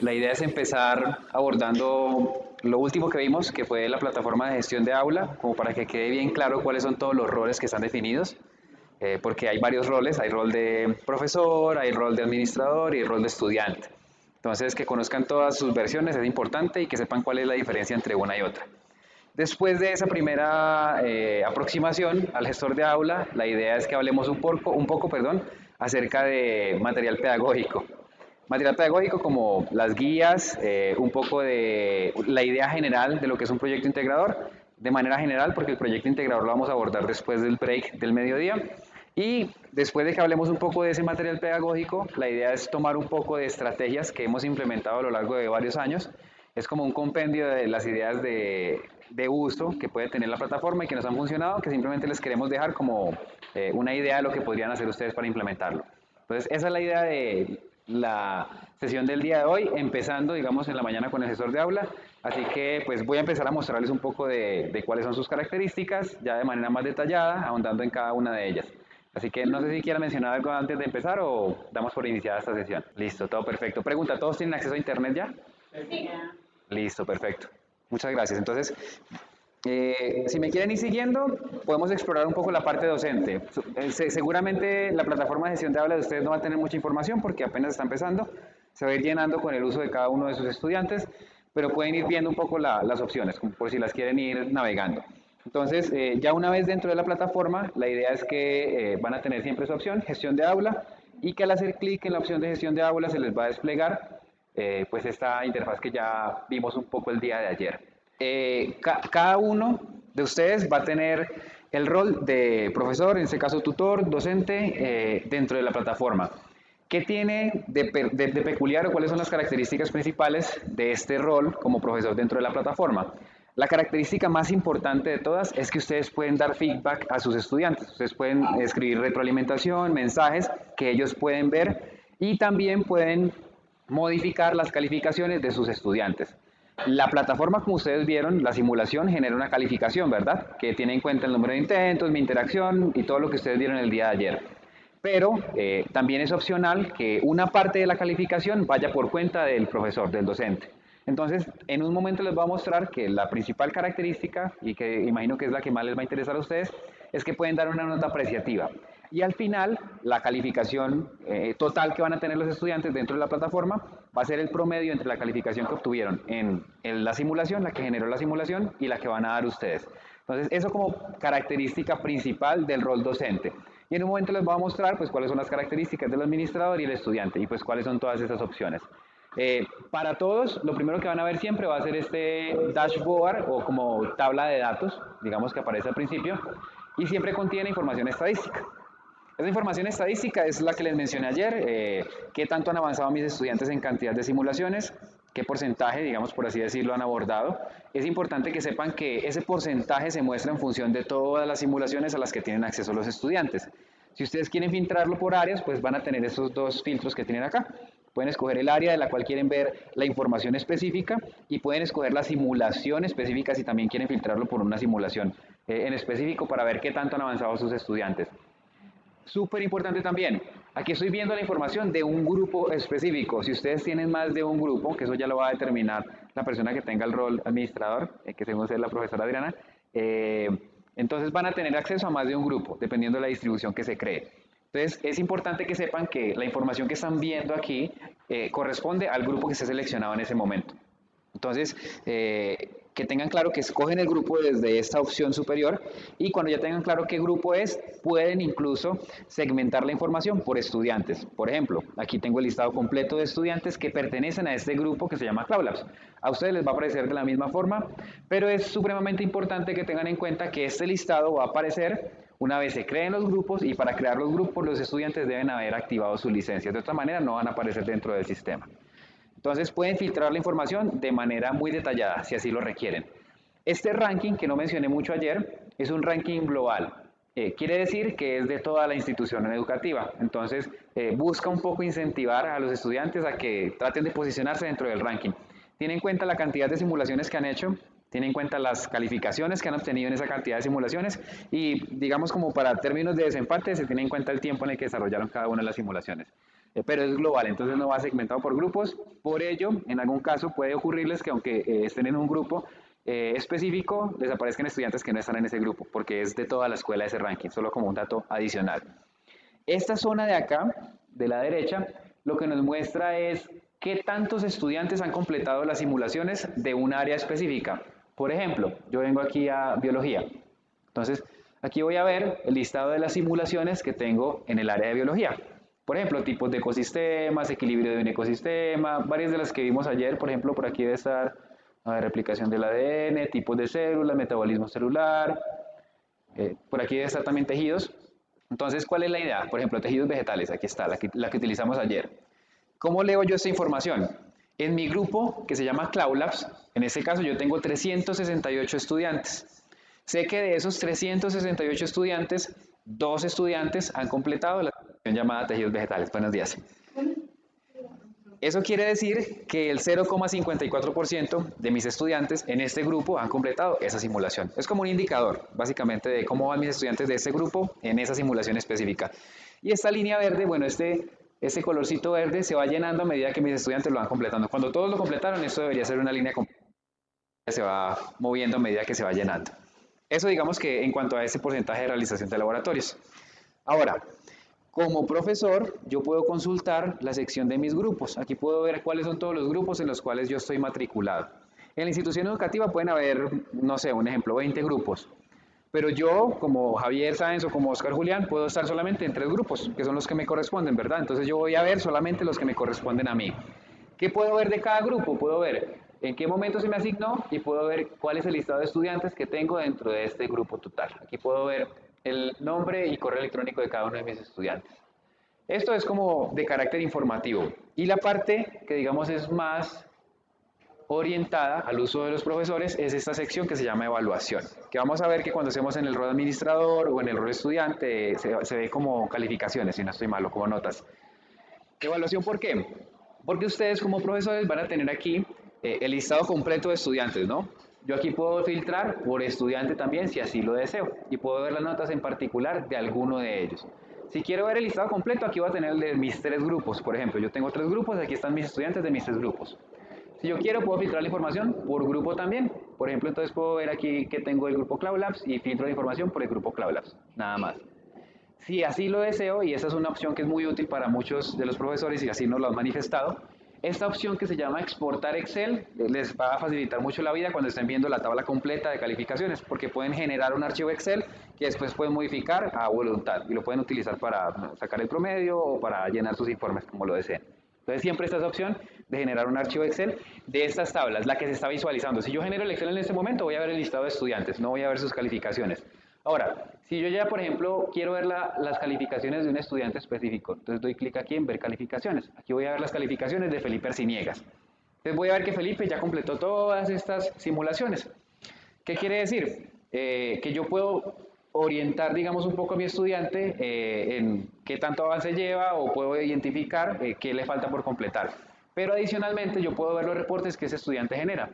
La idea es empezar abordando lo último que vimos, que fue la plataforma de gestión de aula, como para que quede bien claro cuáles son todos los roles que están definidos, porque hay varios roles, hay rol de profesor, hay rol de administrador y rol de estudiante. Entonces, que conozcan todas sus versiones es importante y que sepan cuál es la diferencia entre una y otra. Después de esa primera aproximación al gestor de aula, la idea es que hablemos un poco, acerca de material pedagógico. Material pedagógico como las guías, un poco de la idea general de lo que es un proyecto integrador, de manera general, porque el proyecto integrador lo vamos a abordar después del break del mediodía. Y después de que hablemos un poco de ese material pedagógico, la idea es tomar un poco de estrategias que hemos implementado a lo largo de varios años. Es como un compendio de las ideas de uso que puede tener la plataforma y que nos han funcionado, que simplemente les queremos dejar como una idea de lo que podrían hacer ustedes para implementarlo. Entonces, esa es la idea de la sesión del día de hoy, empezando, digamos, en la mañana con el gestor de aula. Así que, pues, voy a empezar a mostrarles un poco de cuáles son sus características, ya de manera más detallada, ahondando en cada una de ellas. Así que no sé si quiera mencionar algo antes de empezar o damos por iniciada esta sesión. Listo, todo perfecto. Pregunta, ¿todos tienen acceso a internet ya? Sí. Listo, perfecto. Muchas gracias. Entonces, si me quieren ir siguiendo, podemos explorar un poco la parte docente. Seguramente la plataforma de gestión de aula de ustedes no va a tener mucha información porque apenas está empezando. Se va a ir llenando con el uso de cada uno de sus estudiantes, pero pueden ir viendo un poco las opciones, como por si las quieren ir navegando. Entonces, ya una vez dentro de la plataforma, la idea es que van a tener siempre esa opción, gestión de aula, y que al hacer clic en la opción de gestión de aula se les va a desplegar pues esta interfaz que ya vimos un poco el día de ayer. Cada uno de ustedes va a tener el rol de profesor, en este caso tutor, docente, dentro de la plataforma. ¿Qué tiene de peculiar o cuáles son las características principales de este rol como profesor dentro de la plataforma? La característica más importante de todas es que ustedes pueden dar feedback a sus estudiantes. Ustedes pueden escribir retroalimentación, mensajes que ellos pueden ver y también pueden modificar las calificaciones de sus estudiantes. La plataforma, como ustedes vieron, la simulación genera una calificación, ¿verdad? Que tiene en cuenta el número de intentos, mi interacción y todo lo que ustedes vieron el día de ayer. Pero también es opcional que una parte de la calificación vaya por cuenta del profesor, del docente. Entonces, en un momento les voy a mostrar que la principal característica, y que imagino que es la que más les va a interesar a ustedes, es que pueden dar una nota apreciativa. Y al final, la calificación total que van a tener los estudiantes dentro de la plataforma va a ser el promedio entre la calificación que obtuvieron en la simulación, la que generó la simulación, y la que van a dar ustedes. Entonces, eso como característica principal del rol docente. Y en un momento les voy a mostrar pues cuáles son las características del administrador y el estudiante y pues cuáles son todas esas opciones. Para todos, lo primero que van a ver siempre va a ser este dashboard o como tabla de datos, digamos que aparece al principio, y siempre contiene información estadística. Esa información estadística es la que les mencioné ayer, qué tanto han avanzado mis estudiantes en cantidad de simulaciones, qué porcentaje, digamos por así decirlo, han abordado. Es importante que sepan que ese porcentaje se muestra en función de todas las simulaciones a las que tienen acceso los estudiantes. Si ustedes quieren filtrarlo por áreas, pues van a tener esos dos filtros que tienen acá. Pueden escoger el área de la cual quieren ver la información específica y pueden escoger la simulación específica si también quieren filtrarlo por una simulación en específico para ver qué tanto han avanzado sus estudiantes. Súper importante también, aquí estoy viendo la información de un grupo específico. Si ustedes tienen más de un grupo, que eso ya lo va a determinar la persona que tenga el rol administrador, que según es la profesora Adriana, entonces van a tener acceso a más de un grupo, dependiendo de la distribución que se cree. Entonces es importante que sepan que la información que están viendo aquí corresponde al grupo que esté seleccionado en ese momento. Entonces, que tengan claro que escogen el grupo desde esta opción superior y cuando ya tengan claro qué grupo es, pueden incluso segmentar la información por estudiantes. Por ejemplo, aquí tengo el listado completo de estudiantes que pertenecen a este grupo que se llama Cloud Labs. A ustedes les va a aparecer de la misma forma, pero es supremamente importante que tengan en cuenta que este listado va a aparecer una vez se creen los grupos y para crear los grupos los estudiantes deben haber activado sus licencias. De otra manera no van a aparecer dentro del sistema. Entonces pueden filtrar la información de manera muy detallada, si así lo requieren. Este ranking, que no mencioné mucho ayer, es un ranking global. Quiere decir que es de toda la institución educativa. Entonces busca un poco incentivar a los estudiantes a que traten de posicionarse dentro del ranking. Tiene en cuenta la cantidad de simulaciones que han hecho, tiene en cuenta las calificaciones que han obtenido en esa cantidad de simulaciones y digamos como para términos de desempate se tiene en cuenta el tiempo en el que desarrollaron cada una de las simulaciones. pero es global, entonces no va segmentado por grupos. Por ello, en algún caso puede ocurrirles que aunque estén en un grupo específico, les aparezcan estudiantes que no están en ese grupo, porque es de toda la escuela ese ranking, solo como un dato adicional. Esta zona de acá, de la derecha, lo que nos muestra es qué tantos estudiantes han completado las simulaciones de un área específica. Por ejemplo, yo vengo aquí a biología. Entonces, aquí voy a ver el listado de las simulaciones que tengo en el área de biología. Por ejemplo, tipos de ecosistemas, equilibrio de un ecosistema, varias de las que vimos ayer, por ejemplo, por aquí debe estar replicación del ADN, tipos de células, metabolismo celular, por aquí debe estar también tejidos. Entonces, ¿cuál es la idea? Por ejemplo, tejidos vegetales, aquí está, la que utilizamos ayer. ¿Cómo leo yo esta información? En mi grupo, que se llama Cloud Labs, en este caso yo tengo 368 estudiantes. Sé que de esos 368 estudiantes, 2 estudiantes han completado la sección llamada tejidos vegetales. Buenos días. Eso quiere decir que el 0,54% de mis estudiantes en este grupo han completado esa simulación. Es como un indicador, básicamente, de cómo van mis estudiantes de este grupo en esa simulación específica. Y esta línea verde, bueno, este colorcito verde se va llenando a medida que mis estudiantes lo van completando. Cuando todos lo completaron, esto debería ser una línea completa que se va moviendo a medida que se va llenando. Eso digamos que en cuanto a ese porcentaje de realización de laboratorios. Ahora, como profesor, yo puedo consultar la sección de mis grupos. Aquí puedo ver cuáles son todos los grupos en los cuales yo estoy matriculado. En la institución educativa pueden haber, no sé, un ejemplo, 20 grupos. Pero yo, como Javier Sáenz o como Oscar Julián, puedo estar solamente en 3 grupos, que son los que me corresponden, ¿verdad? Entonces yo voy a ver solamente los que me corresponden a mí. ¿Qué puedo ver de cada grupo? Puedo ver en qué momento se me asignó y puedo ver cuál es el listado de estudiantes que tengo dentro de este grupo total. Aquí puedo ver el nombre y correo electrónico de cada uno de mis estudiantes. Esto es como de carácter informativo. Y la parte que digamos es más orientada al uso de los profesores es esta sección que se llama evaluación, que vamos a ver que cuando hacemos en el rol administrador o en el rol estudiante se ve como calificaciones, si no estoy malo, como notas. ¿Evaluación por qué? Porque ustedes como profesores van a tener aquí el listado completo de estudiantes, ¿no? Yo aquí puedo filtrar por estudiante también si así lo deseo y puedo ver las notas en particular de alguno de ellos. Si quiero ver el listado completo, aquí voy a tener el de mis 3 grupos. Por ejemplo, yo tengo 3 grupos, aquí están mis estudiantes de mis 3 grupos. Si yo quiero, puedo filtrar la información por grupo también. Por ejemplo, entonces puedo ver aquí que tengo el grupo Cloud Labs y filtro la información por el grupo Cloud Labs. Nada más. Si así lo deseo, y esa es una opción que es muy útil para muchos de los profesores y así nos lo han manifestado, esta opción que se llama exportar Excel les va a facilitar mucho la vida cuando estén viendo la tabla completa de calificaciones, porque pueden generar un archivo Excel que después pueden modificar a voluntad y lo pueden utilizar para sacar el promedio o para llenar sus informes como lo deseen. Entonces siempre está esa opción de generar un archivo Excel de estas tablas, la que se está visualizando. Si yo genero el Excel en este momento, voy a ver el listado de estudiantes, no voy a ver sus calificaciones. Ahora, si yo ya, por ejemplo, quiero ver las calificaciones de un estudiante específico, entonces doy clic aquí en ver calificaciones. Aquí voy a ver las calificaciones de Felipe Arciniegas. Entonces voy a ver que Felipe ya completó todas estas simulaciones. ¿Qué quiere decir? Que yo puedo orientar, digamos, un poco a mi estudiante en qué tanto avance lleva o puedo identificar qué le falta por completar. Pero adicionalmente yo puedo ver los reportes que ese estudiante genera.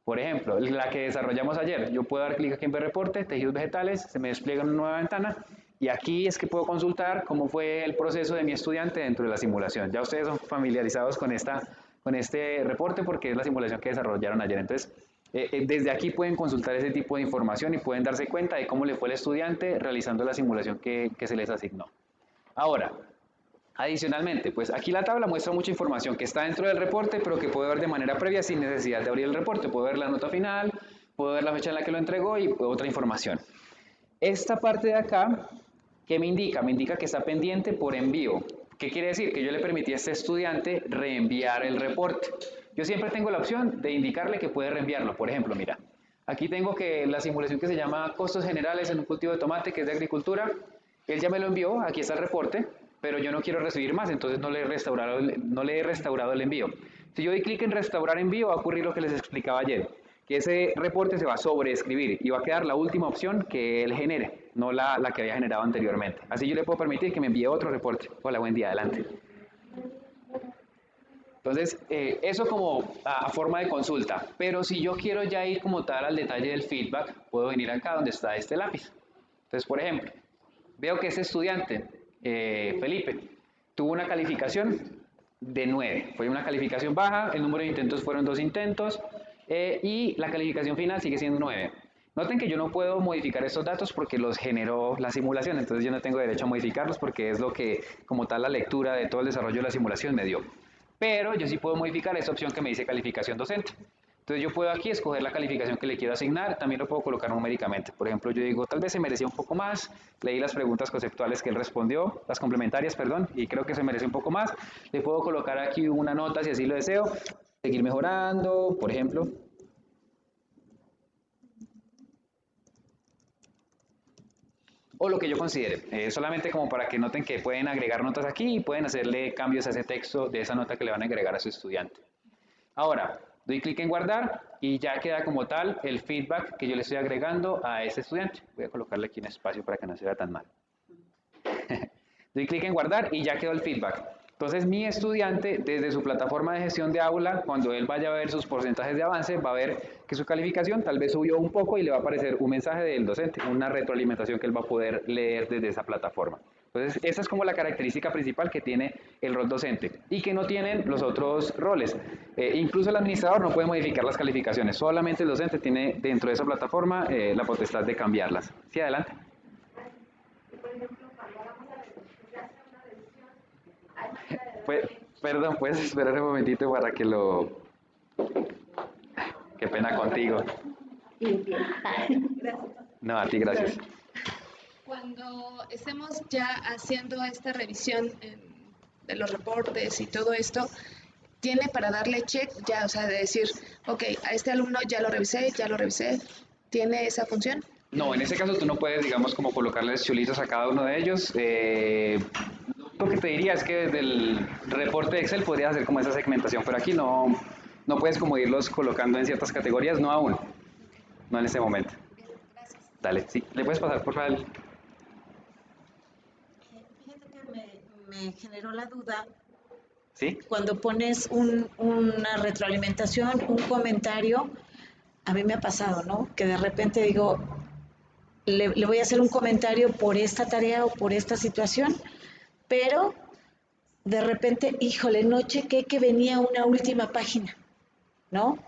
Por ejemplo, la que desarrollamos ayer, yo puedo dar clic aquí en ver reporte, tejidos vegetales, se me despliega una nueva ventana y aquí es que puedo consultar cómo fue el proceso de mi estudiante dentro de la simulación. Ya ustedes son familiarizados con este reporte porque es la simulación que desarrollaron ayer. Entonces, desde aquí pueden consultar ese tipo de información y pueden darse cuenta de cómo le fue el estudiante realizando la simulación que se les asignó. Ahora, adicionalmente, pues aquí la tabla muestra mucha información que está dentro del reporte, pero que puedo ver de manera previa sin necesidad de abrir el reporte. Puedo ver la nota final, puedo ver la fecha en la que lo entregó y otra información. Esta parte de acá, ¿qué me indica? Me indica que está pendiente por envío. ¿Qué quiere decir? Que yo le permití a este estudiante reenviar el reporte. Yo siempre tengo la opción de indicarle que puede reenviarlo. Por ejemplo, mira, aquí tengo que la simulación que se llama costos generales en un cultivo de tomate, que es de agricultura. Él ya me lo envió, aquí está el reporte, pero yo no quiero recibir más, entonces no le he restaurado el envío. Si yo doy clic en restaurar envío, va a ocurrir lo que les explicaba ayer, que ese reporte se va a sobreescribir y va a quedar la última opción que él genere, no la que había generado anteriormente. Así yo le puedo permitir que me envíe otro reporte. Hola, buen día, adelante. Entonces, eso como a forma de consulta, pero si yo quiero ya ir como tal al detalle del feedback, puedo venir acá donde está este lápiz. Entonces, por ejemplo, veo que ese estudiante, Felipe, tuvo una calificación de 9. Fue una calificación baja, el número de intentos fueron 2 intentos y la calificación final sigue siendo 9. Noten que yo no puedo modificar estos datos porque los generó la simulación, entonces yo no tengo derecho a modificarlos porque es lo que, como tal, la lectura de todo el desarrollo de la simulación me dio. Pero yo sí puedo modificar esa opción que me dice calificación docente. Entonces yo puedo aquí escoger la calificación que le quiero asignar, también lo puedo colocar numéricamente. Por ejemplo, yo digo, tal vez se merecía un poco más, leí las preguntas conceptuales que él respondió, las complementarias, perdón, y creo que se merece un poco más. Le puedo colocar aquí una nota si así lo deseo, seguir mejorando, por ejemplo. O lo que yo considere, solamente como para que noten que pueden agregar notas aquí y pueden hacerle cambios a ese texto de esa nota que le van a agregar a su estudiante. Ahora, doy clic en guardar y ya queda como tal el feedback que yo le estoy agregando a ese estudiante. Voy a colocarle aquí un espacio para que no se vea tan mal. Doy clic en guardar y ya quedó el feedback. Entonces mi estudiante desde su plataforma de gestión de aula, cuando él vaya a ver sus porcentajes de avance, va a ver que su calificación tal vez subió un poco y le va a aparecer un mensaje del docente, una retroalimentación que él va a poder leer desde esa plataforma. Entonces esa es como la característica principal que tiene el rol docente y que no tienen los otros roles. Incluso el administrador no puede modificar las calificaciones, solamente el docente tiene dentro de esa plataforma la potestad de cambiarlas. Sí, adelante. Pues, perdón, puedes esperar un momentito para que lo... Qué pena contigo. No, a ti gracias. Cuando estemos ya haciendo esta revisión de los reportes y todo esto, tiene para darle check ya, o sea, de decir, ok, a este alumno ya lo revisé, ¿tiene esa función? No, en ese caso tú no puedes, digamos, como colocarles chulitos a cada uno de ellos. Lo que te diría es que desde el reporte de Excel podrías hacer como esa segmentación, pero aquí no puedes como irlos colocando en ciertas categorías, no aún, no en este momento. Bien, gracias. Dale, sí, le puedes pasar por favor. Fíjate que me generó la duda ¿Sí? cuando pones una retroalimentación, un comentario. A mí me ha pasado, ¿no? Que de repente digo, le voy a hacer un comentario por esta tarea o por esta situación, pero de repente, híjole, no chequé que venía una última página, ¿no?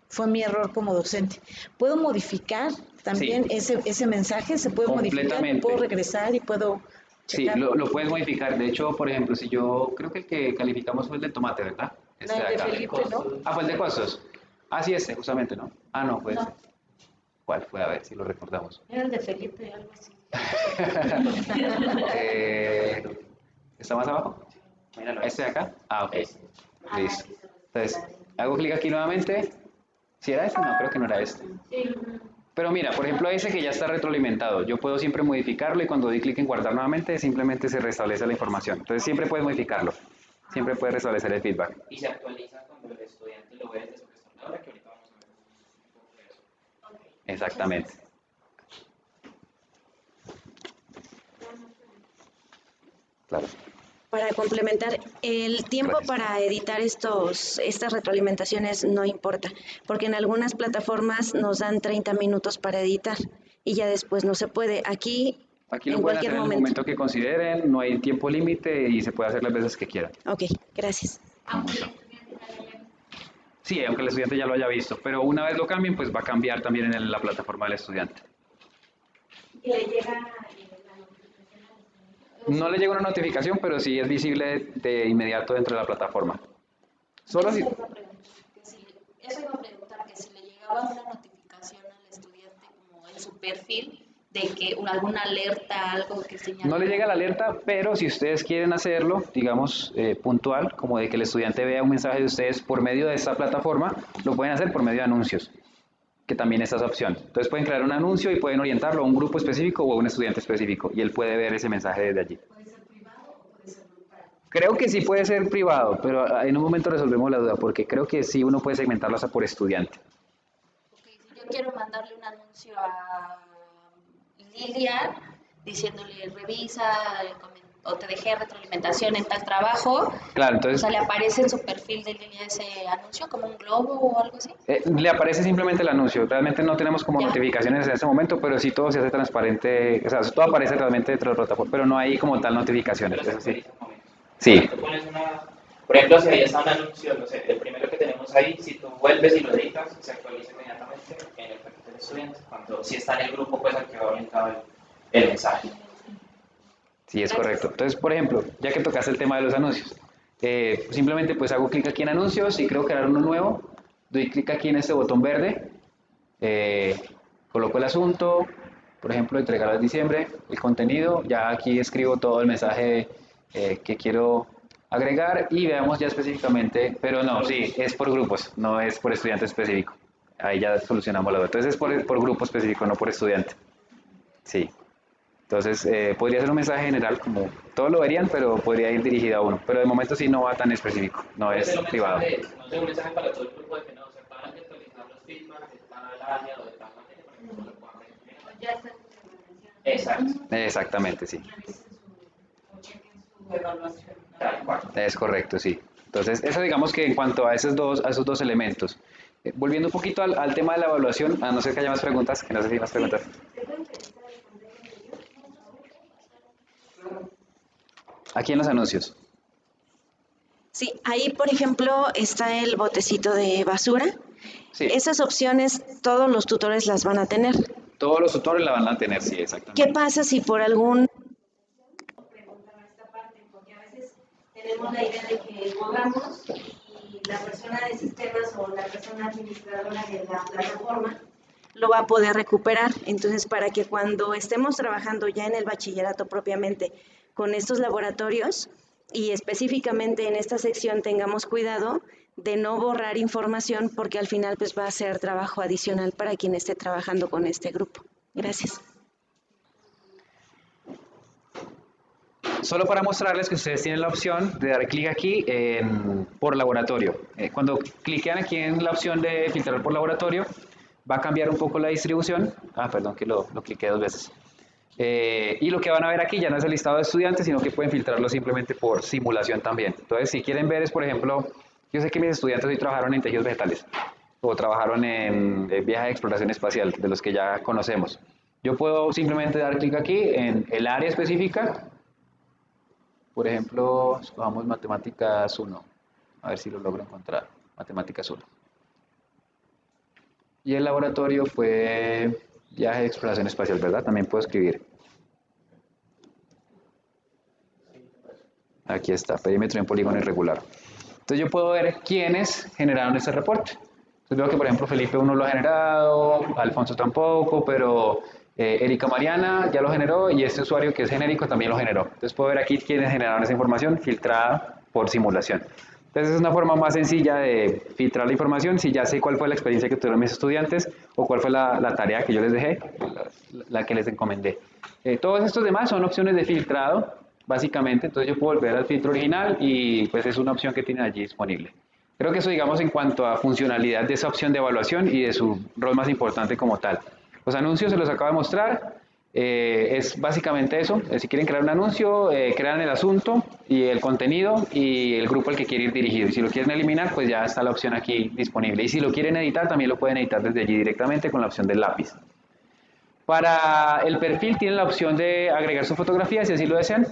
Fue mi error como docente. ¿Puedo modificar también Sí. ese mensaje? ¿Se puede modificar? Completamente. ¿Puedo regresar y puedo Sí, checar? lo puedes modificar. De hecho, por ejemplo, si yo creo que el que calificamos fue el del tomate, ¿verdad? No, el de Felipe, ¿no? Ah, fue el de costos. Ah, sí, este, justamente, ¿no? Ah, no, fue No. ese. ¿Cuál fue? A ver si lo recordamos. Era el de Felipe, algo así. Eh, ¿Está más abajo? ¿Este de acá? Ah, ok. Listo. Entonces, hago clic aquí nuevamente. ¿Si era este? No, creo que no era este. Pero mira, por ejemplo, ese que ya está retroalimentado, yo puedo siempre modificarlo y cuando doy clic en guardar nuevamente, simplemente se restablece la información. Entonces, siempre puedes modificarlo. Siempre puedes restablecer el feedback. Y se actualiza cuando el estudiante lo ve desde su restauradora, que ahorita vamos a ver un poco de eso. Exactamente. Claro. Para complementar, el tiempo Gracias. para editar estas retroalimentaciones no importa, porque en algunas plataformas nos dan 30 minutos para editar y ya después no se puede. Aquí, Aquí lo en pueden hacer cualquier en el momento. momento que consideren, no hay tiempo límite y se puede hacer las veces que quieran. Ok, gracias. Sí, aunque el estudiante ya lo haya visto, pero una vez lo cambien, pues va a cambiar también en la plataforma del estudiante. ¿Y le llega No le llega una notificación, pero sí es visible de inmediato dentro de la plataforma. Solo si... Eso iba a preguntar, que si le llegaba una notificación al estudiante como en su perfil de que alguna alerta, algo que señala. No le llega la alerta, pero si ustedes quieren hacerlo, digamos, puntual, como de que el estudiante vea un mensaje de ustedes por medio de esta plataforma, lo pueden hacer por medio de anuncios, que también es esa opción. Entonces pueden crear un anuncio y pueden orientarlo a un grupo específico o a un estudiante específico, y él puede ver ese mensaje desde allí. ¿Puede ser privado o puede ser grupal? Creo que sí puede ser privado, pero en un momento resolvemos la duda, porque creo que sí uno puede segmentarlo hasta por estudiante. Okay, si yo quiero mandarle un anuncio a Lilia diciéndole revisa o te dejé retroalimentación en tal trabajo, Claro, o entonces sea, le aparece en su perfil de Lilia ese anuncio como un globo o algo así. le aparece simplemente el anuncio. Realmente no tenemos como Ya. notificaciones en este momento, pero sí todo se hace transparente, o sea, todo aparece realmente dentro de la plataforma, pero no hay como tal notificaciones, eso sí. Sí, Tú pones por ejemplo, si ahí está un anuncio, no sé, el primero que tenemos ahí, si tú vuelves y lo editas, se actualiza inmediatamente en el perfil del estudiante, cuando si está en el grupo, pues al que va orientado el mensaje. sí, es correcto. Entonces, por ejemplo, ya que tocaste el tema de los anuncios, simplemente pues hago clic aquí en anuncios y creo crear uno nuevo, doy clic aquí en este botón verde, eh, coloco el asunto, por ejemplo, entregar en diciembre, el contenido, ya aquí escribo todo el mensaje que quiero agregar y veamos ya específicamente, pero no, sí, es por grupos, no es por estudiante específico. Ahí ya solucionamos la duda. Entonces es por grupo específico, no por estudiante. Sí. Entonces, podría ser un mensaje general, como todos lo verían, pero podría ir dirigido a uno. Pero de momento sí no va tan específico, no Puede es ser un privado. mensaje, no sé, un mensaje para todo el grupo de que no, se acaban de actualizar los feedback de tal área o de tal materia para que todos lo puedan ver. Ya está en implementación. Exacto, Exactamente, sí. Su evaluación. tal cual. Es correcto, sí. Entonces, eso digamos que en cuanto a esos dos elementos. Volviendo un poquito al tema de la evaluación, a no ser que haya más preguntas, que no sé si hay más preguntas. Aquí en los anuncios. Sí, ahí por ejemplo está el botecito de basura. Sí, Esas opciones todos los tutores las van a tener. todos los tutores la van a tener, sí, ¿Qué exactamente. pasa si por algún porque a veces tenemos la idea de que borramos y la persona de sistemas o la persona administradora de la plataforma lo va a poder recuperar? Entonces, para que cuando estemos trabajando ya en el bachillerato propiamente con estos laboratorios y específicamente en esta sección tengamos cuidado de no borrar información porque al final pues va a ser trabajo adicional para quien esté trabajando con este grupo. Gracias. Solo para mostrarles que ustedes tienen la opción de dar clic aquí por laboratorio. Cuando cliquean aquí en la opción de filtrar por laboratorio, va a cambiar un poco la distribución. Ah, perdón que lo cliqué dos veces. Y lo que van a ver aquí ya no es el listado de estudiantes, sino que pueden filtrarlo simplemente por simulación también. Entonces, si quieren ver es, por ejemplo, yo sé que mis estudiantes hoy trabajaron en tejidos vegetales o trabajaron en viaje de exploración espacial, de los que ya conocemos. Yo puedo simplemente dar clic aquí en el área específica. Por ejemplo, escojamos matemáticas 1. A ver si lo logro encontrar. Matemáticas 1. Y el laboratorio fue viaje de exploración espacial, ¿verdad? También puedo escribir. Aquí está, perímetro en polígono irregular. Entonces yo puedo ver quiénes generaron este reporte. Entonces veo que, por ejemplo, Felipe 1 lo ha generado, Alfonso tampoco, pero Erika Mariana ya lo generó y este usuario que es genérico también lo generó. Entonces puedo ver aquí quiénes generaron esa información filtrada por simulación. Entonces es una forma más sencilla de filtrar la información si ya sé cuál fue la experiencia que tuvieron mis estudiantes o cuál fue la tarea que yo les dejé, la que les encomendé. Todos estos demás son opciones de filtrado, básicamente. Entonces yo puedo volver al filtro original y pues es una opción que tienen allí disponible. Creo que eso, digamos, en cuanto a funcionalidad de esa opción de evaluación y de su rol más importante como tal. Los anuncios se los acabo de mostrar. Es básicamente eso. Si quieren crear un anuncio, crean el asunto y el contenido y el grupo al que quiere ir dirigido. Y si lo quieren eliminar, pues ya está la opción aquí disponible. Y si lo quieren editar, también lo pueden editar desde allí directamente con la opción del lápiz. Para el perfil tienen la opción de agregar su fotografía si así lo desean.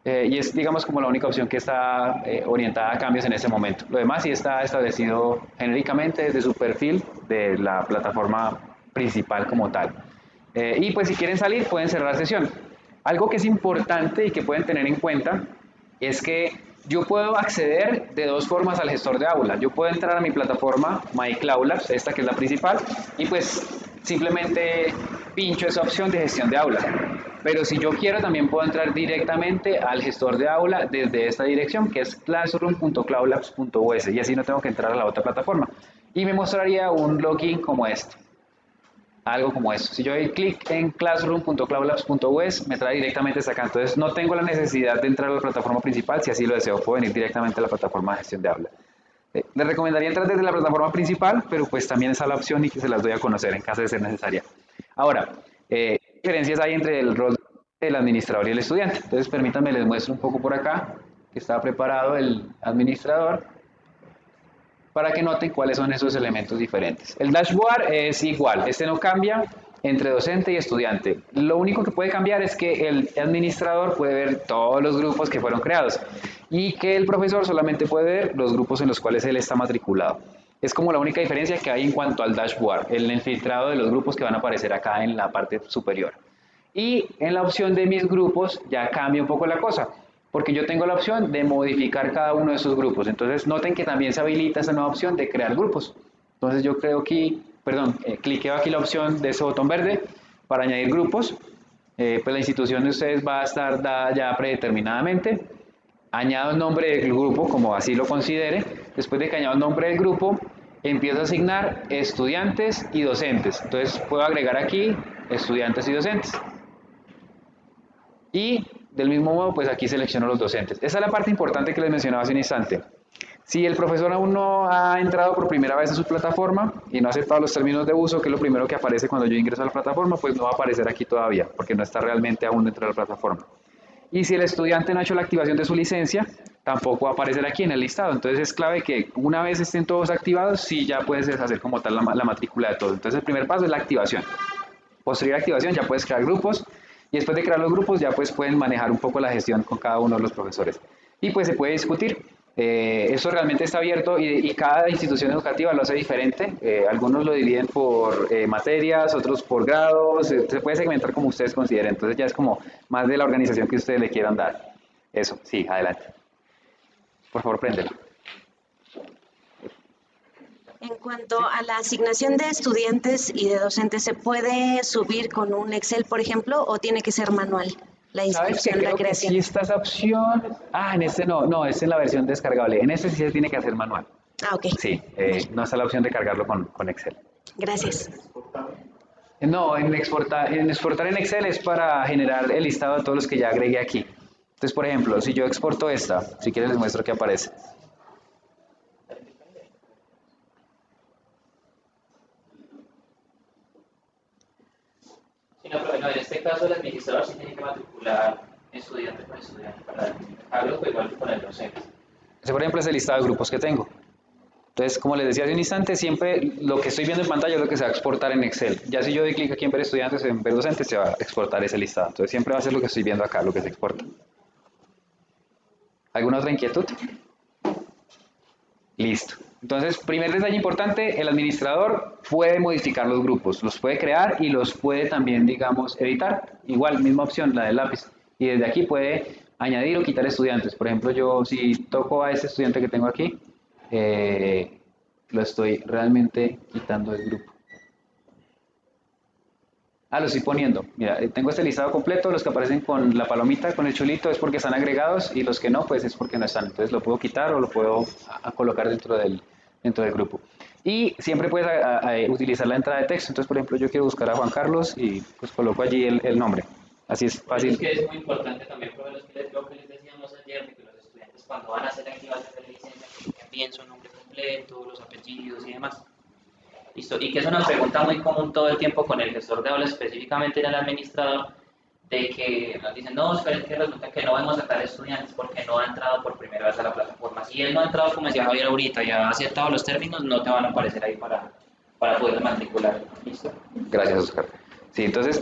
Y es, digamos, como la única opción que está orientada a cambios en ese momento. Lo demás sí está establecido genéricamente desde su perfil de la plataforma principal como tal. Y pues si quieren salir, pueden cerrar sesión. Algo que es importante y que pueden tener en cuenta es que yo puedo acceder de dos formas al gestor de aula. Yo puedo entrar a mi plataforma MyCloudLabs, esta que es la principal, y pues simplemente pincho esa opción de gestión de aula. Pero si yo quiero, también puedo entrar directamente al gestor de aula desde esta dirección, que es classroom.cloudlabs.us, y así no tengo que entrar a la otra plataforma. Y me mostraría un login como este. Algo como eso. Si yo doy clic en classroom.cloudlabs.us, me trae directamente hasta acá. Entonces no tengo la necesidad de entrar a la plataforma principal. Si así lo deseo, puedo venir directamente a la plataforma de gestión de aula. Les recomendaría entrar desde la plataforma principal, pero pues también está la opción y que se las doy a conocer en caso de ser necesaria. Ahora, ¿qué diferencias hay entre el rol del administrador y el estudiante? Entonces permítanme, les muestro un poco por acá, que está preparado el administrador, para que noten cuáles son esos elementos diferentes. El dashboard es igual, este no cambia, entre docente y estudiante. Lo único que puede cambiar es que el administrador puede ver todos los grupos que fueron creados y que el profesor solamente puede ver los grupos en los cuales él está matriculado. Es como la única diferencia que hay en cuanto al dashboard, el filtrado de los grupos que van a aparecer acá en la parte superior. Y en la opción de mis grupos ya cambia un poco la cosa, porque yo tengo la opción de modificar cada uno de esos grupos. Entonces noten que también se habilita esa nueva opción de crear grupos. Entonces yo creo aquí, cliqueo aquí la opción de ese botón verde para añadir grupos. Pues la institución de ustedes va a estar dada ya predeterminadamente. Añado el nombre del grupo como así lo considere. Después de que añado el nombre del grupo, empiezo a asignar estudiantes y docentes. Entonces puedo agregar aquí estudiantes y docentes. Y del mismo modo, pues aquí selecciono los docentes. Esa es la parte importante que les mencionaba hace un instante. Si el profesor aún no ha entrado por primera vez a su plataforma y no ha aceptado los términos de uso, que es lo primero que aparece cuando yo ingreso a la plataforma, pues no va a aparecer aquí todavía, porque no está realmente aún dentro de la plataforma. Y si el estudiante no ha hecho la activación de su licencia, tampoco va a aparecer aquí en el listado. Entonces es clave que una vez estén todos activados, sí ya puedes hacer como tal la matrícula de todos. Entonces el primer paso es la activación. Posterior a activación ya puedes crear grupos y después de crear los grupos ya pues pueden manejar un poco la gestión con cada uno de los profesores. Y pues se puede discutir. Eso realmente está abierto y cada institución educativa lo hace diferente. Algunos lo dividen por materias, otros por grados. Se puede segmentar como ustedes consideren. Entonces ya es como más de la organización que ustedes le quieran dar. Eso, sí, adelante. Por favor, préndelo. En cuanto a la asignación de estudiantes y de docentes, ¿se puede subir con un Excel, por ejemplo, o tiene que ser manual la inscripción, la creación? Sí está esa opción. En este no, es en la versión descargable. En este sí se tiene que hacer manual. Ok. Sí, no está la opción de cargarlo con Excel. Gracias. No, en exportar en Excel es para generar el listado de todos los que ya agregué aquí. Entonces, por ejemplo, si yo exporto esta, si quieren les muestro qué aparece. Sí, no, pero no, en este caso el administrador sí tiene que matricular estudiante por estudiante para el grupo, igual que con el docente. Ese, por ejemplo, es el listado de grupos que tengo. Entonces, como les decía hace un instante, siempre lo que estoy viendo en pantalla es lo que se va a exportar en Excel. Ya si yo doy clic aquí en ver estudiantes, en ver docentes, se va a exportar ese listado. Entonces, siempre va a ser lo que estoy viendo acá, lo que se exporta. ¿Alguna otra inquietud? Listo. Entonces, primer detalle importante, el administrador puede modificar los grupos, los puede crear y los puede también, digamos, editar. Igual, misma opción, la del lápiz. Y desde aquí puede añadir o quitar estudiantes. Por ejemplo, yo si toco a este estudiante que tengo aquí, lo estoy realmente quitando del grupo. Lo estoy poniendo. Mira, tengo este listado completo, los que aparecen con la palomita, con el chulito, es porque están agregados y los que no, pues es porque no están. Entonces lo puedo quitar o lo puedo colocar dentro del grupo. Y siempre puedes utilizar la entrada de texto. Entonces, por ejemplo, yo quiero buscar a Juan Carlos y pues coloco allí el nombre. Así es fácil. Es que es muy importante también, por lo que les decíamos ayer, de que los estudiantes cuando van a hacer activación de licencia, que envíen su nombre completo, los apellidos y demás. Listo. Y que es una pregunta muy común todo el tiempo con el gestor de aula, específicamente en el administrador, de que nos dicen, no, esperen que resulta que no vamos a sacar estudiantes porque no ha entrado por primera vez a la plataforma. Si él no ha entrado, como decía Javier ahorita, y ha aceptado los términos, no te van a aparecer ahí para poder matricular. ¿Listo? Gracias, Oscar. Sí, entonces,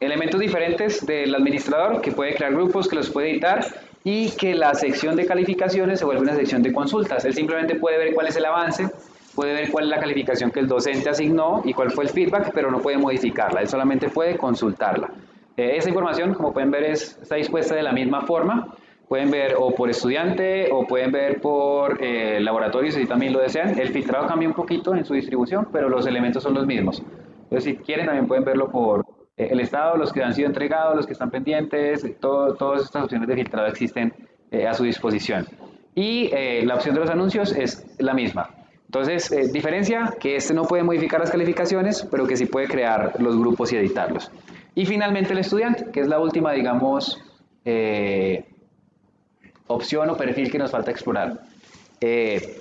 elementos diferentes del administrador que puede crear grupos, que los puede editar y que la sección de calificaciones se vuelve una sección de consultas. Él simplemente puede ver cuál es el avance, puede ver cuál es la calificación que el docente asignó y cuál fue el feedback, pero no puede modificarla, él solamente puede consultarla. Esa información, como pueden ver, está dispuesta de la misma forma. Pueden ver o por estudiante o pueden ver por laboratorio si también lo desean. El filtrado cambia un poquito en su distribución, pero los elementos son los mismos. Entonces, si quieren, también pueden verlo por el estado, los que han sido entregados, los que están pendientes, todas estas opciones de filtrado existen a su disposición. Y la opción de los anuncios es la misma. Entonces, diferencia que este no puede modificar las calificaciones, pero que sí puede crear los grupos y editarlos. Y finalmente el estudiante, que es la última, digamos, opción o perfil que nos falta explorar.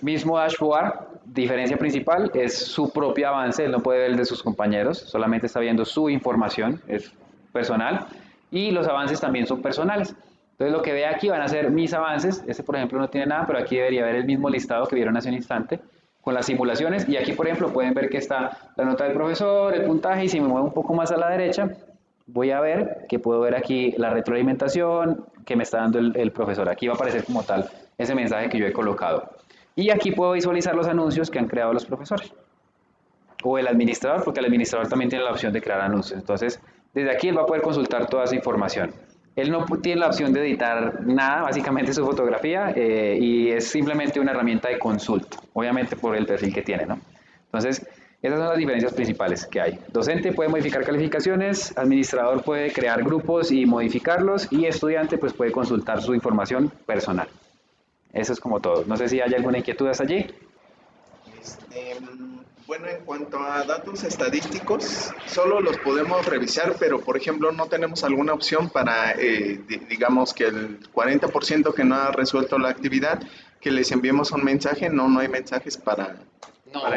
Mismo dashboard, diferencia principal es su propio avance, él no puede ver el de sus compañeros, solamente está viendo su información, es personal, y los avances también son personales. Entonces lo que ve aquí van a ser mis avances, este por ejemplo no tiene nada, pero aquí debería haber el mismo listado que vieron hace un instante. con las simulaciones, y aquí por ejemplo pueden ver que está la nota del profesor, el puntaje, y si me muevo un poco más a la derecha, voy a ver que puedo ver aquí la retroalimentación que me está dando el profesor. Aquí va a aparecer como tal ese mensaje que yo he colocado. Y aquí puedo visualizar los anuncios que han creado los profesores. O el administrador, porque el administrador también tiene la opción de crear anuncios. Entonces, desde aquí él va a poder consultar toda esa información. Él no tiene la opción de editar nada, básicamente su fotografía, y es simplemente una herramienta de consulta, obviamente por el perfil que tiene, ¿no? Entonces, esas son las diferencias principales que hay. Docente puede modificar calificaciones, administrador puede crear grupos y modificarlos, y estudiante pues puede consultar su información personal. Eso es como todo. No sé si hay alguna inquietud hasta allí. Bueno, en cuanto a datos estadísticos, solo los podemos revisar, pero por ejemplo no tenemos alguna opción para, digamos que el 40% que no ha resuelto la actividad, que les enviemos un mensaje. No hay mensajes para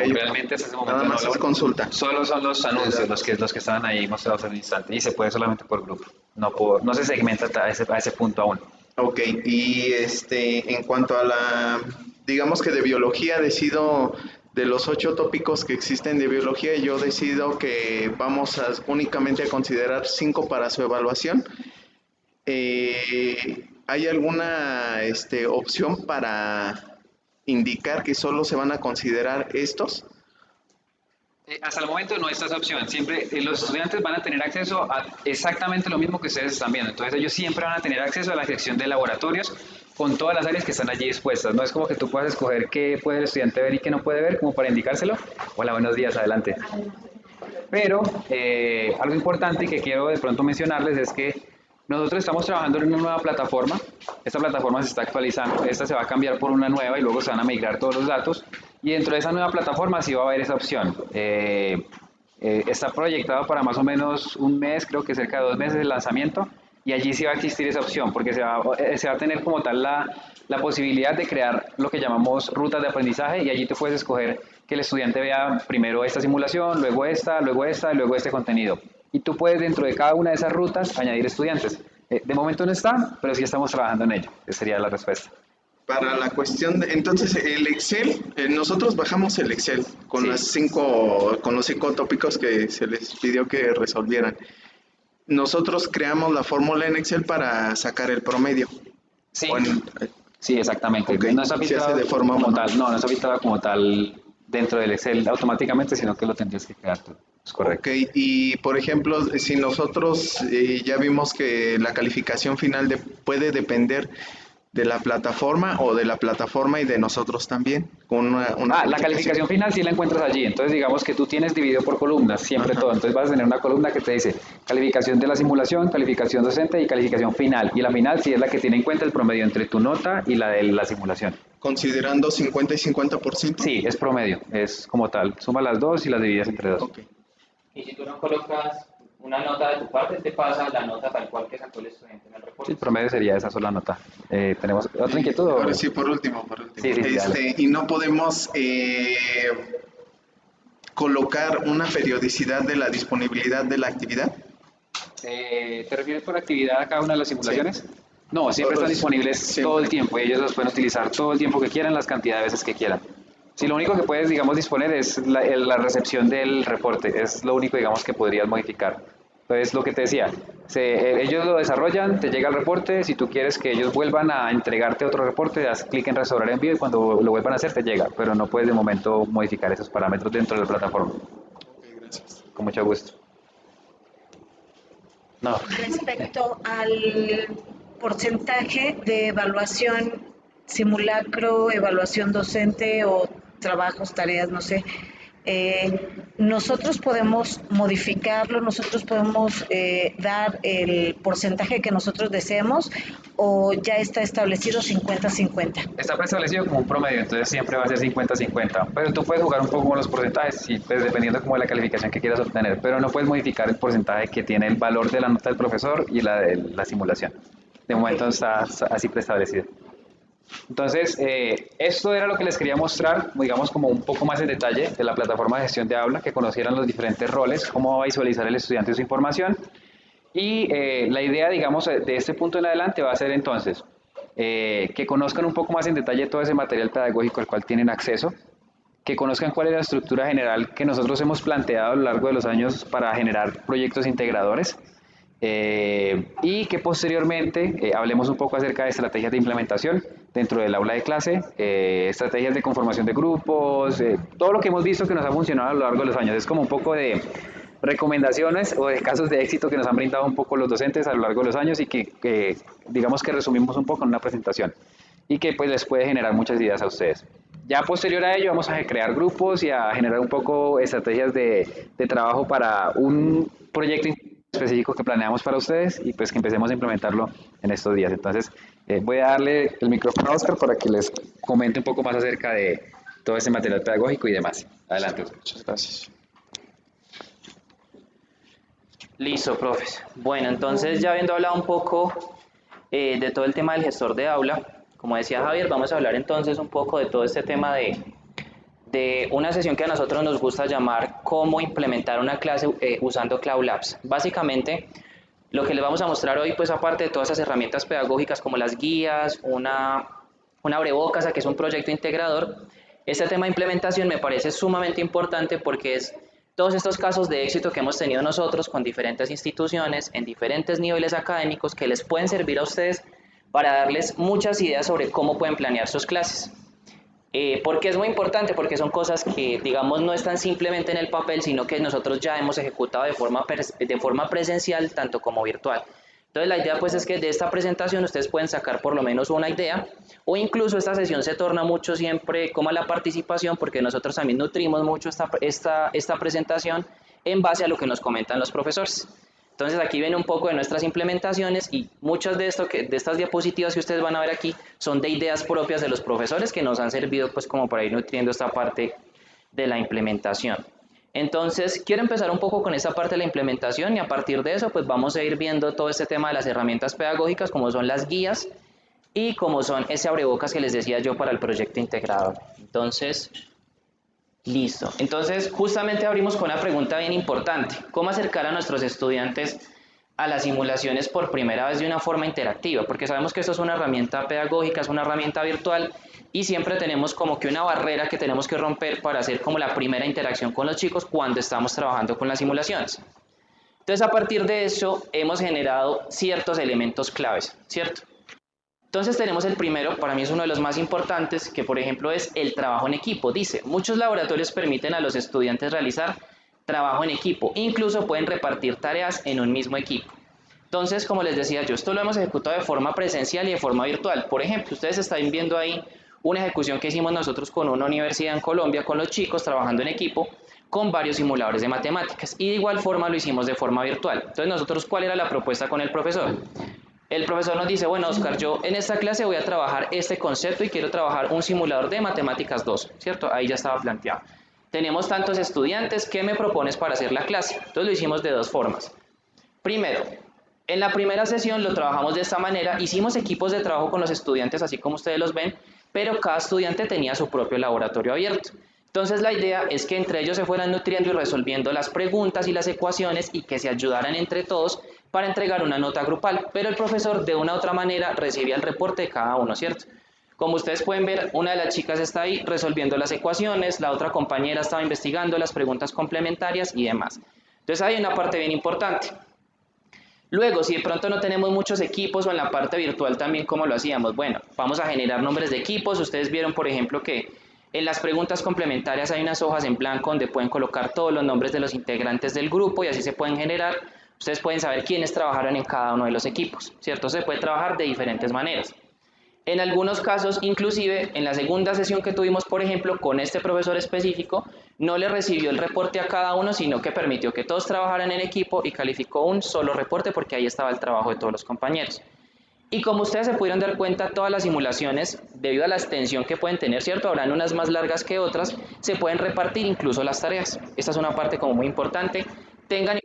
ello. Realmente hasta ese momento Nada más no. es consulta. Solo son los anuncios los que estaban ahí mostrados en el instante, y se puede solamente por grupo. No se segmenta a ese punto aún. Ok, y en cuanto a digamos que de biología, decido, de los 8 tópicos que existen de biología, yo decido que vamos únicamente a considerar 5 para su evaluación. ¿Hay alguna opción para indicar que solo se van a considerar estos? Hasta el momento no está esa opción. Siempre los estudiantes van a tener acceso a exactamente lo mismo que ustedes están viendo. Entonces ellos siempre van a tener acceso a la sección de laboratorios con todas las áreas que están allí dispuestas. No es como que tú puedas escoger qué puede el estudiante ver y qué no puede ver, como para indicárselo. Hola, buenos días, adelante. Pero algo importante que quiero de pronto mencionarles es que nosotros estamos trabajando en una nueva plataforma. Esta plataforma se está actualizando. Esta se va a cambiar por una nueva y luego se van a migrar todos los datos. Y dentro de esa nueva plataforma sí va a haber esa opción. Está proyectado para más o menos un mes, creo que cerca de 2 meses el lanzamiento, y allí sí va a existir esa opción, porque se va a tener como tal la posibilidad de crear lo que llamamos rutas de aprendizaje, y allí tú puedes escoger que el estudiante vea primero esta simulación, luego esta, luego esta, y luego este contenido. Y tú puedes dentro de cada una de esas rutas añadir estudiantes. De momento no está, pero sí estamos trabajando en ello. Esa sería la respuesta. Para la cuestión entonces el Excel, nosotros bajamos el Excel con Sí. con los 5 tópicos que se les pidió que resolvieran. Nosotros creamos la fórmula en Excel para sacar el promedio. Sí, En, sí, exactamente. okay. No está Se hace filtrado de forma como manual. tal, no está filtrado como tal dentro del Excel automáticamente, sino que lo tendrías que crear tú. Es correcto. Ok, y por ejemplo, si nosotros ya vimos que la calificación final puede depender de la plataforma o de la plataforma y de nosotros también, con una La calificación final sí la encuentras allí. Entonces, digamos que tú tienes dividido por columnas, siempre todo. Entonces, vas a tener una columna que te dice calificación de la simulación, calificación docente y calificación final. Y la final sí es la que tiene en cuenta el promedio entre tu nota y la de la simulación. Considerando 50 y 50%. Sí, es promedio, es como tal. Suma las dos y las divides entre dos. Ok. Y si tú no colocas una nota de tu parte, te pasa la nota tal cual que sacó el estudiante en el Sí, reporte. el promedio sería esa sola nota. ¿Tenemos otra inquietud? Ahora sí, por último. Sí, dale. Y no podemos colocar una periodicidad de la disponibilidad de la actividad. ¿Te refieres por actividad a cada una de las simulaciones? No, siempre están Todos, disponibles siempre. todo el tiempo y ellos los pueden utilizar todo el tiempo que quieran, las cantidades de veces que quieran. Si lo único que puedes, digamos, disponer es la recepción del reporte, es lo único, digamos, que podrías modificar. Entonces, lo que te decía, ellos lo desarrollan, te llega el reporte, si tú quieres que ellos vuelvan a entregarte otro reporte, das clic en restaurar envío y cuando lo vuelvan a hacer te llega, pero no puedes de momento modificar esos parámetros dentro de la plataforma. Ok, gracias. Con mucho gusto. No. Respecto al porcentaje de evaluación simulacro, evaluación docente o trabajos, tareas, no sé, nosotros podemos modificarlo, nosotros podemos dar el porcentaje que nosotros deseemos o ya está establecido 50-50. Está preestablecido como un promedio, entonces siempre va a ser 50-50, pero tú puedes jugar un poco con los porcentajes, y pues dependiendo como de la calificación que quieras obtener, pero no puedes modificar el porcentaje que tiene el valor de la nota del profesor y la de la simulación. De momento está así preestablecido. Entonces, esto era lo que les quería mostrar, digamos, como un poco más en detalle de la plataforma de gestión de aula, que conocieran los diferentes roles, cómo va a visualizar el estudiante su información. Y la idea, digamos, de este punto en adelante va a ser entonces que conozcan un poco más en detalle todo ese material pedagógico al cual tienen acceso, que conozcan cuál es la estructura general que nosotros hemos planteado a lo largo de los años para generar proyectos integradores. Y que posteriormente hablemos un poco acerca de estrategias de implementación dentro del aula de clase, estrategias de conformación de grupos, todo lo que hemos visto que nos ha funcionado a lo largo de los años. Es como un poco de recomendaciones o de casos de éxito que nos han brindado un poco los docentes a lo largo de los años y que digamos que resumimos un poco en una presentación y que pues les puede generar muchas ideas a ustedes. Ya posterior a ello vamos a crear grupos y a generar un poco estrategias de trabajo para un proyecto específico que planeamos para ustedes y pues que empecemos a implementarlo en estos días. Entonces voy a darle el micrófono a Oscar para que les comente un poco más acerca de todo este material pedagógico y demás. Adelante. Muchas gracias. Listo, profes. Bueno, entonces ya habiendo hablado un poco de todo el tema del gestor de aula, como decía Javier, vamos a hablar entonces un poco de todo este tema de una sesión que a nosotros nos gusta llamar cómo implementar una clase usando Cloud Labs. Básicamente, lo que les vamos a mostrar hoy, pues aparte de todas esas herramientas pedagógicas como las guías, una abrebocas, que es un proyecto integrador, este tema de implementación me parece sumamente importante porque es todos estos casos de éxito que hemos tenido nosotros con diferentes instituciones en diferentes niveles académicos que les pueden servir a ustedes para darles muchas ideas sobre cómo pueden planear sus clases. Porque es muy importante, porque son cosas que, digamos, no están simplemente en el papel, sino que nosotros ya hemos ejecutado de forma presencial, tanto como virtual. Entonces la idea pues es que de esta presentación ustedes pueden sacar por lo menos una idea, o incluso esta sesión se torna mucho siempre como la participación, porque nosotros también nutrimos mucho esta presentación en base a lo que nos comentan los profesores. Entonces aquí viene un poco de nuestras implementaciones y muchas de estas diapositivas que ustedes van a ver aquí son de ideas propias de los profesores que nos han servido pues como para ir nutriendo esta parte de la implementación. Entonces quiero empezar un poco con esta parte de la implementación y a partir de eso pues vamos a ir viendo todo este tema de las herramientas pedagógicas como son las guías y como son ese abrebocas que les decía yo para el proyecto integrador. Entonces, listo. Entonces, justamente abrimos con una pregunta bien importante. ¿Cómo acercar a nuestros estudiantes a las simulaciones por primera vez de una forma interactiva? Porque sabemos que esto es una herramienta pedagógica, es una herramienta virtual y siempre tenemos como que una barrera que tenemos que romper para hacer como la primera interacción con los chicos cuando estamos trabajando con las simulaciones. Entonces, a partir de eso, hemos generado ciertos elementos claves, ¿cierto? Entonces tenemos el primero, para mí es uno de los más importantes, que por ejemplo es el trabajo en equipo. Dice, muchos laboratorios permiten a los estudiantes realizar trabajo en equipo, incluso pueden repartir tareas en un mismo equipo. Entonces, como les decía yo, esto lo hemos ejecutado de forma presencial y de forma virtual. Por ejemplo, ustedes están viendo ahí una ejecución que hicimos nosotros con una universidad en Colombia, con los chicos trabajando en equipo, con varios simuladores de matemáticas. Y de igual forma lo hicimos de forma virtual. Entonces nosotros, ¿cuál era la propuesta con el profesor? El profesor nos dice, bueno, Oscar, yo en esta clase voy a trabajar este concepto y quiero trabajar un simulador de matemáticas 2, ¿cierto? Ahí ya estaba planteado. Tenemos tantos estudiantes, ¿qué me propones para hacer la clase? Entonces lo hicimos de dos formas. Primero, en la primera sesión lo trabajamos de esta manera, hicimos equipos de trabajo con los estudiantes, así como ustedes los ven, pero cada estudiante tenía su propio laboratorio abierto. Entonces la idea es que entre ellos se fueran nutriendo y resolviendo las preguntas y las ecuaciones y que se ayudaran entre todos para entregar una nota grupal, pero el profesor de una u otra manera recibía el reporte de cada uno, ¿cierto? Como ustedes pueden ver, una de las chicas está ahí resolviendo las ecuaciones, la otra compañera estaba investigando las preguntas complementarias y demás. Entonces hay una parte bien importante. Luego, si de pronto no tenemos muchos equipos o en la parte virtual también, ¿cómo lo hacíamos? Bueno, vamos a generar nombres de equipos. Ustedes vieron, por ejemplo, que en las preguntas complementarias hay unas hojas en blanco donde pueden colocar todos los nombres de los integrantes del grupo y así se pueden generar. Ustedes pueden saber quiénes trabajaron en cada uno de los equipos, ¿cierto? Se puede trabajar de diferentes maneras. En algunos casos, inclusive, en la segunda sesión que tuvimos, por ejemplo, con este profesor específico, no le recibió el reporte a cada uno, sino que permitió que todos trabajaran en equipo y calificó un solo reporte porque ahí estaba el trabajo de todos los compañeros. Y como ustedes se pudieron dar cuenta, todas las simulaciones, debido a la extensión que pueden tener, ¿cierto? Habrán unas más largas que otras, se pueden repartir incluso las tareas. Esta es una parte como muy importante. Tengan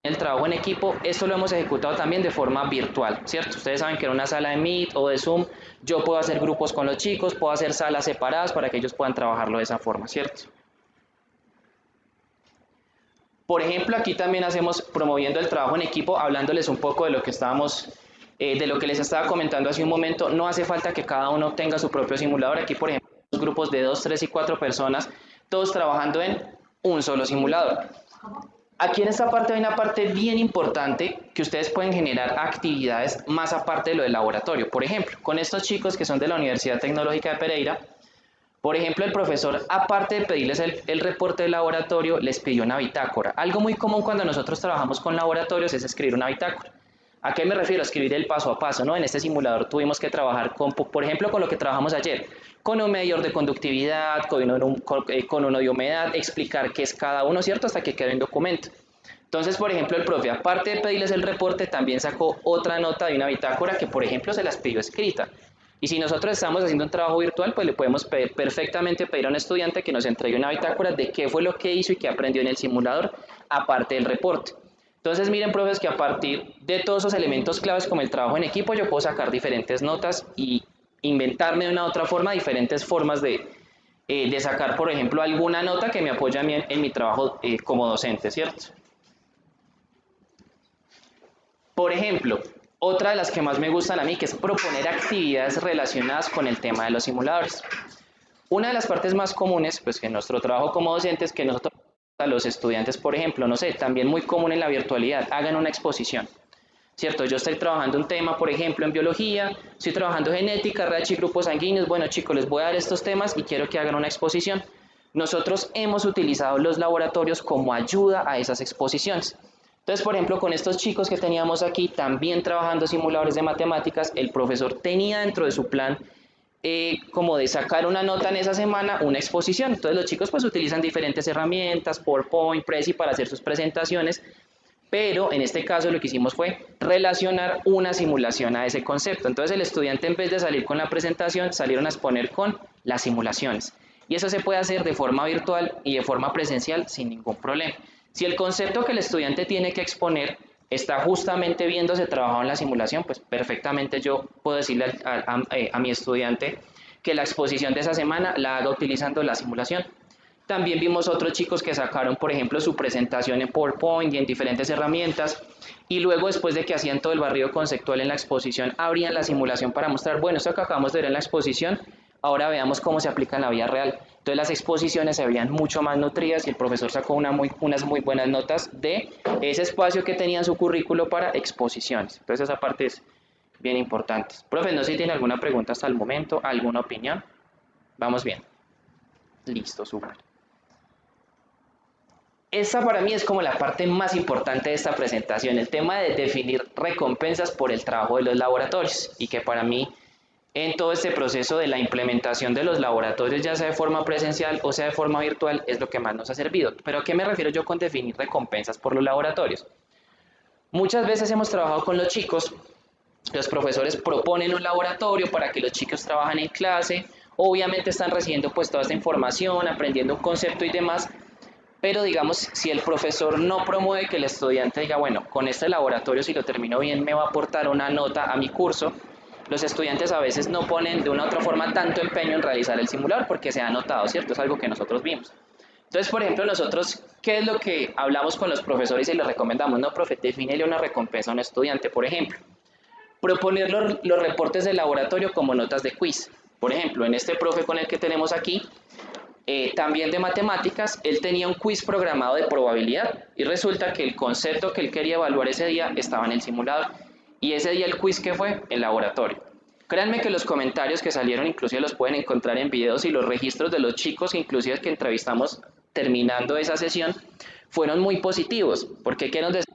el trabajo en equipo, esto lo hemos ejecutado también de forma virtual, ¿cierto? Ustedes saben que en una sala de Meet o de Zoom, yo puedo hacer grupos con los chicos, puedo hacer salas separadas para que ellos puedan trabajarlo de esa forma, ¿cierto? Por ejemplo, aquí también hacemos promoviendo el trabajo en equipo, hablándoles un poco de lo que de lo que les estaba comentando hace un momento. No hace falta que cada uno tenga su propio simulador. Aquí, por ejemplo, los grupos de 2, 3 y 4 personas todos trabajando en un solo simulador. Aquí en esta parte hay una parte bien importante que ustedes pueden generar actividades más aparte de lo del laboratorio. Por ejemplo, con estos chicos que son de la Universidad Tecnológica de Pereira, por ejemplo, el profesor, aparte de pedirles el reporte del laboratorio, les pidió una bitácora. Algo muy común cuando nosotros trabajamos con laboratorios es escribir una bitácora. ¿A qué me refiero? Escribir el paso a paso, ¿no? En este simulador tuvimos que trabajar, por ejemplo, con lo que trabajamos ayer, con un medidor de conductividad, con uno de humedad, explicar qué es cada uno, ¿cierto? Hasta que quede un documento. Entonces, por ejemplo, el profe, aparte de pedirles el reporte, también sacó otra nota de una bitácora que, por ejemplo, se las pidió escrita. Y si nosotros estamos haciendo un trabajo virtual, pues le podemos perfectamente pedir a un estudiante que nos entregue una bitácora de qué fue lo que hizo y qué aprendió en el simulador, aparte del reporte. Entonces, miren, profes, que a partir de todos esos elementos claves como el trabajo en equipo, yo puedo sacar diferentes notas y inventarme de una u otra forma diferentes formas de sacar, por ejemplo, alguna nota que me apoye a mí en mi trabajo como docente, ¿cierto? Por ejemplo, otra de las que más me gustan a mí, que es proponer actividades relacionadas con el tema de los simuladores. Una de las partes más comunes, pues que en nuestro trabajo como docentes, que nosotros a los estudiantes, por ejemplo, no sé, también muy común en la virtualidad, hagan una exposición, ¿cierto? Yo estoy trabajando un tema, por ejemplo, en biología, estoy trabajando genética, RH y grupos sanguíneos, bueno chicos, les voy a dar estos temas y quiero que hagan una exposición. Nosotros hemos utilizado los laboratorios como ayuda a esas exposiciones. Entonces, por ejemplo, con estos chicos que teníamos aquí, también trabajando simuladores de matemáticas, el profesor tenía dentro de su plan como de sacar una nota en esa semana, una exposición. Entonces los chicos pues utilizan diferentes herramientas, PowerPoint, Prezi para hacer sus presentaciones, pero en este caso lo que hicimos fue relacionar una simulación a ese concepto. Entonces el estudiante, en vez de salir con la presentación, salieron a exponer con las simulaciones. Y eso se puede hacer de forma virtual y de forma presencial sin ningún problema. Si el concepto que el estudiante tiene que exponer está justamente viéndose trabajado en la simulación, pues perfectamente yo puedo decirle a mi estudiante que la exposición de esa semana la haga utilizando la simulación. También vimos otros chicos que sacaron, por ejemplo, su presentación en PowerPoint y en diferentes herramientas, y luego, después de que hacían todo el barrido conceptual en la exposición, abrían la simulación para mostrar, bueno, esto que acabamos de ver en la exposición, ahora veamos cómo se aplica en la vida real. Entonces las exposiciones se veían mucho más nutridas y el profesor sacó unas muy buenas notas de ese espacio que tenía en su currículo para exposiciones. Entonces esa parte es bien importante. Profe, no sé si tiene alguna pregunta hasta el momento, alguna opinión. Vamos bien. Listo, súper. Esta para mí es como la parte más importante de esta presentación, el tema de definir recompensas por el trabajo de los laboratorios, y que para mí en todo este proceso de la implementación de los laboratorios, ya sea de forma presencial o sea de forma virtual, es lo que más nos ha servido. ¿Pero a qué me refiero yo con definir recompensas por los laboratorios? Muchas veces hemos trabajado con los chicos, los profesores proponen un laboratorio para que los chicos trabajen en clase, obviamente están recibiendo pues toda esta información, aprendiendo un concepto y demás, pero digamos, si el profesor no promueve que el estudiante diga, bueno, con este laboratorio si lo termino bien me va a aportar una nota a mi curso, los estudiantes a veces no ponen de una u otra forma tanto empeño en realizar el simulador porque se ha notado, ¿cierto? Es algo que nosotros vimos. Entonces, por ejemplo, nosotros, ¿qué es lo que hablamos con los profesores y les recomendamos? No, profe, defínele una recompensa a un estudiante, por ejemplo. Proponer los reportes del laboratorio como notas de quiz. Por ejemplo, en este profe con el que tenemos aquí, también de matemáticas, él tenía un quiz programado de probabilidad y resulta que el concepto que él quería evaluar ese día estaba en el simulador. Y ese día el quiz, ¿qué fue? El laboratorio. Créanme que los comentarios que salieron inclusive los pueden encontrar en videos, y los registros de los chicos inclusive que entrevistamos terminando esa sesión fueron muy positivos, porque ¿qué nos decía?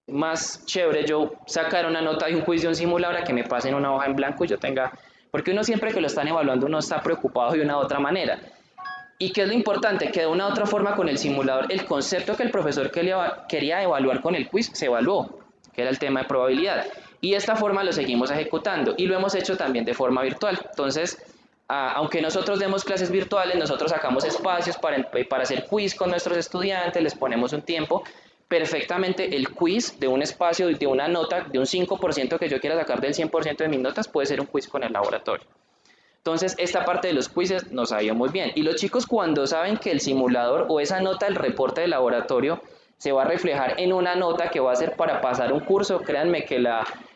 Más chévere yo sacar una nota de un quiz de un simulador a que me pasen una hoja en blanco y yo tenga, porque uno siempre que lo están evaluando uno está preocupado de una u otra manera. ¿Y qué es lo importante? Que de una u otra forma con el simulador el concepto que el profesor quería evaluar con el quiz se evaluó, que era el tema de probabilidad. Y de esta forma lo seguimos ejecutando y lo hemos hecho también de forma virtual. Entonces, aunque nosotros demos clases virtuales, nosotros sacamos espacios para hacer quiz con nuestros estudiantes, les ponemos un tiempo. Perfectamente el quiz de un espacio, de una nota, de un 5% que yo quiera sacar del 100% de mis notas, puede ser un quiz con el laboratorio. Entonces, esta parte de los quizzes nos ha ido muy bien. Y los chicos, cuando saben que el simulador o esa nota del reporte del laboratorio se va a reflejar en una nota que va a ser para pasar un curso, créanme que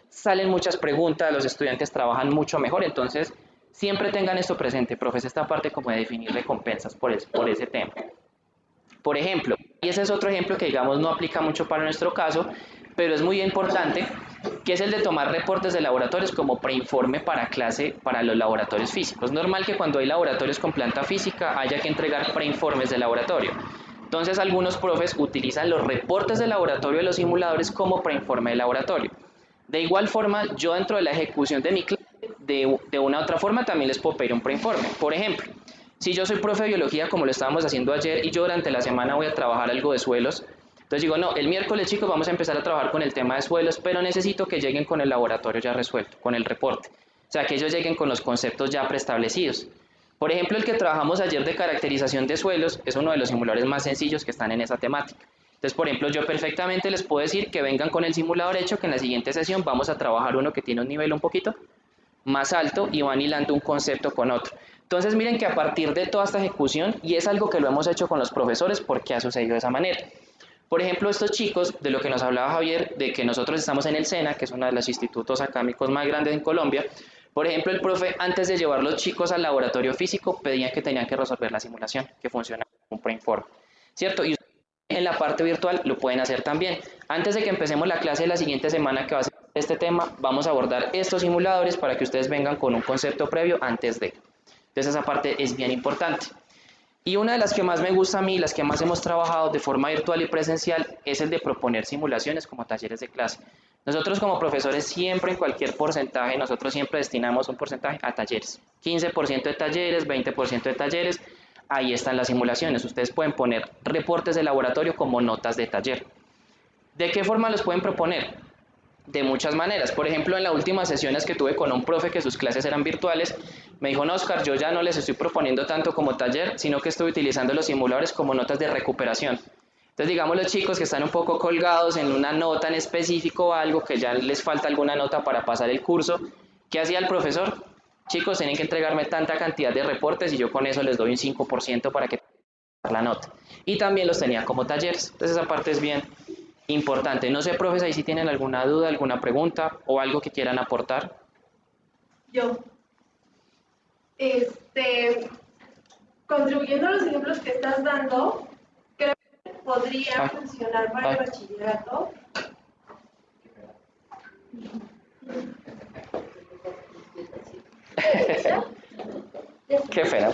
salen muchas preguntas, los estudiantes trabajan mucho mejor. Entonces, siempre tengan esto presente, profes, esta parte como de definir recompensas por ese tema. Por ejemplo, y ese es otro ejemplo que digamos no aplica mucho para nuestro caso, pero es muy importante, que es el de tomar reportes de laboratorios como preinforme para clase para los laboratorios físicos. Es normal que cuando hay laboratorios con planta física haya que entregar preinformes de laboratorio. Entonces algunos profes utilizan los reportes de laboratorio de los simuladores como preinforme de laboratorio. De igual forma, yo dentro de la ejecución de mi clase, de una u otra forma también les puedo pedir un preinforme. Por ejemplo, si yo soy profe de biología, como lo estábamos haciendo ayer, y yo durante la semana voy a trabajar algo de suelos, entonces digo, no, el miércoles, chicos, vamos a empezar a trabajar con el tema de suelos, pero necesito que lleguen con el laboratorio ya resuelto, con el reporte. O sea, que ellos lleguen con los conceptos ya preestablecidos. Por ejemplo, el que trabajamos ayer de caracterización de suelos es uno de los simuladores más sencillos que están en esa temática. Entonces, por ejemplo, yo perfectamente les puedo decir que vengan con el simulador hecho, que en la siguiente sesión vamos a trabajar uno que tiene un nivel un poquito más alto y van hilando un concepto con otro. Entonces miren que a partir de toda esta ejecución, y es algo que lo hemos hecho con los profesores porque ha sucedido de esa manera. Por ejemplo, estos chicos, de lo que nos hablaba Javier, de que nosotros estamos en el SENA, que es uno de los institutos académicos más grandes en Colombia, por ejemplo, el profe, antes de llevar los chicos al laboratorio físico, pedía que tenían que resolver la simulación, que funcionaba como un preinforme, ¿cierto? Y en la parte virtual lo pueden hacer también. Antes de que empecemos la clase de la siguiente semana que va a ser este tema, vamos a abordar estos simuladores para que ustedes vengan con un concepto previo antes de. Entonces esa parte es bien importante. Y una de las que más me gusta a mí, las que más hemos trabajado de forma virtual y presencial, es el de proponer simulaciones como talleres de clase. Nosotros como profesores siempre en cualquier porcentaje, nosotros siempre destinamos un porcentaje a talleres. 15% de talleres, 20% de talleres, ahí están las simulaciones. Ustedes pueden poner reportes de laboratorio como notas de taller. ¿De qué forma los pueden proponer? De muchas maneras. Por ejemplo, en las últimas sesiones que tuve con un profe que sus clases eran virtuales, me dijo, no, Oscar, yo ya no les estoy proponiendo tanto como taller, sino que estoy utilizando los simuladores como notas de recuperación. Entonces, digamos, los chicos que están un poco colgados en una nota en específico o algo, que ya les falta alguna nota para pasar el curso, ¿qué hacía el profesor? Chicos, tienen que entregarme tanta cantidad de reportes y yo con eso les doy un 5% para que la nota. Y también los tenía como talleres. Entonces, esa parte es bien importante. No sé, profes, ahí si tienen alguna duda, alguna pregunta o algo que quieran aportar. Yo. Contribuyendo a los ejemplos que estás dando, creo que podría funcionar para el bachillerato. Qué feo.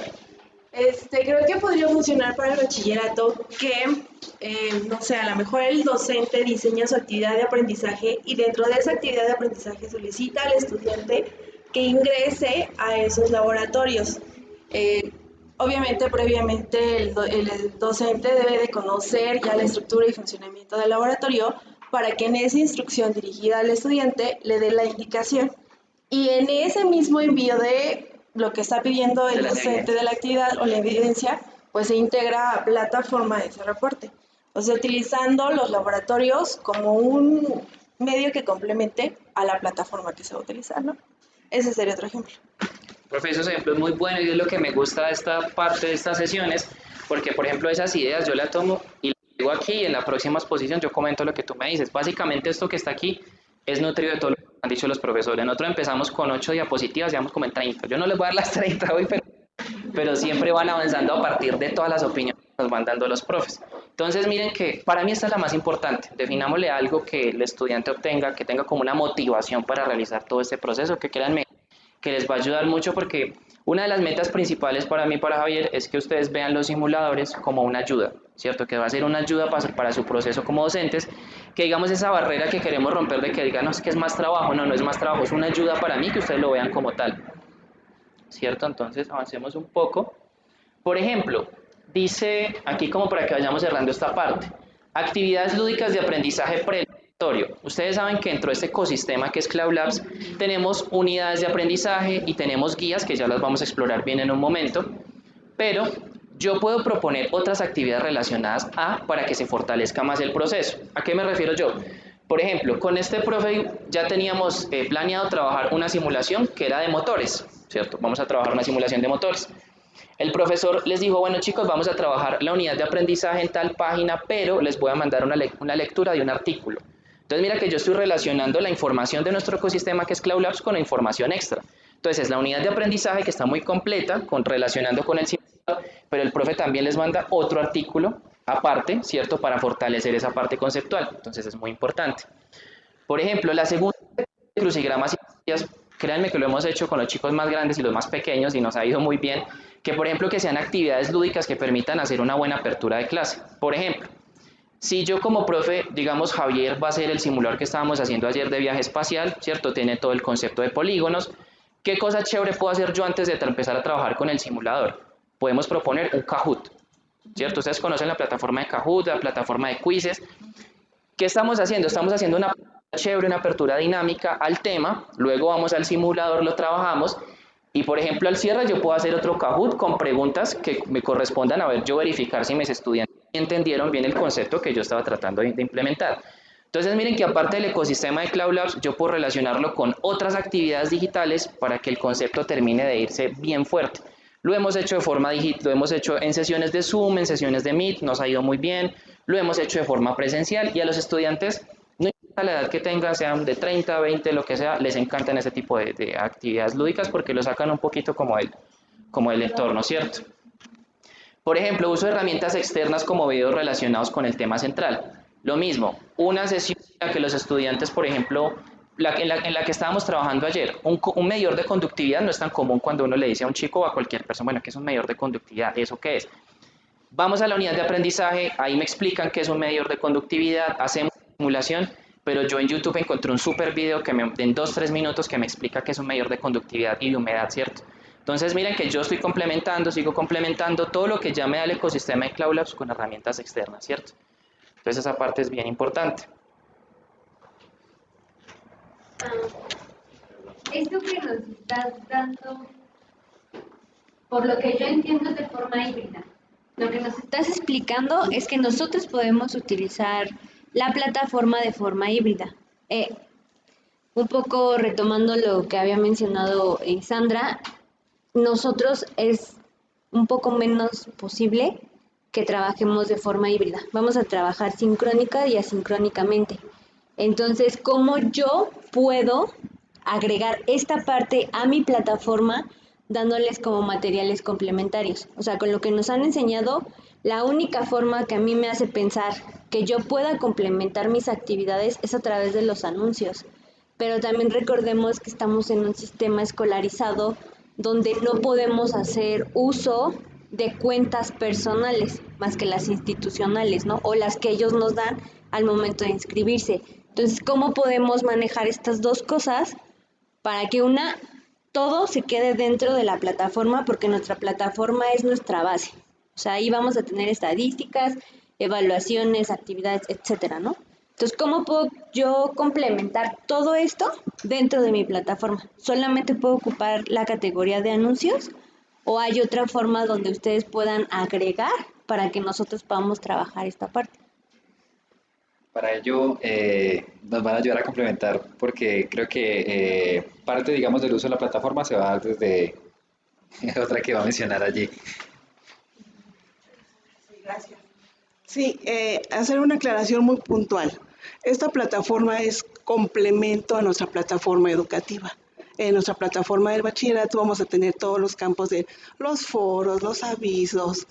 Creo que podría funcionar para el bachillerato que, no sé, a lo mejor el docente diseña su actividad de aprendizaje y dentro de esa actividad de aprendizaje solicita al estudiante que ingrese a esos laboratorios. Obviamente, previamente el docente debe de conocer ya la estructura y funcionamiento del laboratorio para que en esa instrucción dirigida al estudiante le dé la indicación. Y en ese mismo envío de lo que está pidiendo el docente de la actividad o la evidencia, pues se integra a plataforma de ese reporte. O sea, utilizando los laboratorios como un medio que complemente a la plataforma que se va a utilizar, ¿no? Ese sería otro ejemplo. Profe, esos ejemplos muy buenos y es lo que me gusta de esta parte de estas sesiones, porque por ejemplo esas ideas yo las tomo y las digo aquí y en la próxima exposición yo comento lo que tú me dices. Básicamente esto que está aquí es nutrido de todo lo que han dicho los profesores. Nosotros empezamos con 8 diapositivas, ya vamos como en 30. Yo no les voy a dar las 30 hoy, pero siempre van avanzando a partir de todas las opiniones que nos van dando los profes. Entonces miren que para mí esta es la más importante. Definámosle algo que el estudiante obtenga, que tenga como una motivación para realizar todo este proceso, que créanme que les va a ayudar mucho porque una de las metas principales para mí, para Javier, es que ustedes vean los simuladores como una ayuda, ¿cierto? Que va a ser una ayuda para su proceso como docentes, que digamos esa barrera que queremos romper de que digan, no, es que es más trabajo, no es más trabajo, es una ayuda para mí que ustedes lo vean como tal, ¿cierto? Entonces avancemos un poco. Por ejemplo, dice aquí como para que vayamos cerrando esta parte, actividades lúdicas de aprendizaje preparatorio. Ustedes saben que dentro de este ecosistema que es Cloud Labs tenemos unidades de aprendizaje y tenemos guías que ya las vamos a explorar bien en un momento, pero yo puedo proponer otras actividades relacionadas para que se fortalezca más el proceso. ¿A qué me refiero yo? Por ejemplo, con este profe ya teníamos planeado trabajar una simulación que era de motores, ¿cierto? Vamos a trabajar una simulación de motores. El profesor les dijo, bueno chicos, vamos a trabajar la unidad de aprendizaje en tal página, pero les voy a mandar una lectura de un artículo. Entonces mira que yo estoy relacionando la información de nuestro ecosistema que es Cloud Labs con la información extra. Entonces es la unidad de aprendizaje que está muy completa, relacionando con el simulador, pero el profe también les manda otro artículo aparte, ¿cierto? Para fortalecer esa parte conceptual. Entonces es muy importante. Por ejemplo, la segunda de crucigramas y historias, créanme que lo hemos hecho con los chicos más grandes y los más pequeños y nos ha ido muy bien, que por ejemplo que sean actividades lúdicas que permitan hacer una buena apertura de clase. Por ejemplo, si yo como profe, digamos Javier va a hacer el simulador que estábamos haciendo ayer de viaje espacial, ¿cierto? Tiene todo el concepto de polígonos. ¿Qué cosa chévere puedo hacer yo antes de empezar a trabajar con el simulador? Podemos proponer un Kahoot, ¿cierto? Ustedes conocen la plataforma de Kahoot, la plataforma de quizzes. ¿Qué estamos haciendo? Estamos haciendo una chévere, una apertura dinámica al tema, luego vamos al simulador, lo trabajamos y por ejemplo al cierre yo puedo hacer otro Kahoot con preguntas que me correspondan a ver yo verificar si mis estudiantes entendieron bien el concepto que yo estaba tratando de implementar. Entonces miren que aparte del ecosistema de Cloud Labs yo puedo relacionarlo con otras actividades digitales para que el concepto termine de irse bien fuerte. Lo hemos hecho de forma digital, lo hemos hecho en sesiones de Zoom, en sesiones de Meet, nos ha ido muy bien, lo hemos hecho de forma presencial y a los estudiantes, no importa la edad que tengan, sean de 30, 20, lo que sea, les encantan ese tipo de actividades lúdicas porque lo sacan un poquito como el entorno, ¿cierto? Por ejemplo, uso de herramientas externas como videos relacionados con el tema central. Lo mismo, una sesión en la que los estudiantes, por ejemplo, en la que estábamos trabajando ayer, un medidor de conductividad no es tan común cuando uno le dice a un chico o a cualquier persona, bueno, ¿qué es un medidor de conductividad? ¿Eso qué es? Vamos a la unidad de aprendizaje, ahí me explican qué es un medidor de conductividad, hacemos simulación, pero yo en YouTube encontré un super video que en 2-3 minutos que me explica qué es un medidor de conductividad y de humedad, ¿cierto? Entonces miren que yo estoy complementando, sigo complementando todo lo que ya me da el ecosistema de Cloud Labs con herramientas externas, ¿cierto? Entonces esa parte es bien importante. Esto que nos estás dando, por lo que yo entiendo, es de forma híbrida. Lo que nos estás explicando es que nosotros podemos utilizar la plataforma de forma híbrida. Un poco retomando lo que había mencionado Sandra, nosotros es un poco menos posible que trabajemos de forma híbrida. Vamos a trabajar sincrónica y asincrónicamente. Entonces, ¿cómo yo puedo agregar esta parte a mi plataforma dándoles como materiales complementarios? O sea, con lo que nos han enseñado, la única forma que a mí me hace pensar que yo pueda complementar mis actividades es a través de los anuncios. Pero también recordemos que estamos en un sistema escolarizado donde no podemos hacer uso de cuentas personales más que las institucionales, ¿no? O las que ellos nos dan al momento de inscribirse. Entonces, ¿cómo podemos manejar estas dos cosas para que todo se quede dentro de la plataforma? Porque nuestra plataforma es nuestra base. O sea, ahí vamos a tener estadísticas, evaluaciones, actividades, etcétera, ¿no? Entonces, ¿cómo puedo yo complementar todo esto dentro de mi plataforma? ¿Solamente puedo ocupar la categoría de anuncios o hay otra forma donde ustedes puedan agregar para que nosotros podamos trabajar esta parte? Para ello nos van a ayudar a complementar porque creo que parte, digamos, del uso de la plataforma se va a dar desde otra que va a mencionar allí. Gracias. Sí, hacer una aclaración muy puntual. Esta plataforma es complemento a nuestra plataforma educativa. En nuestra plataforma del bachillerato vamos a tener todos los campos de los foros, los avisos,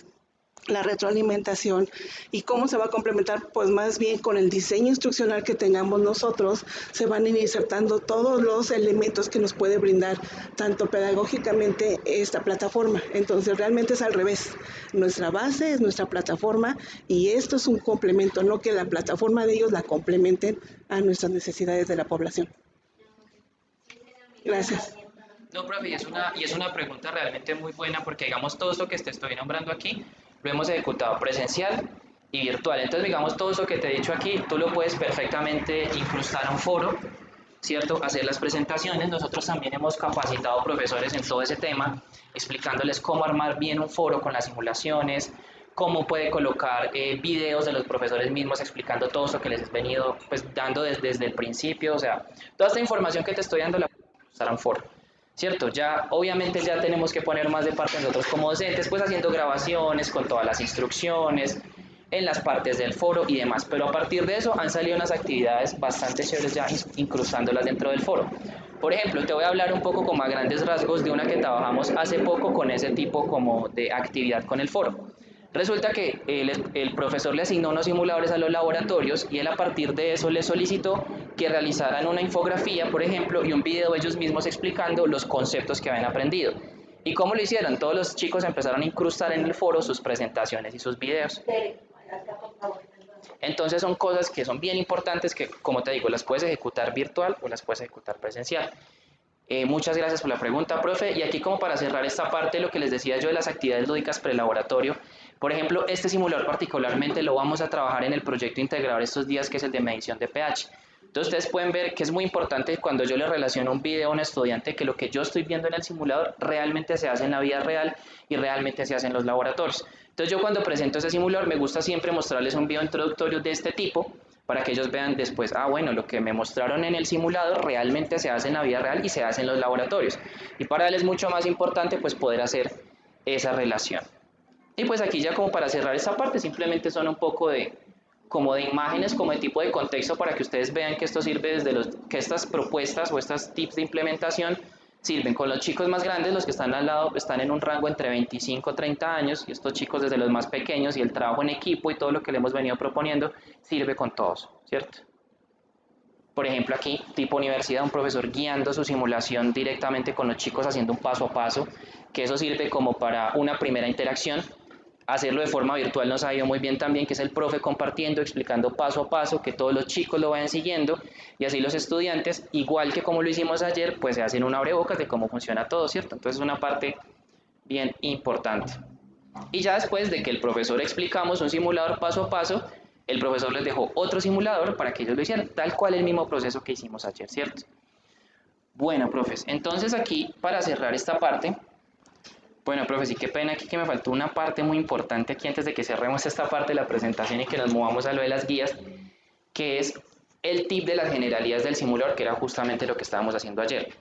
la retroalimentación. ¿Y cómo se va a complementar? Pues más bien con el diseño instruccional que tengamos nosotros, se van a ir insertando todos los elementos que nos puede brindar tanto pedagógicamente esta plataforma. Entonces realmente es al revés. Nuestra base es nuestra plataforma y esto es un complemento, no que la plataforma de ellos la complementen a nuestras necesidades de la población. Gracias. No, profe, y es una pregunta realmente muy buena porque, digamos, todo esto que te estoy nombrando aquí lo hemos ejecutado presencial y virtual. Entonces, digamos, todo esto que te he dicho aquí, tú lo puedes perfectamente incrustar a un foro, ¿cierto? Hacer las presentaciones. Nosotros también hemos capacitado profesores en todo ese tema, explicándoles cómo armar bien un foro con las simulaciones, cómo puede colocar videos de los profesores mismos explicando todo eso que les he venido pues, dando desde el principio. O sea, toda esta información que te estoy dando la puedes incrustar a un foro. ¿Cierto? Ya, obviamente ya tenemos que poner más de parte nosotros como docentes, pues haciendo grabaciones con todas las instrucciones, en las partes del foro y demás, pero a partir de eso han salido unas actividades bastante chéveres ya incrustándolas dentro del foro. Por ejemplo, te voy a hablar un poco como a grandes rasgos de una que trabajamos hace poco con ese tipo como de actividad con el foro. Resulta que el profesor le asignó unos simuladores a los laboratorios y él a partir de eso les solicitó que realizaran una infografía, por ejemplo, y un video ellos mismos explicando los conceptos que habían aprendido. ¿Y cómo lo hicieron? Todos los chicos empezaron a incrustar en el foro sus presentaciones y sus videos. Entonces son cosas que son bien importantes que, como te digo, las puedes ejecutar virtual o las puedes ejecutar presencial. Muchas gracias por la pregunta, profe. Y aquí como para cerrar esta parte, lo que les decía yo de las actividades lúdicas prelaboratorio, por ejemplo, este simulador particularmente lo vamos a trabajar en el proyecto integrador estos días, que es el de medición de pH. Entonces ustedes pueden ver que es muy importante cuando yo le relaciono un video a un estudiante que lo que yo estoy viendo en el simulador realmente se hace en la vida real y realmente se hace en los laboratorios. Entonces yo cuando presento ese simulador me gusta siempre mostrarles un video introductorio de este tipo para que ellos vean después, bueno, lo que me mostraron en el simulador realmente se hace en la vida real y se hace en los laboratorios. Y para él es mucho más importante pues poder hacer esa relación. Y pues aquí ya como para cerrar esta parte simplemente son un poco como de imágenes, como de tipo de contexto para que ustedes vean que esto sirve que estas propuestas o estas tips de implementación sirven con los chicos más grandes, los que están al lado están en un rango entre 25 y 30 años, y estos chicos desde los más pequeños, y el trabajo en equipo y todo lo que le hemos venido proponiendo sirve con todos, ¿cierto? Por ejemplo aquí, tipo universidad, un profesor guiando su simulación directamente con los chicos haciendo un paso a paso, que eso sirve como para una primera interacción. Hacerlo de forma virtual nos ha ido muy bien también, que es el profe compartiendo, explicando paso a paso, que todos los chicos lo vayan siguiendo y así los estudiantes, igual que como lo hicimos ayer, pues se hacen un abrebocas de cómo funciona todo, ¿cierto? Entonces es una parte bien importante. Y ya después de que el profesor explicamos un simulador paso a paso, el profesor les dejó otro simulador para que ellos lo hicieran, tal cual el mismo proceso que hicimos ayer, ¿cierto? Bueno, profes, entonces aquí para cerrar esta parte, bueno, profe, sí, qué pena aquí que me faltó una parte muy importante aquí antes de que cerremos esta parte de la presentación y que nos movamos a lo de las guías, que es el tip de las generalidades del simulador, que era justamente lo que estábamos haciendo ayer.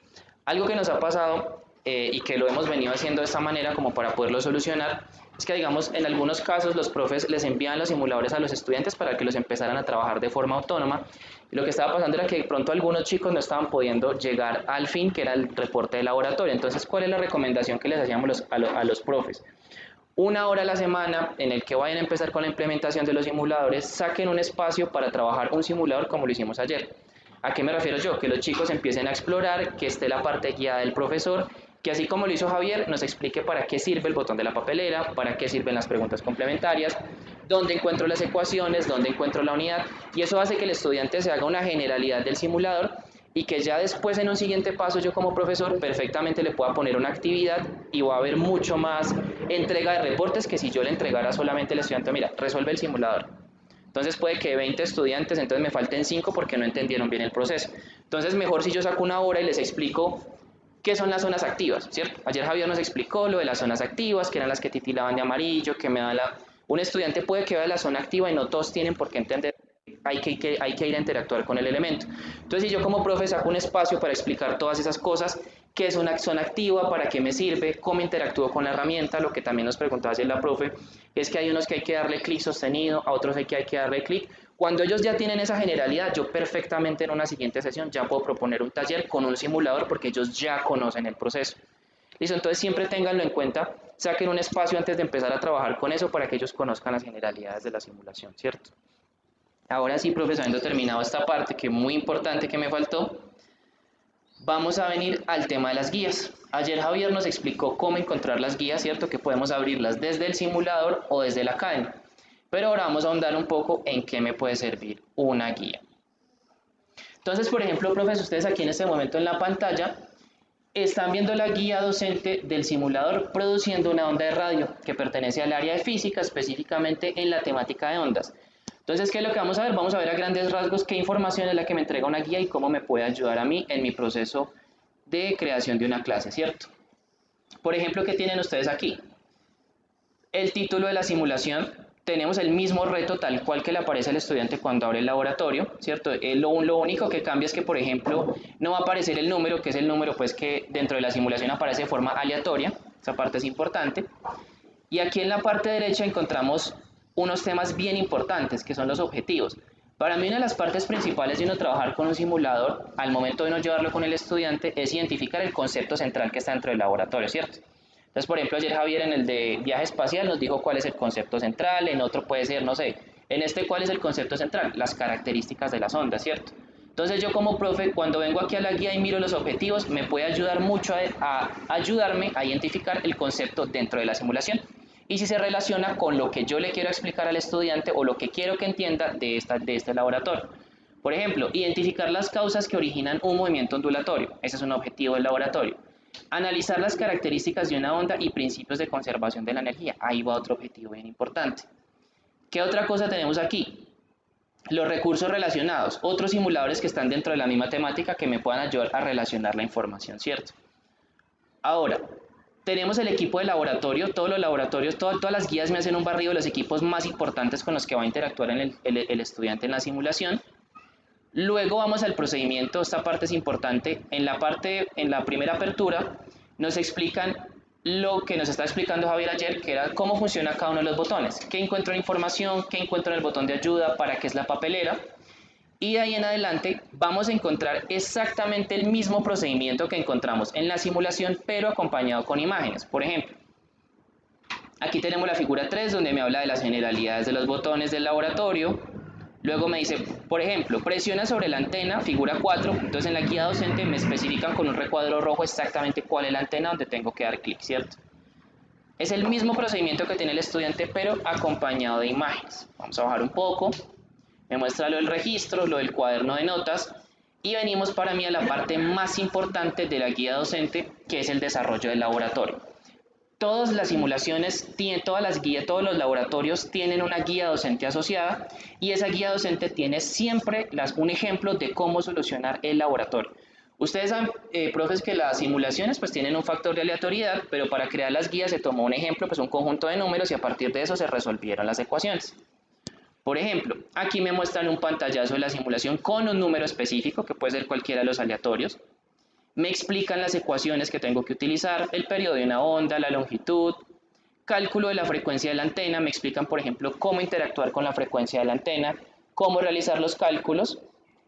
Algo que nos ha pasado y que lo hemos venido haciendo de esta manera como para poderlo solucionar, es que digamos en algunos casos los profes les envían los simuladores a los estudiantes para que los empezaran a trabajar de forma autónoma, y lo que estaba pasando era que de pronto algunos chicos no estaban pudiendo llegar al fin, que era el reporte de laboratorio. Entonces, ¿cuál es la recomendación que les hacíamos a los profes? Una hora a la semana en el que vayan a empezar con la implementación de los simuladores, saquen un espacio para trabajar un simulador como lo hicimos ayer. ¿A qué me refiero yo? Que los chicos empiecen a explorar, que esté la parte guiada del profesor, que así como lo hizo Javier, nos explique para qué sirve el botón de la papelera, para qué sirven las preguntas complementarias, dónde encuentro las ecuaciones, dónde encuentro la unidad, y eso hace que el estudiante se haga una generalidad del simulador y que ya después en un siguiente paso yo como profesor perfectamente le pueda poner una actividad y va a haber mucho más entrega de reportes que si yo le entregara solamente al estudiante, mira, resuelve el simulador. Entonces puede que 20 estudiantes, entonces me falten 5 porque no entendieron bien el proceso. Entonces mejor si yo saco una hora y les explico qué son las zonas activas, ¿cierto? Ayer Javier nos explicó lo de las zonas activas, que eran las que titilaban de amarillo, que me da un estudiante puede que vea la zona activa y no todos tienen por qué entender, hay que ir a interactuar con el elemento. Entonces si yo como profe saco un espacio para explicar todas esas cosas, qué es una zona activa, para qué me sirve, cómo interactúo con la herramienta, lo que también nos preguntaba ayer la profe, es que hay unos que hay que darle clic sostenido, a otros hay que darle clic. Cuando ellos ya tienen esa generalidad, yo perfectamente en una siguiente sesión ya puedo proponer un taller con un simulador porque ellos ya conocen el proceso. ¿Listo? Entonces siempre ténganlo en cuenta, saquen un espacio antes de empezar a trabajar con eso para que ellos conozcan las generalidades de la simulación, ¿cierto? Ahora sí, profesor, habiendo terminado esta parte que es muy importante que me faltó, vamos a venir al tema de las guías. Ayer Javier nos explicó cómo encontrar las guías, ¿cierto? Que podemos abrirlas desde el simulador o desde la academia. Pero ahora vamos a ahondar un poco en qué me puede servir una guía. Entonces, por ejemplo, profesor, ustedes aquí en este momento en la pantalla están viendo la guía docente del simulador produciendo una onda de radio que pertenece al área de física, específicamente en la temática de ondas. Entonces, ¿qué es lo que vamos a ver? Vamos a ver a grandes rasgos qué información es la que me entrega una guía y cómo me puede ayudar a mí en mi proceso de creación de una clase, ¿cierto? Por ejemplo, ¿qué tienen ustedes aquí? El título de la simulación. Tenemos el mismo reto tal cual que le aparece al estudiante cuando abre el laboratorio, ¿cierto? Lo único que cambia es que, por ejemplo, no va a aparecer el número, que es el número pues que dentro de la simulación aparece de forma aleatoria. Esa parte es importante. Y aquí en la parte derecha encontramos unos temas bien importantes, que son los objetivos. Para mí una de las partes principales de uno trabajar con un simulador, al momento de uno llevarlo con el estudiante, es identificar el concepto central que está dentro del laboratorio, ¿cierto? Entonces, por ejemplo, ayer Javier en el de viaje espacial nos dijo cuál es el concepto central, en otro puede ser, no sé, en este cuál es el concepto central, las características de las ondas, ¿cierto? Entonces yo como profe, cuando vengo aquí a la guía y miro los objetivos, me puede ayudar mucho a ayudarme a identificar el concepto dentro de la simulación y si se relaciona con lo que yo le quiero explicar al estudiante o lo que quiero que entienda de este laboratorio. Por ejemplo, identificar las causas que originan un movimiento ondulatorio, ese es un objetivo del laboratorio. Analizar las características de una onda y principios de conservación de la energía, ahí va otro objetivo bien importante. ¿Qué otra cosa tenemos aquí? Los recursos relacionados, otros simuladores que están dentro de la misma temática que me puedan ayudar a relacionar la información, ¿cierto? Ahora, tenemos el equipo de laboratorio, todos los laboratorios, todas las guías me hacen un barrido de los equipos más importantes con los que va a interactuar el estudiante en la simulación. Luego vamos al procedimiento, esta parte es importante, en la primera apertura nos explican lo que nos está explicando Javier ayer, que era cómo funciona cada uno de los botones, qué encuentro en información, qué encuentro en el botón de ayuda, para qué es la papelera, y de ahí en adelante vamos a encontrar exactamente el mismo procedimiento que encontramos en la simulación, pero acompañado con imágenes. Por ejemplo, aquí tenemos la figura 3, donde me habla de las generalidades de los botones del laboratorio. Luego me dice, por ejemplo, presiona sobre la antena, figura 4, entonces en la guía docente me especifican con un recuadro rojo exactamente cuál es la antena donde tengo que dar clic, ¿cierto? Es el mismo procedimiento que tiene el estudiante, pero acompañado de imágenes. Vamos a bajar un poco, me muestra lo del registro, lo del cuaderno de notas, y venimos para mí a la parte más importante de la guía docente, que es el desarrollo del laboratorio. Todas las simulaciones, todas las guías, todos los laboratorios tienen una guía docente asociada y esa guía docente tiene siempre un ejemplo de cómo solucionar el laboratorio. Ustedes saben, profes, que las simulaciones pues tienen un factor de aleatoriedad, pero para crear las guías se tomó un ejemplo, pues un conjunto de números y a partir de eso se resolvieron las ecuaciones. Por ejemplo, aquí me muestran un pantallazo de la simulación con un número específico, que puede ser cualquiera de los aleatorios. Me explican las ecuaciones que tengo que utilizar, el periodo de una onda, la longitud, cálculo de la frecuencia de la antena, me explican por ejemplo cómo interactuar con la frecuencia de la antena, cómo realizar los cálculos,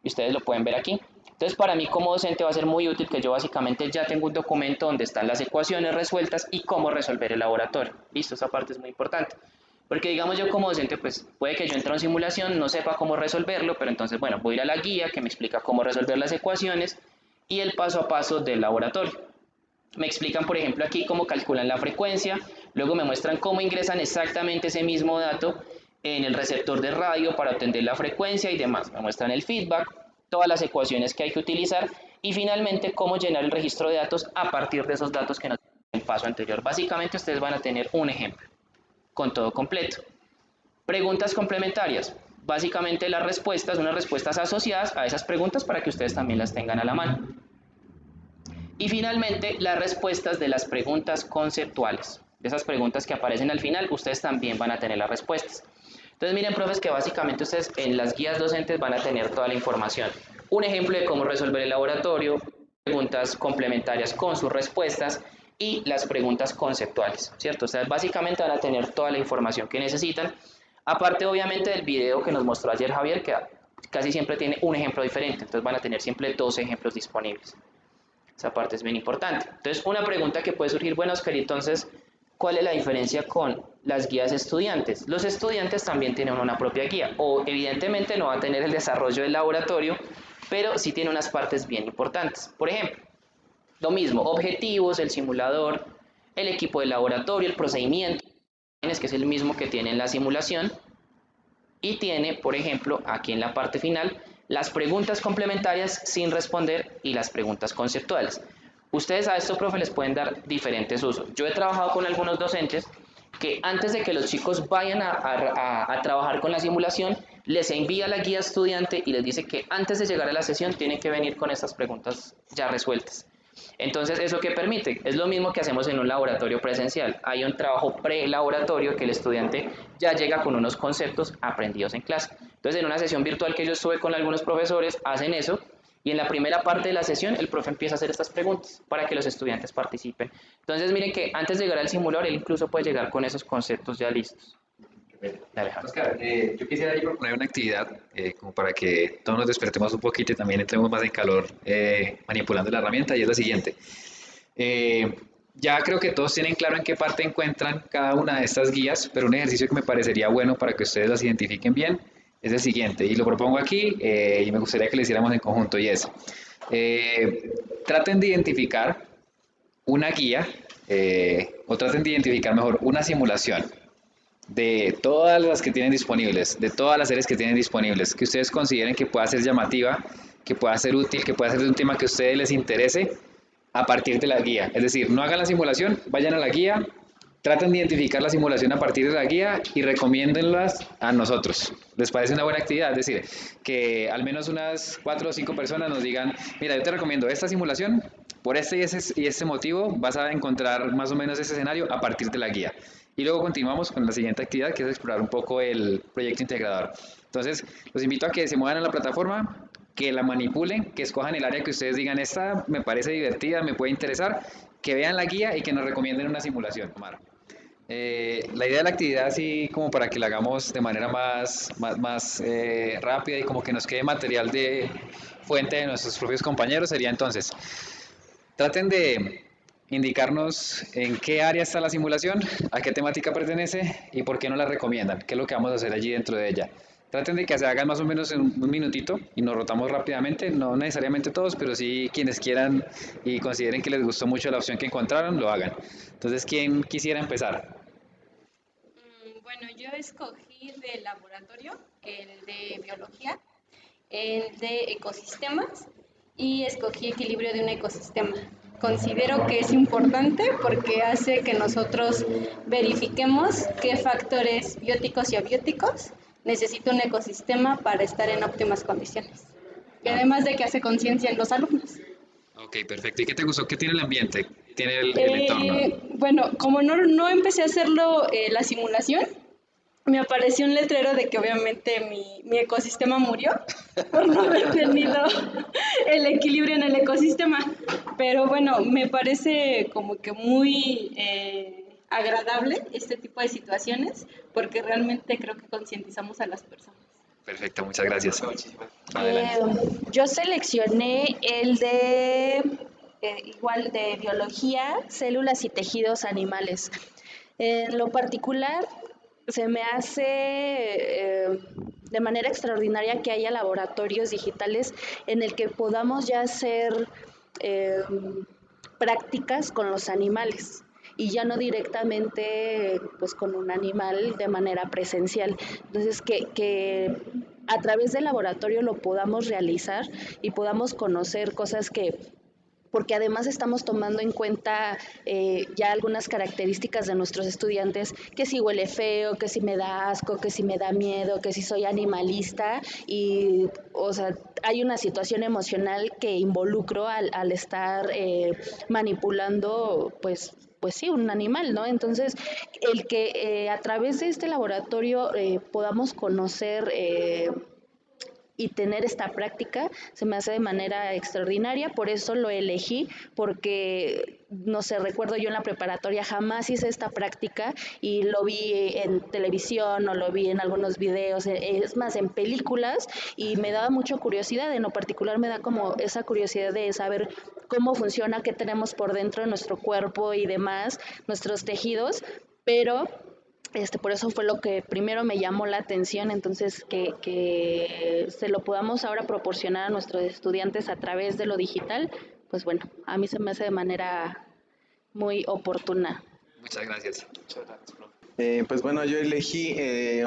y ustedes lo pueden ver aquí. Entonces para mí como docente va a ser muy útil que yo básicamente ya tengo un documento donde están las ecuaciones resueltas y cómo resolver el laboratorio. Listo, esa parte es muy importante. Porque digamos yo como docente, pues puede que yo entre en simulación, no sepa cómo resolverlo, pero entonces bueno, voy a ir a la guía que me explica cómo resolver las ecuaciones y el paso a paso del laboratorio. Me explican, por ejemplo, aquí cómo calculan la frecuencia, luego me muestran cómo ingresan exactamente ese mismo dato en el receptor de radio para obtener la frecuencia y demás. Me muestran el feedback, todas las ecuaciones que hay que utilizar y finalmente cómo llenar el registro de datos a partir de esos datos que nos dieron en el paso anterior. Básicamente ustedes van a tener un ejemplo con todo completo. Preguntas complementarias. Básicamente las respuestas, unas respuestas asociadas a esas preguntas para que ustedes también las tengan a la mano. Y finalmente las respuestas de las preguntas conceptuales. De esas preguntas que aparecen al final, ustedes también van a tener las respuestas. Entonces miren, profes, que básicamente ustedes en las guías docentes van a tener toda la información. Un ejemplo de cómo resolver el laboratorio, preguntas complementarias con sus respuestas y las preguntas conceptuales, ¿cierto? Ustedes básicamente van a tener toda la información que necesitan. Aparte, obviamente, del video que nos mostró ayer Javier, que casi siempre tiene un ejemplo diferente, entonces van a tener siempre 2 ejemplos disponibles. Esa parte es bien importante. Entonces, una pregunta que puede surgir, bueno, Oscar, entonces, ¿cuál es la diferencia con las guías estudiantes? Los estudiantes también tienen una propia guía, o evidentemente no va a tener el desarrollo del laboratorio, pero sí tiene unas partes bien importantes. Por ejemplo, lo mismo, objetivos, el simulador, el equipo de laboratorio, el procedimiento, que es el mismo que tiene en la simulación, y tiene, por ejemplo, aquí en la parte final, las preguntas complementarias sin responder y las preguntas conceptuales. Ustedes a esto, profe, les pueden dar diferentes usos. Yo he trabajado con algunos docentes que antes de que los chicos vayan a trabajar con la simulación, les envía la guía estudiante y les dice que antes de llegar a la sesión tienen que venir con estas preguntas ya resueltas. Entonces, ¿eso qué permite? Es lo mismo que hacemos en un laboratorio presencial. Hay un trabajo pre-laboratorio que el estudiante ya llega con unos conceptos aprendidos en clase. Entonces, en una sesión virtual que yo estuve con algunos profesores, hacen eso y en la primera parte de la sesión el profe empieza a hacer estas preguntas para que los estudiantes participen. Entonces, miren que antes de llegar al simulador, él incluso puede llegar con esos conceptos ya listos. Dale, Oscar, yo quisiera ahí proponer una actividad como para que todos nos despertemos un poquito y también entremos más en calor manipulando la herramienta y es la siguiente. Ya creo que todos tienen claro en qué parte encuentran cada una de estas guías, pero un ejercicio que me parecería bueno para que ustedes las identifiquen bien es el siguiente, y lo propongo aquí y me gustaría que lo hiciéramos en conjunto, y es, traten de identificar una guía, o traten de identificar mejor una simulación de todas las que tienen disponibles, de todas las series que tienen disponibles, que ustedes consideren que pueda ser llamativa, que pueda ser útil, que pueda ser de un tema que a ustedes les interese a partir de la guía. Es decir, no hagan la simulación, vayan a la guía, traten de identificar la simulación a partir de la guía y recomiéndenlas a nosotros. ¿Les parece una buena actividad? Es decir, que al menos unas 4 o 5 personas nos digan, mira, yo te recomiendo esta simulación, por este y este motivo vas a encontrar más o menos ese escenario a partir de la guía. Y luego continuamos con la siguiente actividad, que es explorar un poco el proyecto integrador. Entonces, los invito a que se muevan a la plataforma, que la manipulen, que escojan el área que ustedes digan, esta me parece divertida, me puede interesar, que vean la guía y que nos recomienden una simulación. Omar. La idea de la actividad, así como para que la hagamos de manera más rápida y como que nos quede material de fuente de nuestros propios compañeros, sería entonces, traten de indicarnos en qué área está la simulación, a qué temática pertenece y por qué no la recomiendan, qué es lo que vamos a hacer allí dentro de ella. Traten de que se hagan más o menos en un minutito y nos rotamos rápidamente, no necesariamente todos, pero sí quienes quieran y consideren que les gustó mucho la opción que encontraron, lo hagan. Entonces, ¿quién quisiera empezar? Bueno, yo escogí de laboratorio, el de biología, el de ecosistemas y escogí equilibrio de un ecosistema. Considero que es importante porque hace que nosotros verifiquemos qué factores bióticos y abióticos necesita un ecosistema para estar en óptimas condiciones. Y además de que hace conciencia en los alumnos. Ok, perfecto. ¿Y qué te gustó? ¿Qué tiene el ambiente? ¿Qué tiene el entorno? Bueno, como no empecé a hacerlo la simulación, me apareció un letrero de que obviamente mi ecosistema murió por no haber tenido el equilibrio en el ecosistema. Pero bueno, me parece como que muy agradable este tipo de situaciones porque realmente creo que concientizamos a las personas. Perfecto, muchas gracias. Yo seleccioné el de igual de biología, células y tejidos animales. En lo particular, se me hace de manera extraordinaria que haya laboratorios digitales en el que podamos ya hacer prácticas con los animales y ya no directamente pues con un animal de manera presencial. Entonces que a través del laboratorio lo podamos realizar y podamos conocer cosas porque además estamos tomando en cuenta ya algunas características de nuestros estudiantes, que si huele feo, que si me da asco, que si me da miedo, que si soy animalista y, o sea, hay una situación emocional que involucro al estar manipulando, pues sí, un animal, ¿no? Entonces, el que a través de este laboratorio podamos conocer y tener esta práctica se me hace de manera extraordinaria, por eso lo elegí, porque, no sé, recuerdo yo en la preparatoria jamás hice esta práctica y lo vi en televisión o lo vi en algunos videos, es más, en películas, y me daba mucha curiosidad, en lo particular me da como esa curiosidad de saber cómo funciona, qué tenemos por dentro de nuestro cuerpo y demás, nuestros tejidos, pero por eso fue lo que primero me llamó la atención, entonces que se lo podamos ahora proporcionar a nuestros estudiantes a través de lo digital, pues bueno, a mí se me hace de manera muy oportuna. Muchas gracias. Pues bueno, yo elegí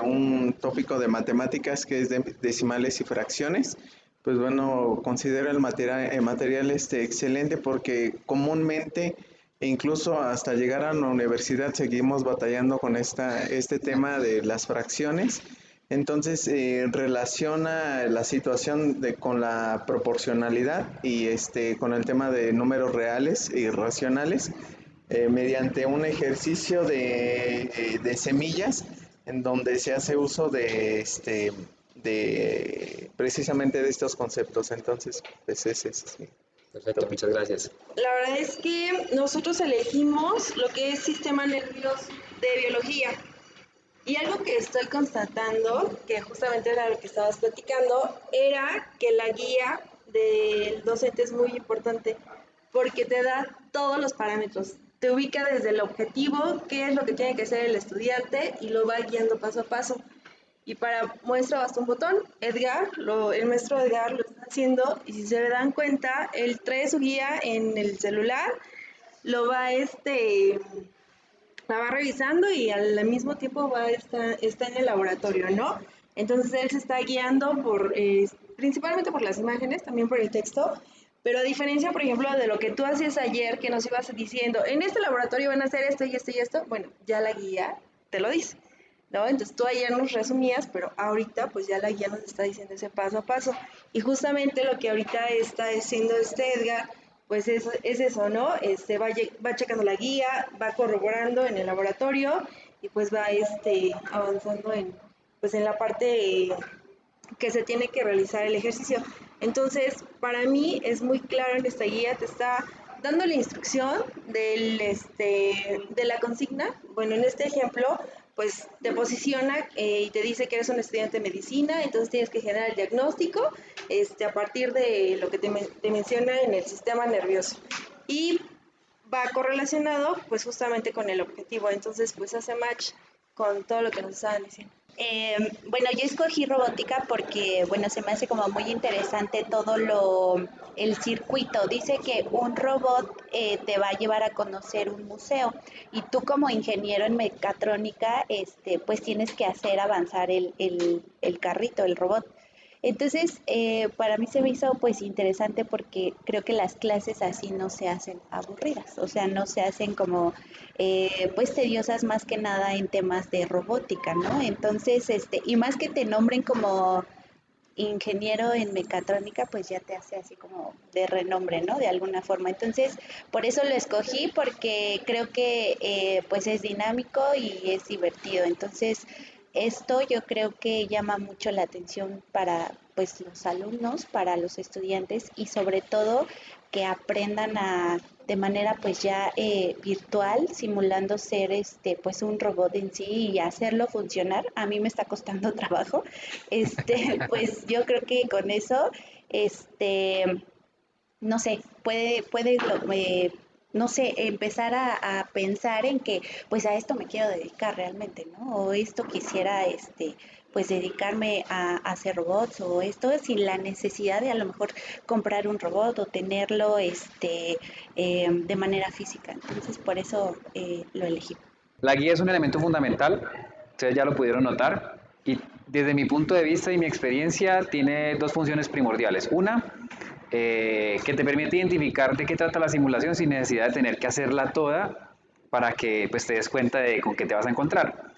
un tópico de matemáticas que es de decimales y fracciones. Pues bueno, considero el material excelente porque comúnmente e incluso hasta llegar a la universidad seguimos batallando con este tema de las fracciones. Entonces relaciona la situación con la proporcionalidad y con el tema de números reales y racionales mediante un ejercicio de semillas en donde se hace uso de precisamente de estos conceptos. Entonces, pues ese es. Perfecto, muchas gracias. La verdad es que nosotros elegimos lo que es sistema nervioso de biología. Y algo que estoy constatando, que justamente era lo que estabas platicando, era que la guía del docente es muy importante porque te da todos los parámetros. Te ubica desde el objetivo, qué es lo que tiene que hacer el estudiante y lo va guiando paso a paso. Y para muestra basta un botón, el maestro Edgar lo está haciendo y si se dan cuenta, él trae su guía en el celular, lo va la va revisando y al mismo tiempo está en el laboratorio, ¿no? Entonces él se está guiando principalmente por las imágenes, también por el texto, pero a diferencia, por ejemplo, de lo que tú hacías ayer, que nos ibas diciendo, en este laboratorio van a hacer esto y esto y esto, bueno, ya la guía te lo dice, ¿no? Entonces tú ayer nos resumías, pero ahorita pues ya la guía nos está diciendo ese paso a paso. Y justamente lo que ahorita está haciendo Edgar, pues es eso, ¿no? Va checando la guía, va corroborando en el laboratorio y pues va avanzando pues en la parte que se tiene que realizar el ejercicio. Entonces, para mí es muy claro en esta guía, te está dando la instrucción de la consigna. Bueno, en este ejemplo, pues te posiciona y te dice que eres un estudiante de medicina, entonces tienes que generar el diagnóstico a partir de lo que te menciona en el sistema nervioso. Y va correlacionado pues justamente con el objetivo, entonces pues hace match con todo lo que nos estaban diciendo. Bueno, yo escogí robótica porque, bueno, se me hace como muy interesante el circuito. Dice que un robot te va a llevar a conocer un museo y tú como ingeniero en mecatrónica, pues tienes que hacer avanzar el carrito, el robot. Entonces, para mí se me hizo pues interesante porque creo que las clases así no se hacen aburridas, o sea, no se hacen como pues tediosas más que nada en temas de robótica, ¿no? Entonces, y más que te nombren como ingeniero en mecatrónica, pues ya te hace así como de renombre, ¿no? De alguna forma. Entonces, por eso lo escogí porque creo que pues es dinámico y es divertido. Entonces, esto yo creo que llama mucho la atención para pues los alumnos, para los estudiantes y sobre todo que aprendan de manera pues ya virtual, simulando ser pues un robot en sí y hacerlo funcionar. A mí me está costando trabajo. Pues yo creo que con eso, no sé, no sé, empezar a pensar en que pues a esto me quiero dedicar realmente, ¿no? O esto quisiera, pues dedicarme a hacer robots o esto sin la necesidad de a lo mejor comprar un robot o tenerlo, de manera física. Entonces, por eso lo elegí. La guía es un elemento fundamental, ustedes ya lo pudieron notar, y desde mi punto de vista y mi experiencia tiene dos funciones primordiales. Una, que te permite identificar de qué trata la simulación sin necesidad de tener que hacerla toda para que pues, te des cuenta de con qué te vas a encontrar.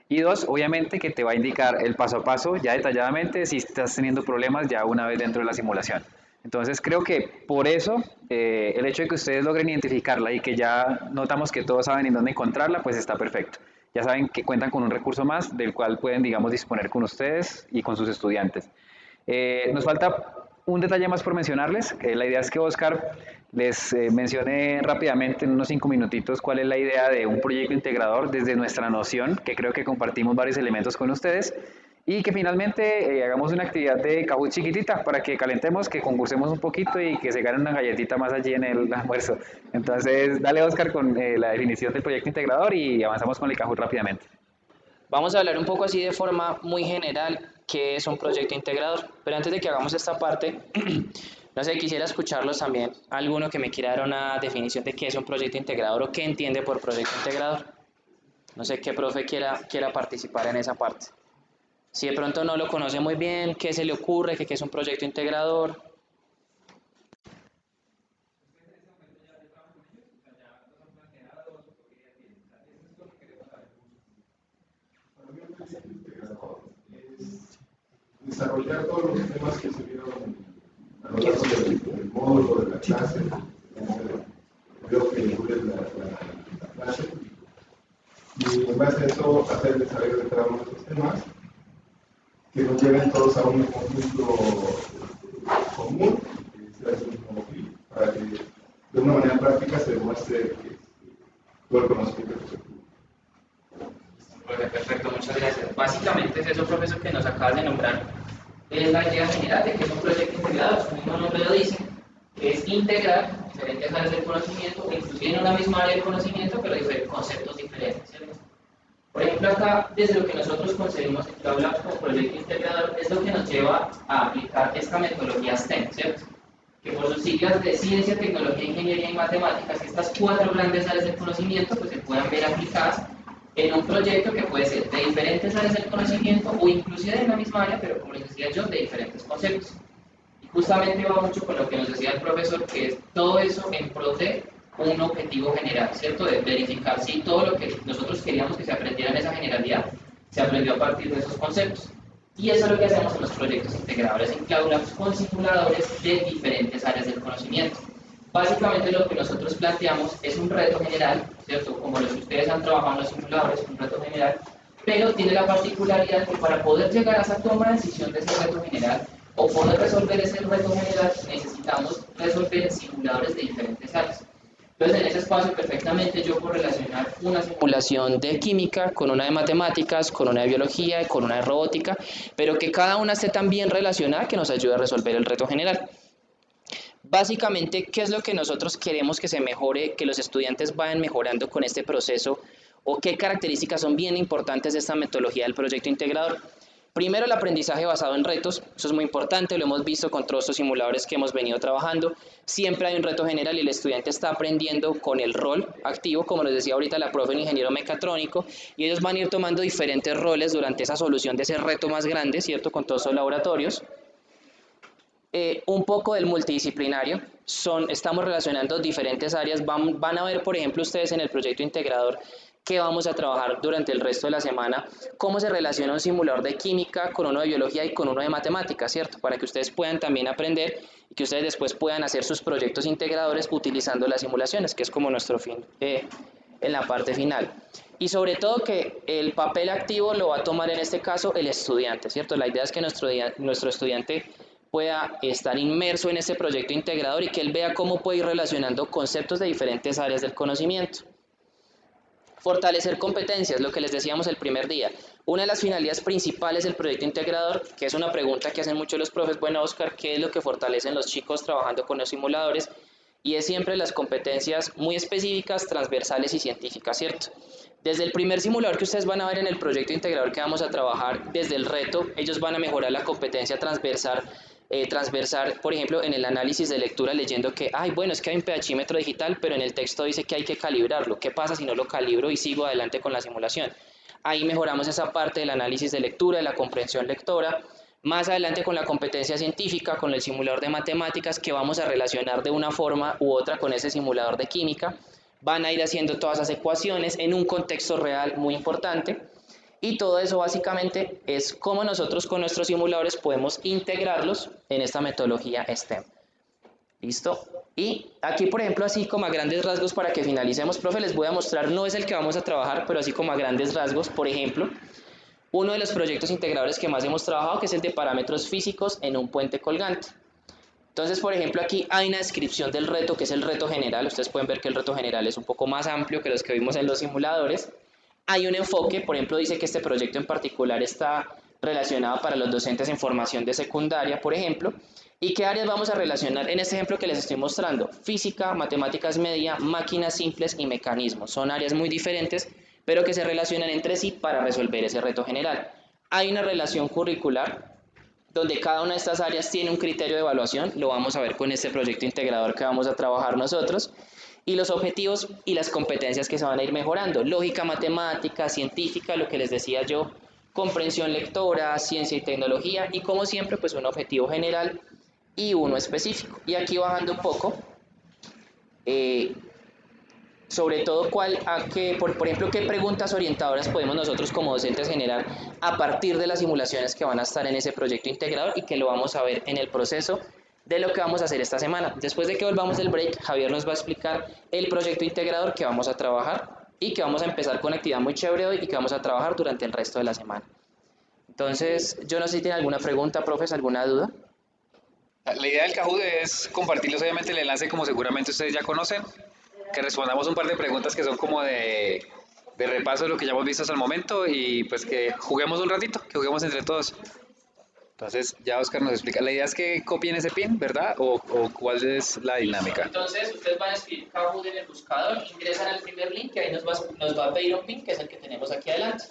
Y dos, obviamente que te va a indicar el paso a paso ya detalladamente si estás teniendo problemas ya una vez dentro de la simulación. Entonces creo que por eso el hecho de que ustedes logren identificarla y que ya notamos que todos saben en dónde encontrarla, pues está perfecto. Ya saben que cuentan con un recurso más del cual pueden, digamos, disponer con ustedes y con sus estudiantes. Nos falta un detalle más por mencionarles. La idea es que Oscar les mencione rápidamente en unos 5 minutitos cuál es la idea de un proyecto integrador desde nuestra noción, que creo que compartimos varios elementos con ustedes, y que finalmente hagamos una actividad de Kahoot chiquitita para que calentemos, que concursemos un poquito y que se gane una galletita más allí en el almuerzo. Entonces, dale Oscar con la definición del proyecto integrador y avanzamos con el Kahoot rápidamente. Vamos a hablar un poco así de forma muy general qué es un proyecto integrador, pero antes de que hagamos esta parte, no sé, quisiera escucharlos también, alguno que me quiera dar una definición de qué es un proyecto integrador o qué entiende por proyecto integrador. No sé qué profe quiera participar en esa parte. Si de pronto no lo conoce muy bien, qué se le ocurre, qué es un proyecto integrador. Desarrollar todos los temas que se vieron a lo largo del módulo, de la clase, creo que incluye la clase, y en base a eso hacer el desarrollo de cada uno de estos temas, que nos lleven todos a un conjunto común, que sea el mismo fin, para que de una manera práctica se demuestre que todo el conocimiento que se obtuvo. Perfecto, muchas gracias. Básicamente es eso, profesor, que nos acabas de nombrar. Es la idea general de que es un proyecto integrado, su mismo nombre lo dice, que es integrar diferentes áreas del conocimiento, inclusive en una misma área del conocimiento, pero conceptos diferentes, ¿cierto? Por ejemplo, acá, desde lo que nosotros concebimos en Aula como proyecto integrador, es lo que nos lleva a aplicar esta metodología STEM, ¿cierto? Que por sus siglas de ciencia, tecnología, ingeniería y matemáticas, estas 4 grandes áreas del conocimiento pues se puedan ver aplicadas en un proyecto que puede ser de diferentes áreas del conocimiento o inclusive de una misma área, pero como les decía yo, de diferentes conceptos. Y justamente va mucho con lo que nos decía el profesor, que es todo eso en pro de un objetivo general, ¿cierto? De verificar si todo lo que nosotros queríamos que se aprendiera en esa generalidad se aprendió a partir de esos conceptos. Y eso es lo que hacemos en los proyectos integradores en Cloud Labs con simuladores de diferentes áreas del conocimiento. Básicamente lo que nosotros planteamos es un reto general, ¿cierto? Como los que ustedes han trabajado en los simuladores, un reto general, pero tiene la particularidad que para poder llegar a esa toma de decisión de ese reto general o poder resolver ese reto general necesitamos resolver simuladores de diferentes áreas. Entonces, en ese espacio perfectamente yo puedo relacionar una simulación de química con una de matemáticas, con una de biología y con una de robótica, pero que cada una esté tan bien relacionada que nos ayude a resolver el reto general. Básicamente, ¿qué es lo que nosotros queremos que se mejore, que los estudiantes vayan mejorando con este proceso o qué características son bien importantes de esta metodología del proyecto integrador? Primero, el aprendizaje basado en retos, eso es muy importante, lo hemos visto con todos estos simuladores que hemos venido trabajando. Siempre hay un reto general y el estudiante está aprendiendo con el rol activo, como nos decía ahorita la profe, el ingeniero mecatrónico, y ellos van a ir tomando diferentes roles durante esa solución de ese reto más grande, ¿cierto? Con todos esos laboratorios. Un poco del multidisciplinario, estamos relacionando diferentes áreas, van a ver, por ejemplo, ustedes en el proyecto integrador, que vamos a trabajar durante el resto de la semana, cómo se relaciona un simulador de química con uno de biología y con uno de matemáticas, ¿cierto? Para que ustedes puedan también aprender y que ustedes después puedan hacer sus proyectos integradores utilizando las simulaciones, que es como nuestro fin en la parte final. Y sobre todo que el papel activo lo va a tomar en este caso el estudiante, ¿cierto? La idea es que nuestro estudiante pueda estar inmerso en este proyecto integrador y que él vea cómo puede ir relacionando conceptos de diferentes áreas del conocimiento. Fortalecer competencias, lo que les decíamos el primer día. Una de las finalidades principales del proyecto integrador, que es una pregunta que hacen muchos los profes, bueno Oscar, ¿qué es lo que fortalecen los chicos trabajando con los simuladores? Y es siempre las competencias muy específicas, transversales y científicas, ¿cierto? Desde el primer simulador que ustedes van a ver en el proyecto integrador que vamos a trabajar, desde el reto, ellos van a mejorar la competencia transversal, por ejemplo, en el análisis de lectura leyendo que, bueno, es que hay un pHímetro digital, pero en el texto dice que hay que calibrarlo. ¿Qué pasa si no lo calibro y sigo adelante con la simulación? Ahí mejoramos esa parte del análisis de lectura, de la comprensión lectora. Más adelante con la competencia científica, con el simulador de matemáticas, que vamos a relacionar de una forma u otra con ese simulador de química. Van a ir haciendo todas esas ecuaciones en un contexto real muy importante. Y todo eso básicamente es cómo nosotros con nuestros simuladores podemos integrarlos en esta metodología STEM. ¿Listo? Y aquí, por ejemplo, así como a grandes rasgos para que finalicemos, profe, les voy a mostrar, no es el que vamos a trabajar, pero así como a grandes rasgos, por ejemplo, uno de los proyectos integradores que más hemos trabajado, que es el de parámetros físicos en un puente colgante. Entonces, por ejemplo, aquí hay una descripción del reto, que es el reto general. Ustedes pueden ver que el reto general es un poco más amplio que los que vimos en los simuladores. Hay un enfoque, por ejemplo, dice que este proyecto en particular está relacionado para los docentes en formación de secundaria, por ejemplo. ¿Y qué áreas vamos a relacionar en este ejemplo que les estoy mostrando? Física, matemáticas media, máquinas simples y mecanismos. Son áreas muy diferentes, pero que se relacionan entre sí para resolver ese reto general. Hay una relación curricular, donde cada una de estas áreas tiene un criterio de evaluación. Lo vamos a ver con este proyecto integrador que vamos a trabajar nosotros. Y los objetivos y las competencias que se van a ir mejorando. Lógica, matemática, científica, lo que les decía yo, comprensión lectora, ciencia y tecnología, y como siempre, pues un objetivo general y uno específico. Y aquí bajando un poco, sobre todo por ejemplo, qué preguntas orientadoras podemos nosotros como docentes generar a partir de las simulaciones que van a estar en ese proyecto integrador y que lo vamos a ver en el proceso de lo que vamos a hacer esta semana. Después de que volvamos del break, Javier nos va a explicar el proyecto integrador que vamos a trabajar y que vamos a empezar con actividad muy chévere hoy y que vamos a trabajar durante el resto de la semana. Entonces, yo no sé si tienen alguna pregunta, profes, alguna duda. La idea del Kahoot es compartirles obviamente el enlace como seguramente ustedes ya conocen, que respondamos un par de preguntas que son como de de repaso de lo que ya hemos visto hasta el momento y pues que juguemos un ratito, que juguemos entre todos. Entonces, ya Oscar nos explica. La idea es que copien ese pin, ¿verdad? ¿O cuál es la dinámica? Entonces, ustedes van a escribir Kahoot en el buscador, ingresan al primer link y ahí nos va a pedir un pin, que es el que tenemos aquí adelante.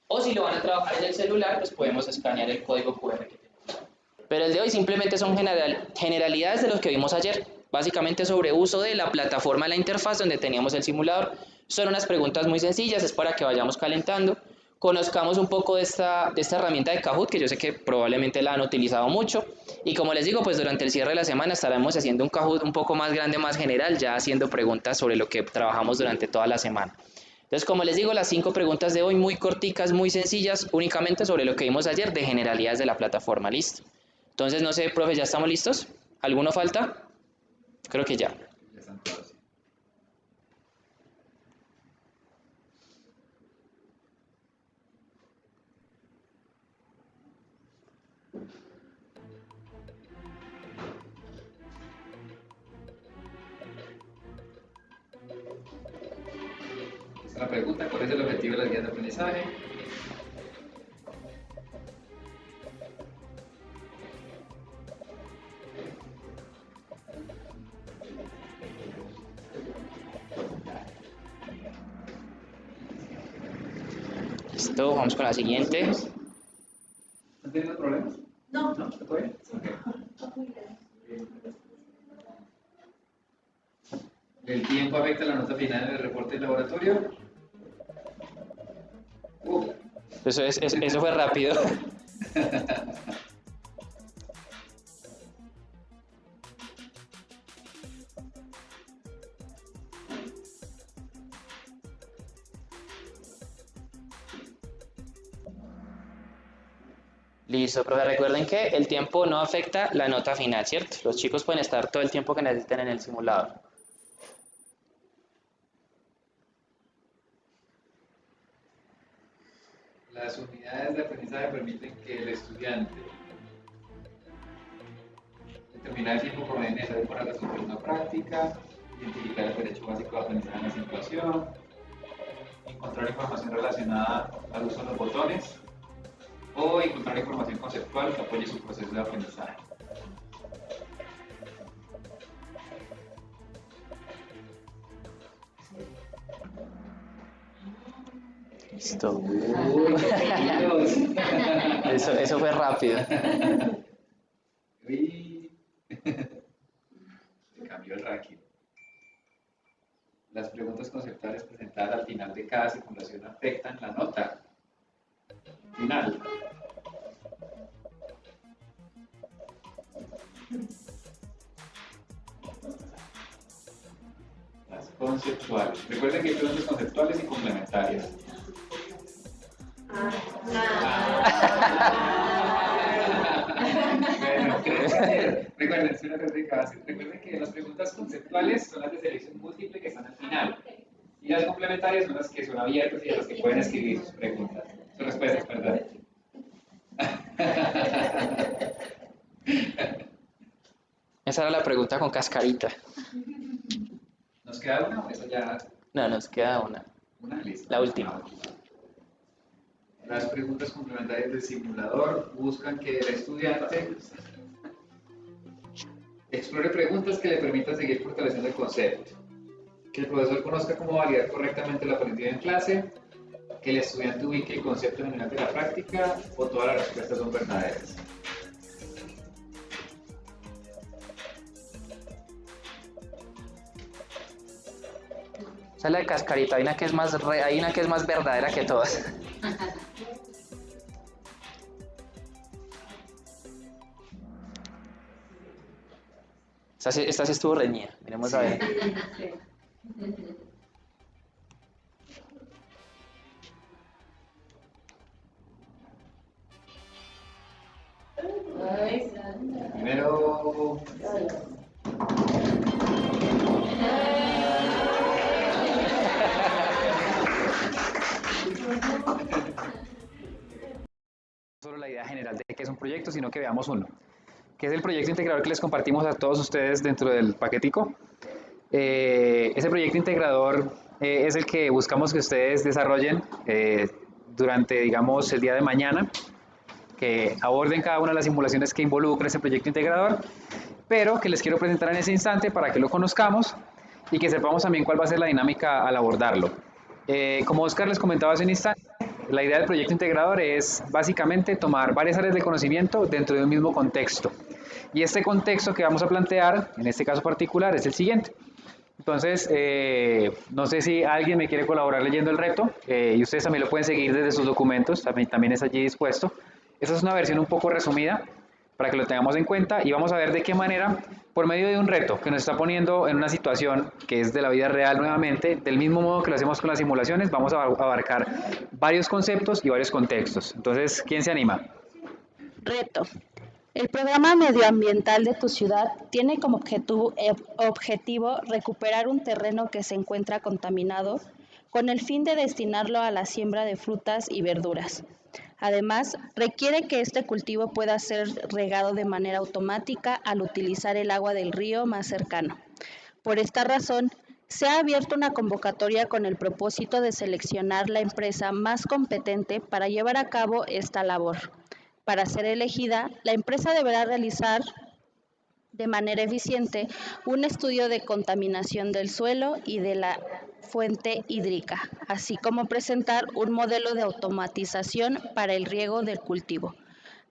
O si lo van a trabajar en el celular, pues podemos escanear el código QR que tenemos. Pero el de hoy simplemente son generalidades de los que vimos ayer. Básicamente sobre uso de la plataforma de la interfaz donde teníamos el simulador. Son unas preguntas muy sencillas, es para que vayamos calentando. Conozcamos un poco de esta herramienta de Kahoot, que yo sé que probablemente la han utilizado mucho. Y como les digo, pues durante el cierre de la semana estaremos haciendo un Kahoot un poco más grande, más general, ya haciendo preguntas sobre lo que trabajamos durante toda la semana. Entonces, como les digo, las 5 preguntas de hoy muy corticas, muy sencillas, únicamente sobre lo que vimos ayer de generalidades de la plataforma. ¿Listo? Entonces, no sé, profe, ¿ya estamos listos? ¿Alguno falta? Creo que ya. Ya están todos. Esta es la pregunta, ¿cuál es el objetivo de las guías de aprendizaje? Listo, vamos con la siguiente. ¿No tienen problemas? No. ¿No? ¿Está todo bien? Ok. ¿El tiempo afecta la nota final del reporte del laboratorio? Eso fue rápido. Listo, profe. Recuerden que el tiempo no afecta la nota final, ¿cierto? Los chicos pueden estar todo el tiempo que necesiten en el simulador. Las unidades de aprendizaje permiten que el estudiante determinar el tiempo promedio necesario para resolver una práctica, identificar el derecho básico de aprendizaje en la situación, encontrar información relacionada al uso de los botones o encontrar información conceptual que apoye su proceso de aprendizaje. Listo. Eso fue rápido. Uy. Se cambió el ranking. Las preguntas conceptuales presentadas al final de cada simulación afectan la nota final. Las conceptuales. Recuerden que hay preguntas conceptuales y complementarias. Recuerden, es una técnica básica. Recuerden que las preguntas conceptuales son las de selección múltiple que están al final. Y las complementarias son las que son abiertas y a las que pueden escribir sus preguntas. Sus respuestas, perdón. Esa era la pregunta con cascarita. ¿Nos queda una? Eso ya. No, nos queda una. Una lista. La última. Las preguntas complementarias del simulador buscan que el estudiante explore preguntas que le permitan seguir fortaleciendo el concepto, que el profesor conozca cómo validar correctamente la aprendido en clase, que el estudiante ubique el concepto general de la práctica o todas las respuestas son verdaderas. Esa es la de cascarita, hay una que es más verdadera que todas. Esta sí estuvo reñida, miremos a ver. Primero. Solo la idea general de qué es un proyecto, sino que veamos uno, que es el proyecto integrador que les compartimos a todos ustedes dentro del paquetico. Ese proyecto integrador es el que buscamos que ustedes desarrollen durante, digamos, el día de mañana, que aborden cada una de las simulaciones que involucra ese proyecto integrador, pero que les quiero presentar en ese instante para que lo conozcamos y que sepamos también cuál va a ser la dinámica al abordarlo. Como Oscar les comentaba hace un instante, la idea del proyecto integrador es básicamente tomar varias áreas de conocimiento dentro de un mismo contexto. Y este contexto que vamos a plantear, en este caso particular, es el siguiente. Entonces, no sé si alguien me quiere colaborar leyendo el reto, y ustedes también lo pueden seguir desde sus documentos, también es allí dispuesto. Esta es una versión un poco resumida para que lo tengamos en cuenta y vamos a ver de qué manera, por medio de un reto que nos está poniendo en una situación que es de la vida real nuevamente, del mismo modo que lo hacemos con las simulaciones, vamos a abarcar varios conceptos y varios contextos. Entonces, ¿quién se anima? Reto. El programa medioambiental de tu ciudad tiene como objetivo recuperar un terreno que se encuentra contaminado con el fin de destinarlo a la siembra de frutas y verduras. Además, requiere que este cultivo pueda ser regado de manera automática al utilizar el agua del río más cercano. Por esta razón, se ha abierto una convocatoria con el propósito de seleccionar la empresa más competente para llevar a cabo esta labor. Para ser elegida, la empresa deberá realizar de manera eficiente un estudio de contaminación del suelo y de la fuente hídrica, así como presentar un modelo de automatización para el riego del cultivo.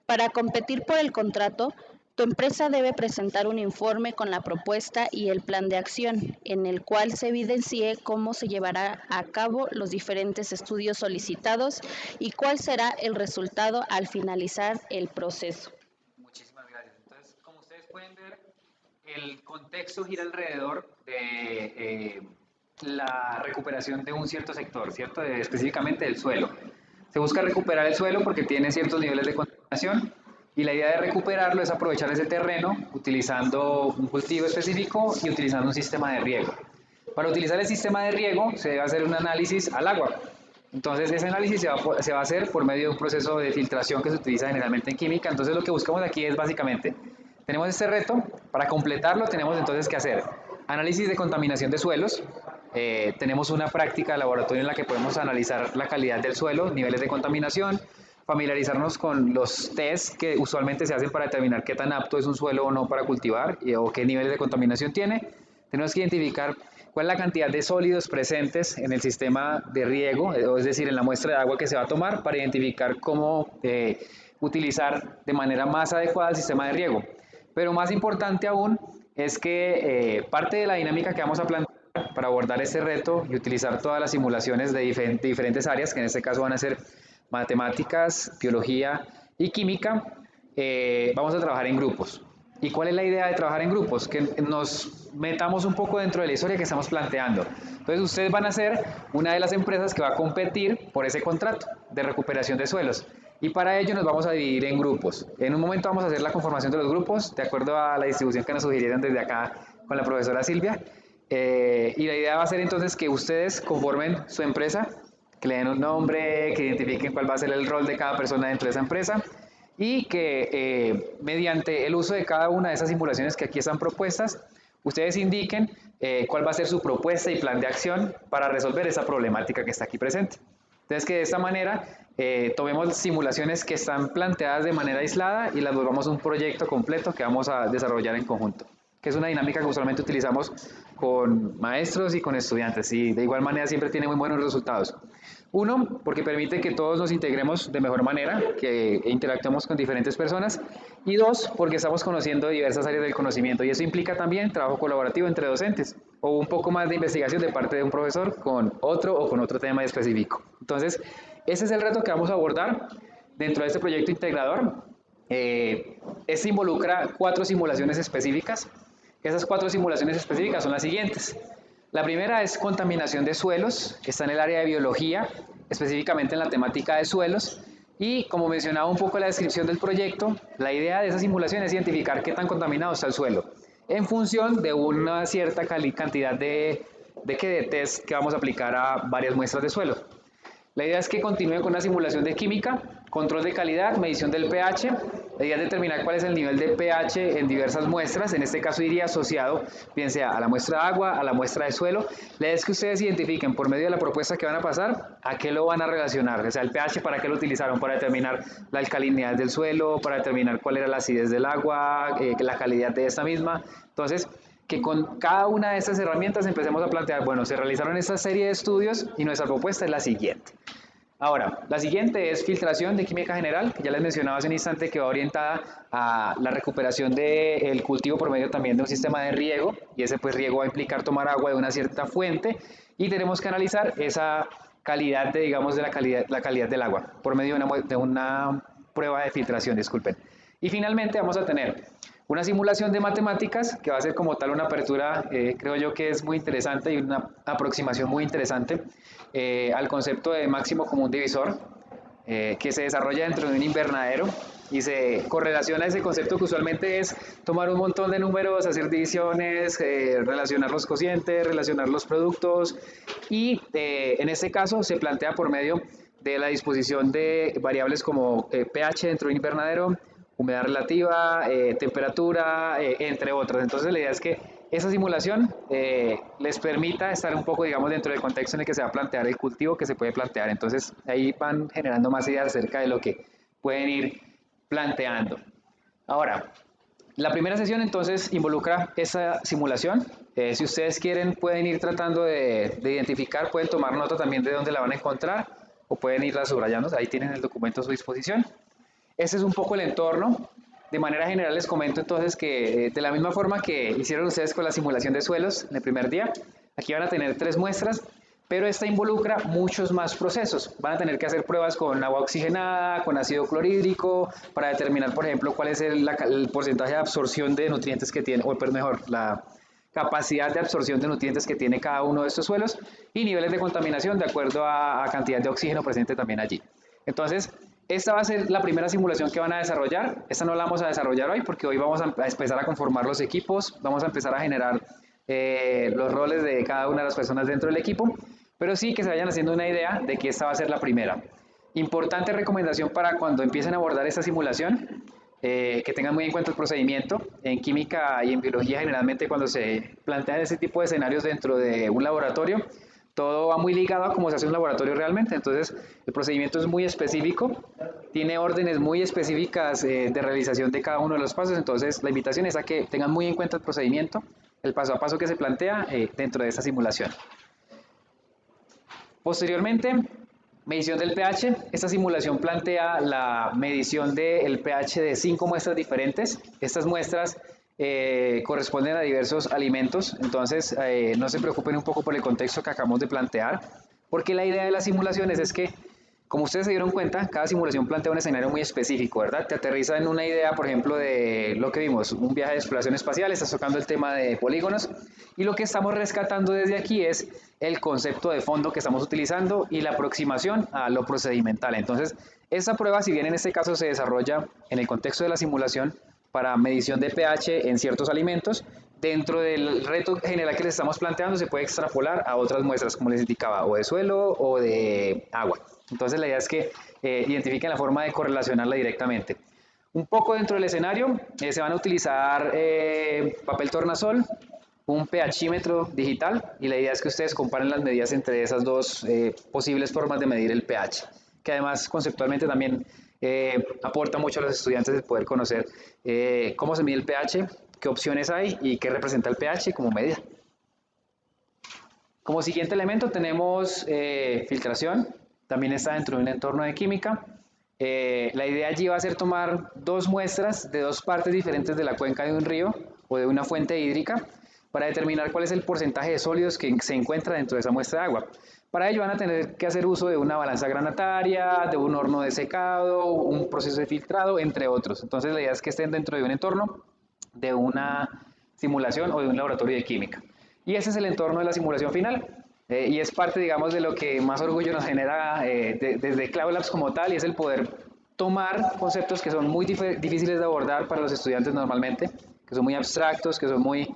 Para competir por el contrato, tu empresa debe presentar un informe con la propuesta y el plan de acción, en el cual se evidencie cómo se llevará a cabo los diferentes estudios solicitados y cuál será el resultado al finalizar el proceso. Muchísimas gracias. Entonces, como ustedes pueden ver, el contexto gira alrededor de la recuperación de un cierto sector, ¿cierto? Específicamente del suelo. Se busca recuperar el suelo porque tiene ciertos niveles de contaminación y la idea de recuperarlo es aprovechar ese terreno utilizando un cultivo específico y utilizando un sistema de riego. Para utilizar el sistema de riego se debe hacer un análisis al agua. Entonces ese análisis se va a hacer por medio de un proceso de filtración que se utiliza generalmente en química. Entonces lo que buscamos aquí es básicamente, tenemos este reto, para completarlo tenemos entonces que hacer análisis de contaminación de suelos, tenemos una práctica de laboratorio en la que podemos analizar la calidad del suelo, niveles de contaminación, familiarizarnos con los test que usualmente se hacen para determinar qué tan apto es un suelo o no para cultivar o qué niveles de contaminación tiene. Tenemos que identificar cuál es la cantidad de sólidos presentes en el sistema de riego, es decir, en la muestra de agua que se va a tomar para identificar cómo utilizar de manera más adecuada el sistema de riego. Pero más importante aún es que parte de la dinámica que vamos a plantear para abordar este reto y utilizar todas las simulaciones de diferentes áreas, que en este caso van a ser matemáticas, biología y química, vamos a trabajar en grupos. ¿Y cuál es la idea de trabajar en grupos? Que nos metamos un poco dentro de la historia que estamos planteando. Entonces ustedes van a ser una de las empresas que va a competir por ese contrato de recuperación de suelos. Y para ello nos vamos a dividir en grupos. En un momento vamos a hacer la conformación de los grupos, de acuerdo a la distribución que nos sugirieron desde acá con la profesora Silvia. Y la idea va a ser entonces que ustedes conformen su empresa, que le den un nombre, que identifiquen cuál va a ser el rol de cada persona dentro de esa empresa y que mediante el uso de cada una de esas simulaciones que aquí están propuestas, ustedes indiquen cuál va a ser su propuesta y plan de acción para resolver esa problemática que está aquí presente. Entonces que de esta manera tomemos simulaciones que están planteadas de manera aislada y las volvamos a un proyecto completo que vamos a desarrollar en conjunto, que es una dinámica que usualmente utilizamos con maestros y con estudiantes y de igual manera siempre tiene muy buenos resultados. Uno, porque permite que todos nos integremos de mejor manera, que interactuemos con diferentes personas, y dos, porque estamos conociendo diversas áreas del conocimiento y eso implica también trabajo colaborativo entre docentes o un poco más de investigación de parte de un profesor con otro o con otro tema específico. Entonces, ese es el reto que vamos a abordar dentro de este proyecto integrador. Este involucra 4 simulaciones específicas. Esas 4 simulaciones específicas son las siguientes. La primera es contaminación de suelos, que está en el área de biología, específicamente en la temática de suelos. Y como mencionaba un poco en la descripción del proyecto, la idea de esa simulación es identificar qué tan contaminado está el suelo, en función de una cierta cantidad de test que vamos a aplicar a varias muestras de suelo. La idea es que continúen con una simulación de química, control de calidad, medición del pH. La idea es determinar cuál es el nivel de pH en diversas muestras. En este caso iría asociado, bien sea a la muestra de agua, a la muestra de suelo. La idea es que ustedes identifiquen por medio de la propuesta que van a pasar a qué lo van a relacionar. O sea, el pH, ¿para qué lo utilizaron? Para determinar la alcalinidad del suelo, para determinar cuál era la acidez del agua, la calidad de esta misma. Entonces, que con cada una de estas herramientas empecemos a plantear, bueno, se realizaron esta serie de estudios y nuestra propuesta es la siguiente. Ahora, la siguiente es filtración de química general, que ya les mencionaba hace un instante que va orientada a la recuperación del cultivo por medio también de un sistema de riego, y ese pues riego va a implicar tomar agua de una cierta fuente, y tenemos que analizar esa calidad de, digamos, de la calidad del agua por medio de una prueba de filtración, disculpen. Y finalmente vamos a tener una simulación de matemáticas que va a ser como tal una apertura, creo yo que es muy interesante y una aproximación muy interesante al concepto de máximo común divisor que se desarrolla dentro de un invernadero y se correlaciona ese concepto que usualmente es tomar un montón de números, hacer divisiones, relacionar los cocientes, relacionar los productos y en este caso se plantea por medio de la disposición de variables como pH dentro de un invernadero, humedad relativa, temperatura, entre otras. Entonces la idea es que esa simulación les permita estar un poco, digamos, dentro del contexto en el que se va a plantear el cultivo que se puede plantear. Entonces ahí van generando más ideas acerca de lo que pueden ir planteando. Ahora, la primera sesión entonces involucra esa simulación. Si ustedes quieren pueden ir tratando de identificar, pueden tomar nota también de dónde la van a encontrar o pueden irla subrayando. Ahí tienen el documento a su disposición. Este es un poco el entorno. De manera general les comento entonces que de la misma forma que hicieron ustedes con la simulación de suelos en el primer día, aquí van a tener 3 muestras, pero esta involucra muchos más procesos. Van a tener que hacer pruebas con agua oxigenada, con ácido clorhídrico, para determinar, por ejemplo, cuál es el porcentaje de absorción de nutrientes que tiene, o mejor, la capacidad de absorción de nutrientes que tiene cada uno de estos suelos y niveles de contaminación de acuerdo a cantidad de oxígeno presente también allí. Entonces, esta va a ser la primera simulación que van a desarrollar. Esta no la vamos a desarrollar hoy porque hoy vamos a empezar a conformar los equipos, vamos a empezar a generar los roles de cada una de las personas dentro del equipo, pero sí que se vayan haciendo una idea de que esta va a ser la primera. Importante recomendación para cuando empiecen a abordar esta simulación, que tengan muy en cuenta el procedimiento. En química y en biología generalmente cuando se plantean ese tipo de escenarios dentro de un laboratorio, todo va muy ligado a cómo se hace un laboratorio realmente. Entonces el procedimiento es muy específico, tiene órdenes muy específicas de realización de cada uno de los pasos. Entonces la invitación es a que tengan muy en cuenta el procedimiento, el paso a paso que se plantea dentro de esta simulación. Posteriormente, medición del pH. Esta simulación plantea la medición del pH de 5 muestras diferentes. Estas muestras corresponden a diversos alimentos, entonces no se preocupen un poco por el contexto que acabamos de plantear, porque la idea de las simulaciones es que, como ustedes se dieron cuenta, cada simulación plantea un escenario muy específico, ¿verdad? Te aterriza en una idea, por ejemplo, de lo que vimos, un viaje de exploración espacial, estás tocando el tema de polígonos, y lo que estamos rescatando desde aquí es el concepto de fondo que estamos utilizando y la aproximación a lo procedimental. Entonces, esta prueba, si bien en este caso se desarrolla en el contexto de la simulación, para medición de pH en ciertos alimentos, dentro del reto general que les estamos planteando se puede extrapolar a otras muestras, como les indicaba, o de suelo o de agua. Entonces la idea es que identifiquen la forma de correlacionarla directamente. Un poco dentro del escenario se van a utilizar papel tornasol, un pHímetro digital, y la idea es que ustedes comparen las medidas entre esas dos posibles formas de medir el pH, que además conceptualmente también aporta mucho a los estudiantes el poder conocer cómo se mide el pH, qué opciones hay y qué representa el pH como medida. Como siguiente elemento tenemos filtración, también está dentro de un entorno de química. La idea allí va a ser tomar 2 muestras de 2 partes diferentes de la cuenca de un río o de una fuente hídrica para determinar cuál es el porcentaje de sólidos que se encuentra dentro de esa muestra de agua. Para ello van a tener que hacer uso de una balanza granataria, de un horno de secado, un proceso de filtrado, entre otros. Entonces la idea es que estén dentro de un entorno de una simulación o de un laboratorio de química. Y ese es el entorno de la simulación final. Y es parte, digamos, de lo que más orgullo nos genera desde Cloud Labs como tal, y es el poder tomar conceptos que son muy difíciles de abordar para los estudiantes normalmente, que son muy abstractos, que son muy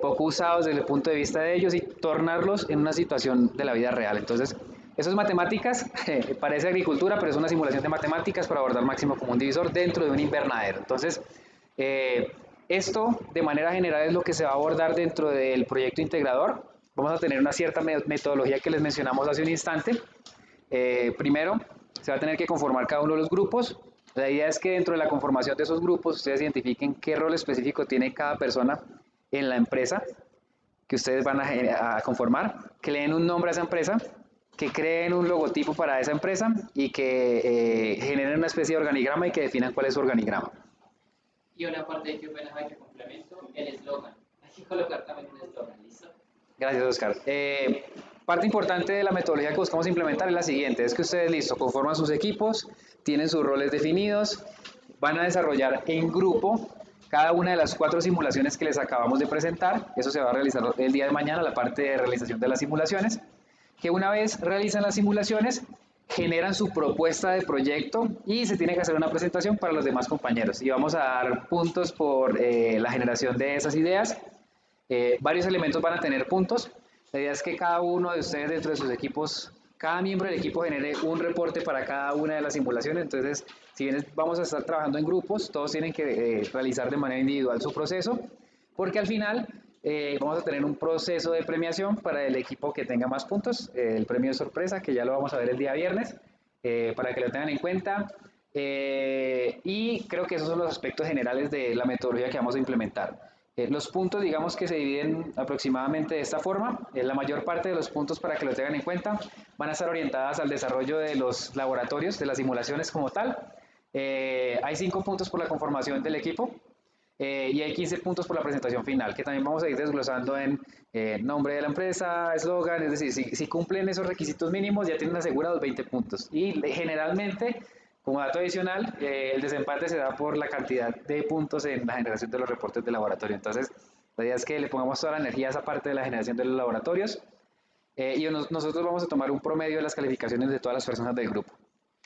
poco usados desde el punto de vista de ellos, y tornarlos en una situación de la vida real. Entonces, Eso es matemáticas, parece agricultura, pero es una simulación de matemáticas para abordar máximo común divisor dentro de un invernadero. Entonces, esto de manera general es lo que se va a abordar dentro del proyecto integrador. Vamos a tener una cierta metodología que les mencionamos hace un instante. Primero, se va a tener que conformar cada uno de los grupos. La idea es que dentro de la conformación de esos grupos ustedes identifiquen qué rol específico tiene cada persona en la empresa que ustedes van a conformar, que le den un nombre a esa empresa, que creen un logotipo para esa empresa y que generen una especie de organigrama y que definan cuál es su organigrama. Y una parte que apenas hay que complemento, el eslogan. Hay que colocar también un eslogan, ¿listo? Gracias, Oscar. Parte importante de la metodología que buscamos implementar es la siguiente, es que ustedes, listo, conforman sus equipos, tienen sus roles definidos, van a desarrollar en grupo cada una de las 4 simulaciones que les acabamos de presentar. Eso se va a realizar el día de mañana, la parte de realización de las simulaciones, que una vez realizan las simulaciones, generan su propuesta de proyecto y se tiene que hacer una presentación para los demás compañeros. Y vamos a dar puntos por la generación de esas ideas. Varios elementos van a tener puntos. La idea es que cada uno de ustedes dentro de sus equipos, cada miembro del equipo genere un reporte para cada una de las simulaciones. Entonces, si bien vamos a estar trabajando en grupos, todos tienen que realizar de manera individual su proceso, porque al final vamos a tener un proceso de premiación para el equipo que tenga más puntos, el premio de sorpresa, que ya lo vamos a ver el día viernes, para que lo tengan en cuenta. Y creo que esos son los aspectos generales de la metodología que vamos a implementar. Los puntos, digamos que se dividen aproximadamente de esta forma. La mayor parte de los puntos, para que lo tengan en cuenta, van a estar orientadas al desarrollo de los laboratorios, de las simulaciones como tal. Hay 5 puntos por la conformación del equipo y hay 15 puntos por la presentación final, que también vamos a ir desglosando en nombre de la empresa, eslogan, es decir, si cumplen esos requisitos mínimos ya tienen asegurados 20 puntos. Y generalmente, como dato adicional, el desempate se da por la cantidad de puntos en la generación de los reportes de laboratorio. Entonces, la idea es que le pongamos toda la energía a esa parte de la generación de los laboratorios y nosotros vamos a tomar un promedio de las calificaciones de todas las personas del grupo.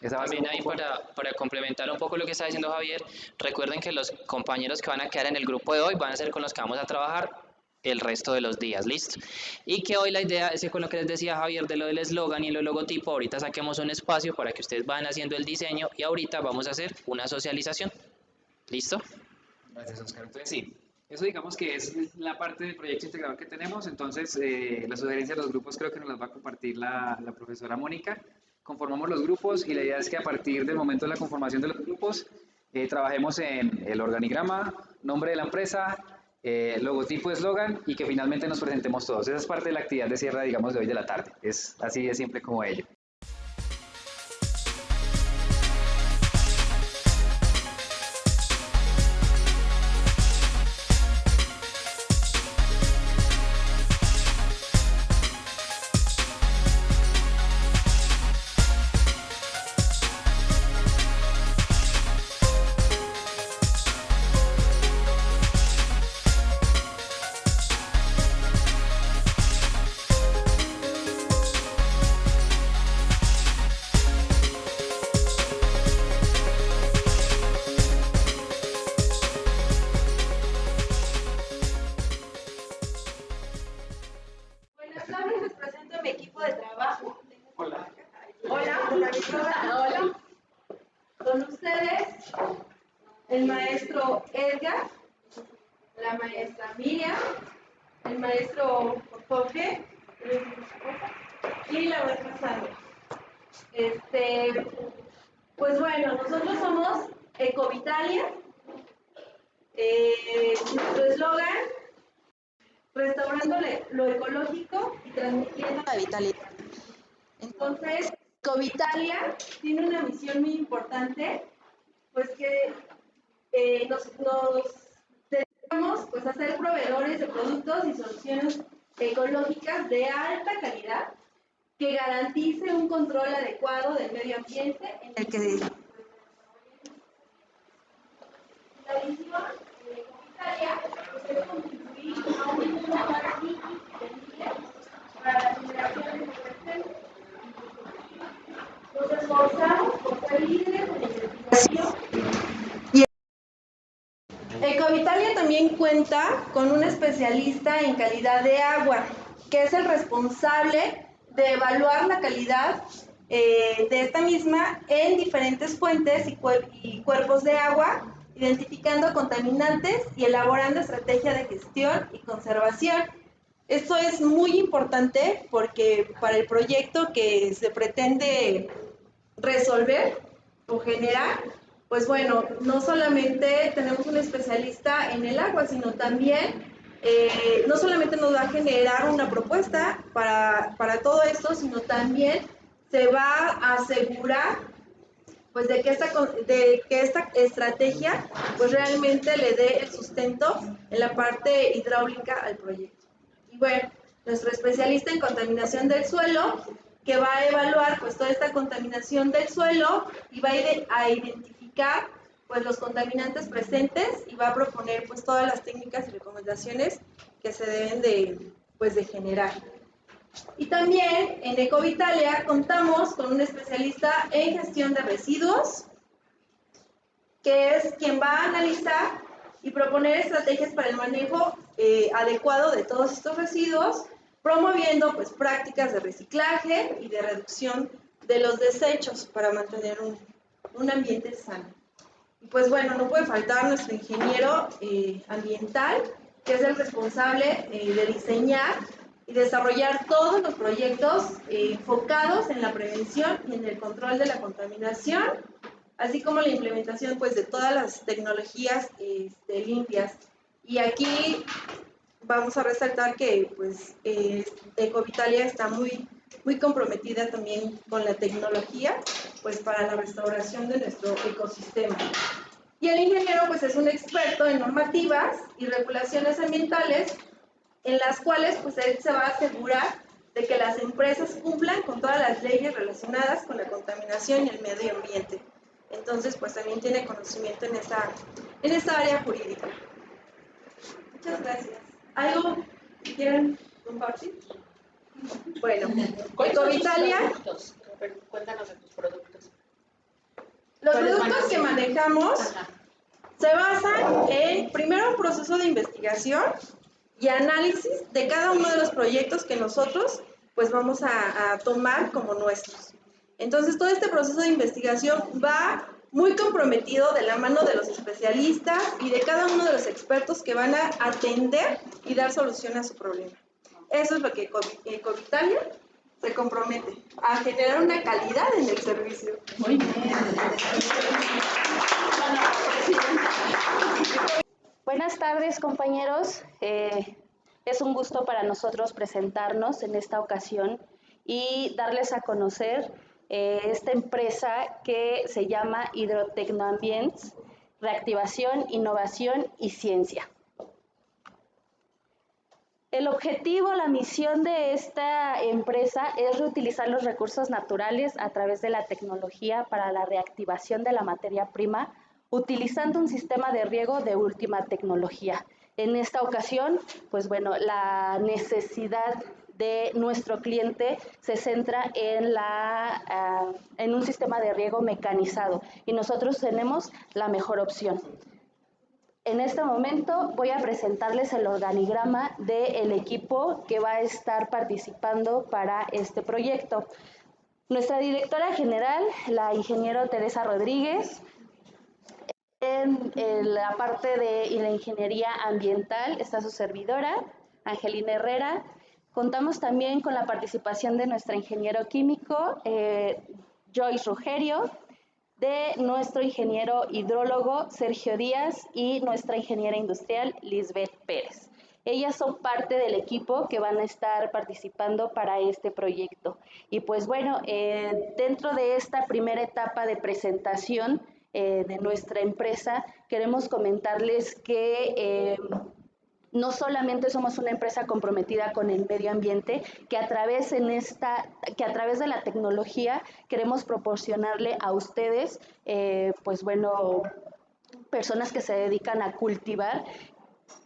También ahí para complementar un poco lo que está diciendo Javier, recuerden que los compañeros que van a quedar en el grupo de hoy van a ser con los que vamos a trabajar el resto de los días, ¿listo? Y que hoy la idea es que con lo que les decía Javier de lo del eslogan y el logotipo, ahorita saquemos un espacio para que ustedes vayan haciendo el diseño y ahorita vamos a hacer una socialización, ¿listo? Gracias, Oscar. Entonces sí, eso digamos que es la parte del proyecto integrador que tenemos. Entonces la sugerencia de los grupos creo que nos las va a compartir la profesora Mónica. Conformamos los grupos y la idea es que a partir del momento de la conformación de los grupos trabajemos en el organigrama, nombre de la empresa, logotipo, eslogan y que finalmente nos presentemos todos. Esa es parte de la actividad de cierre, digamos, de hoy de la tarde. Es así de simple como ello. Hola. Con ustedes, el maestro Edgar, la maestra Miriam, el maestro Jorge y la maestra Sandra. Pues bueno, nosotros somos Ecovitalia. Nuestro eslogan, restaurando lo ecológico y transmitiendo la vitalidad. Entonces, Ecovitalia tiene una misión muy importante, pues que nos dedicamos pues, a ser proveedores de productos y soluciones ecológicas de alta calidad que garantice un control adecuado del medio ambiente en el que la visión de Ecovitalia es contribuir a un mundo más líquido y sostenible para las generaciones presentes. Nos esforzamos por ser líderes en investigación y Ecovitalia también cuenta con un especialista en calidad de agua, que es el responsable de evaluar la calidad de esta misma en diferentes fuentes y cuerpos de agua, identificando contaminantes y elaborando estrategia de gestión y conservación. Esto es muy importante porque para el proyecto que se pretende resolver o generar, pues bueno, no solamente tenemos un especialista en el agua, sino también no solamente nos va a generar una propuesta para todo esto, sino también se va a asegurar pues de que esta estrategia pues realmente le dé el sustento en la parte hidráulica al proyecto. Y bueno, nuestro especialista en contaminación del suelo, que va a evaluar pues toda esta contaminación del suelo y va a identificar pues los contaminantes presentes y va a proponer pues todas las técnicas y recomendaciones que se deben de generar. Y también en Ecovitalia contamos con un especialista en gestión de residuos, que es quien va a analizar y proponer estrategias para el manejo adecuado de todos estos residuos, promoviendo pues prácticas de reciclaje y de reducción de los desechos para mantener un ambiente sano. Y pues bueno, no puede faltar nuestro ingeniero ambiental, que es el responsable de diseñar y desarrollar todos los proyectos enfocados en la prevención y en el control de la contaminación, así como la implementación pues de todas las tecnologías limpias. Y aquí vamos a resaltar que pues Ecovitalia está muy comprometida también con la tecnología pues para la restauración de nuestro ecosistema. Y el ingeniero pues es un experto en normativas y regulaciones ambientales, en las cuales pues él se va a asegurar de que las empresas cumplan con todas las leyes relacionadas con la contaminación y el medio ambiente. Entonces pues también tiene conocimiento en esa área jurídica. Muchas gracias. ¿Algo que quieran compartir? Bueno, Ecovitalia. Cuéntanos de tus productos. Los productos que manejamos se basan en, primero, un proceso de investigación y análisis de cada uno de los proyectos que nosotros pues vamos a tomar como nuestros. Entonces, todo este proceso de investigación va muy comprometido de la mano de los especialistas y de cada uno de los expertos que van a atender y dar solución a su problema. Eso es lo que Ecovitalia se compromete, a generar una calidad en el servicio. Muy bien. Buenas tardes, compañeros. Es un gusto para nosotros presentarnos en esta ocasión y darles a conocer esta empresa que se llama Hidrotecnoambients, Reactivación, Innovación y Ciencia. El objetivo, la misión de esta empresa es reutilizar los recursos naturales a través de la tecnología para la reactivación de la materia prima, utilizando un sistema de riego de última tecnología. En esta ocasión, pues bueno, la necesidad de nuestro cliente se centra en un sistema de riego mecanizado y nosotros tenemos la mejor opción. En este momento voy a presentarles el organigrama del equipo que va a estar participando para este proyecto. Nuestra directora general, la ingeniera Teresa Rodríguez. En la parte de la ingeniería ambiental está su servidora, Angelina Herrera. Contamos también con la participación de nuestro ingeniero químico, Joyce Rugerio, de nuestro ingeniero hidrólogo, Sergio Díaz, y nuestra ingeniera industrial, Lisbeth Pérez. Ellas son parte del equipo que van a estar participando para este proyecto. Y pues bueno, dentro de esta primera etapa de presentación de nuestra empresa, queremos comentarles que no solamente somos una empresa comprometida con el medio ambiente, que a través de la tecnología queremos proporcionarle a ustedes, pues bueno, personas que se dedican a cultivar,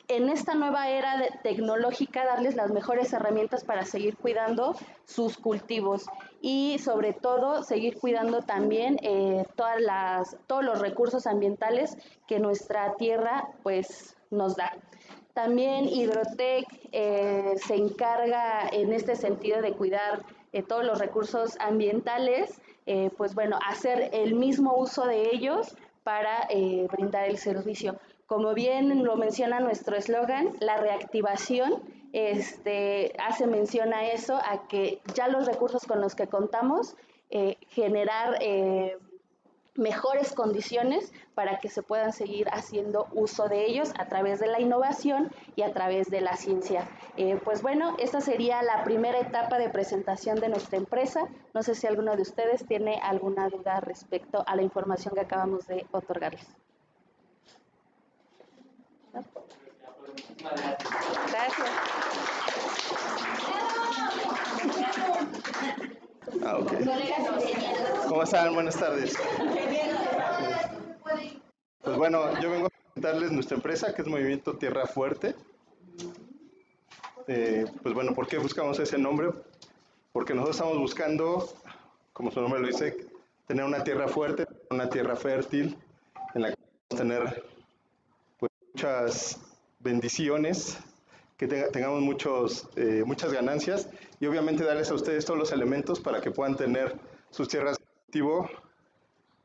en esta nueva era tecnológica, darles las mejores herramientas para seguir cuidando sus cultivos y sobre todo seguir cuidando también todos los recursos ambientales que nuestra tierra pues nos da. También Hidrotec se encarga en este sentido de cuidar todos los recursos ambientales, pues bueno, hacer el mismo uso de ellos para brindar el servicio. Como bien lo menciona nuestro eslogan, la reactivación hace mención a eso, a que ya los recursos con los que contamos, generar mejores condiciones para que se puedan seguir haciendo uso de ellos a través de la innovación y a través de la ciencia. Pues bueno, esta sería la primera etapa de presentación de nuestra empresa. No sé si alguno de ustedes tiene alguna duda respecto a la información que acabamos de otorgarles. ¿No? Gracias. Ok. ¿Cómo están? Buenas tardes. Pues bueno, yo vengo a presentarles nuestra empresa, que es Movimiento Tierra Fuerte. Pues bueno, ¿por qué buscamos ese nombre? Porque nosotros estamos buscando, como su nombre lo dice, tener una tierra fuerte, una tierra fértil, en la que podamos tener pues, muchas bendiciones, que tengamos muchas ganancias y obviamente darles a ustedes todos los elementos para que puedan tener sus tierras de cultivo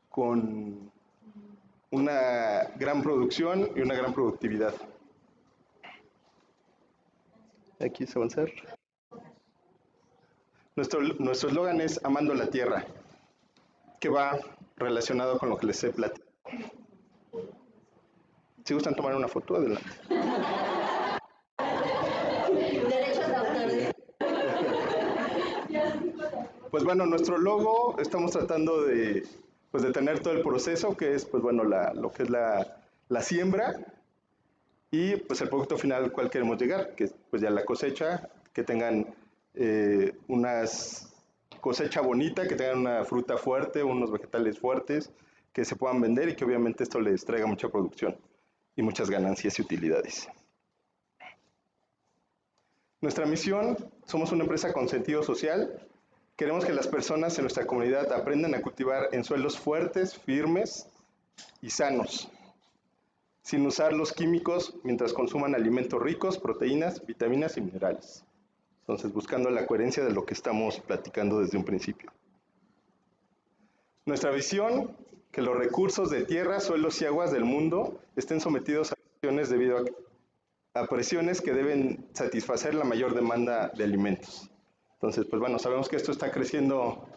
con una gran producción y una gran productividad. Aquí se va a avanzar. Nuestro eslogan es Amando la Tierra, que va relacionado con lo que les he platicado. Si gustan tomar una foto, adelante. Pues bueno, nuestro logo estamos tratando de tener todo el proceso, que es pues bueno lo que es la siembra y pues el producto final al cual queremos llegar, que es pues ya la cosecha, que tengan una cosecha bonita, que tengan una fruta fuerte, unos vegetales fuertes, que se puedan vender y que obviamente esto les traiga mucha producción y muchas ganancias y utilidades. Nuestra misión, somos una empresa con sentido social. Queremos que las personas en nuestra comunidad aprendan a cultivar en suelos fuertes, firmes y sanos, sin usar los químicos mientras consuman alimentos ricos, proteínas, vitaminas y minerales. Entonces, buscando la coherencia de lo que estamos platicando desde un principio. Nuestra visión, que los recursos de tierra, suelos y aguas del mundo estén sometidos a presiones debido a presiones que deben satisfacer la mayor demanda de alimentos. Entonces, pues bueno, sabemos que esto está creciendo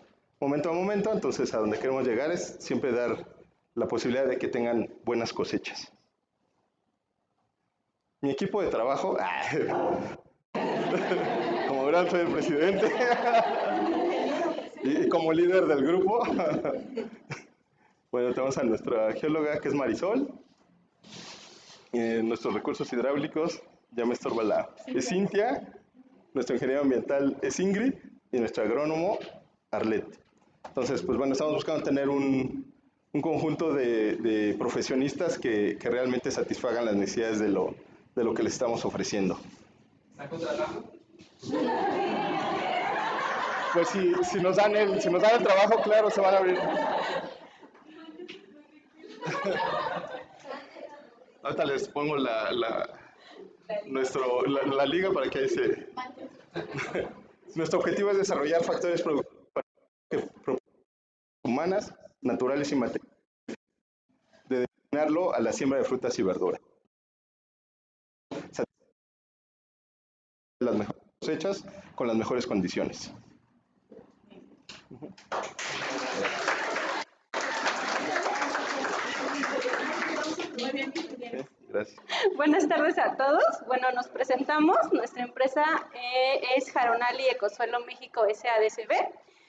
momento a momento, entonces a donde queremos llegar es siempre dar la posibilidad de que tengan buenas cosechas. Mi equipo de trabajo, como verán soy el presidente y como líder del grupo. Bueno, tenemos a nuestra geóloga que es Marisol, nuestros recursos hidráulicos, ya me estorba es Cintia, nuestro ingeniero ambiental es Ingrid y nuestro agrónomo Arlet. Entonces, pues bueno, estamos buscando tener un conjunto de profesionistas que realmente satisfagan las necesidades de lo que les estamos ofreciendo. ¿Están contratando? Pues si nos dan el trabajo, claro, se van a abrir. Ahorita les pongo la liga para que ahí se... Nuestro objetivo es desarrollar factores productivos humanas, naturales y materiales, de destinarlo a la siembra de frutas y verduras. Las mejores cosechas con las mejores condiciones. Gracias. Buenas tardes a todos. Bueno, nos presentamos. Nuestra empresa es Jaronali Ecosuelo México S.A.D.C.B.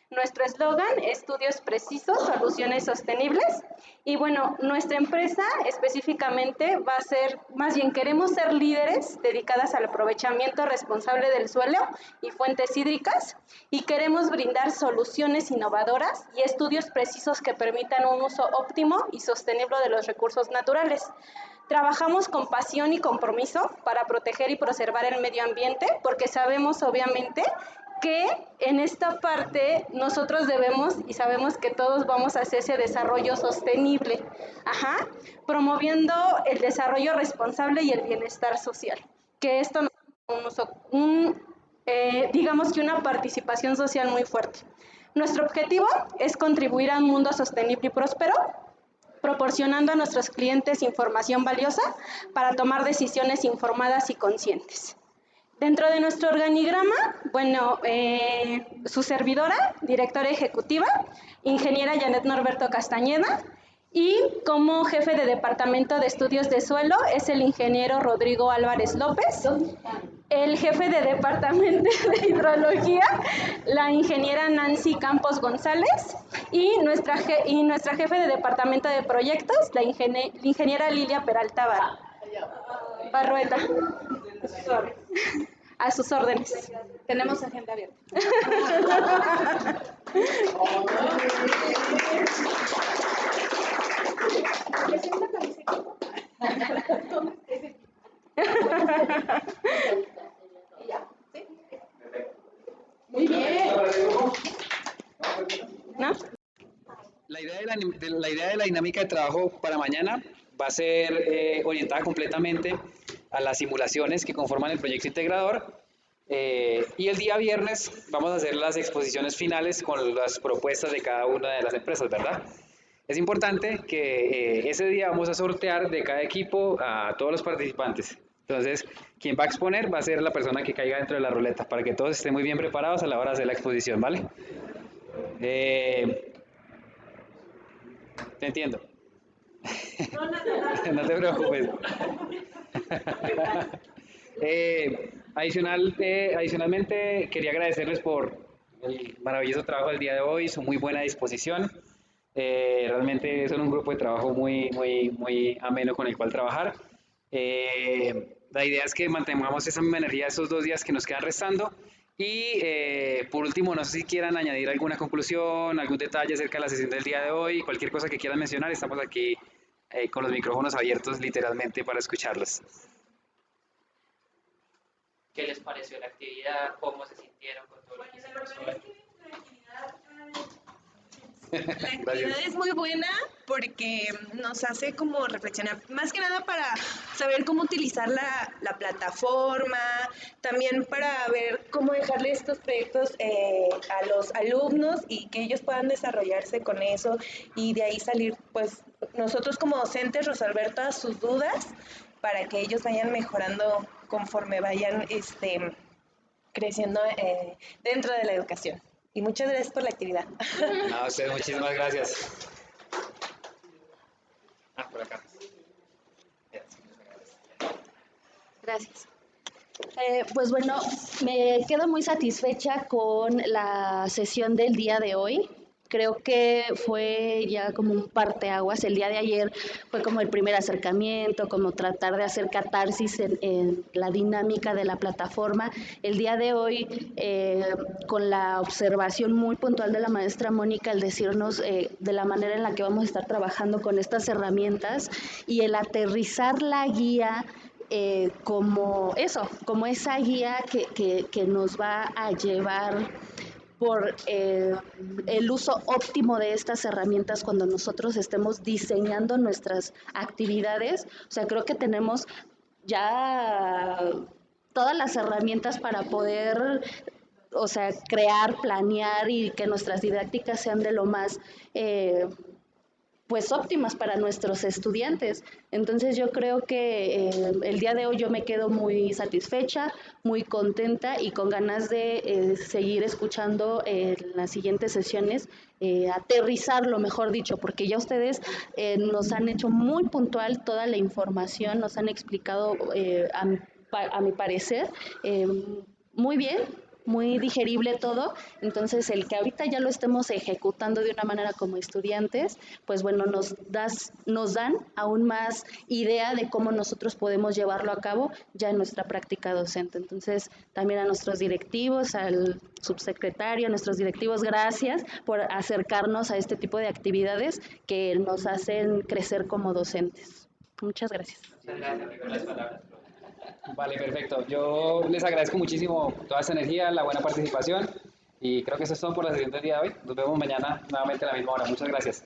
Nuestro eslogan, estudios precisos, soluciones sostenibles. Y bueno, nuestra empresa específicamente va a ser, más bien queremos ser líderes dedicadas al aprovechamiento responsable del suelo y fuentes hídricas, y queremos brindar soluciones innovadoras y estudios precisos que permitan un uso óptimo y sostenible de los recursos naturales. Trabajamos con pasión y compromiso para proteger y preservar el medio ambiente, porque sabemos obviamente que en esta parte nosotros debemos y sabemos que todos vamos hacia ese desarrollo sostenible, promoviendo el desarrollo responsable y el bienestar social, que esto nos da un digamos que una participación social muy fuerte. Nuestro objetivo es contribuir a un mundo sostenible y próspero, proporcionando a nuestros clientes información valiosa para tomar decisiones informadas y conscientes. Dentro de nuestro organigrama, bueno, su servidora, directora ejecutiva, ingeniera Janet Norberto Castañeda, y como jefe de Departamento de Estudios de Suelo es el ingeniero Rodrigo Álvarez López. El jefe de Departamento de Hidrología, la ingeniera Nancy Campos González, y nuestra jefe de Departamento de Proyectos, la ingeniera Lilia Peralta Barrueta. A sus órdenes. Tenemos agenda abierta. Muy bien. ¿No? La idea de la dinámica de trabajo para mañana va a ser orientada completamente a las simulaciones que conforman el proyecto integrador, y el día viernes vamos a hacer las exposiciones finales con las propuestas de cada una de las empresas, ¿verdad? Es importante que ese día vamos a sortear de cada equipo a todos los participantes. Entonces, quien va a exponer va a ser la persona que caiga dentro de la ruleta, para que todos estén muy bien preparados a la hora de hacer la exposición, ¿vale? Te entiendo. No te preocupes. Adicionalmente, quería agradecerles por el maravilloso trabajo del día de hoy, su muy buena disposición. Realmente son un grupo de trabajo muy ameno con el cual trabajar. La idea es que mantengamos esa misma energía esos 2 días que nos quedan restando. Y por último, no sé si quieran añadir alguna conclusión, algún detalle acerca de la sesión del día de hoy, cualquier cosa que quieran mencionar, estamos aquí con los micrófonos abiertos literalmente para escucharlos. ¿Qué les pareció la actividad? ¿Cómo se sintieron con todo lo que hicimos hoy? La actividad es muy buena porque nos hace como reflexionar, más que nada para saber cómo utilizar la plataforma, también para ver cómo dejarle estos proyectos a los alumnos y que ellos puedan desarrollarse con eso y de ahí salir, pues nosotros como docentes resolver todas sus dudas para que ellos vayan mejorando conforme vayan creciendo dentro de la educación. Y muchas gracias por la actividad. No, a ustedes muchísimas gracias. Por acá. Gracias. Pues bueno, me quedo muy satisfecha con la sesión del día de hoy. Creo que fue ya como un parteaguas. El día de ayer fue como el primer acercamiento, como tratar de hacer catarsis en la dinámica de la plataforma. El día de hoy, con la observación muy puntual de la maestra Mónica, al decirnos de la manera en la que vamos a estar trabajando con estas herramientas y el aterrizar la guía como esa guía que nos va a llevar por el uso óptimo de estas herramientas cuando nosotros estemos diseñando nuestras actividades. O sea, creo que tenemos ya todas las herramientas para poder, o sea, crear, planear y que nuestras didácticas sean de lo más pues óptimas para nuestros estudiantes. Entonces yo creo que el día de hoy yo me quedo muy satisfecha, muy contenta y con ganas de seguir escuchando en las siguientes sesiones, aterrizarlo, mejor dicho, porque ya ustedes nos han hecho muy puntual toda la información, nos han explicado a mi parecer muy bien, muy digerible todo. Entonces el que ahorita ya lo estemos ejecutando de una manera como estudiantes, pues bueno, nos dan aún más idea de cómo nosotros podemos llevarlo a cabo ya en nuestra práctica docente. Entonces también a nuestros directivos, al subsecretario, a nuestros directivos, gracias por acercarnos a este tipo de actividades que nos hacen crecer como docentes. Muchas gracias. Muchas gracias por las palabras. Vale, perfecto. Yo les agradezco muchísimo toda esta energía, la buena participación y creo que eso es todo por la sesión del día de hoy. Nos vemos mañana nuevamente a la misma hora. Muchas gracias.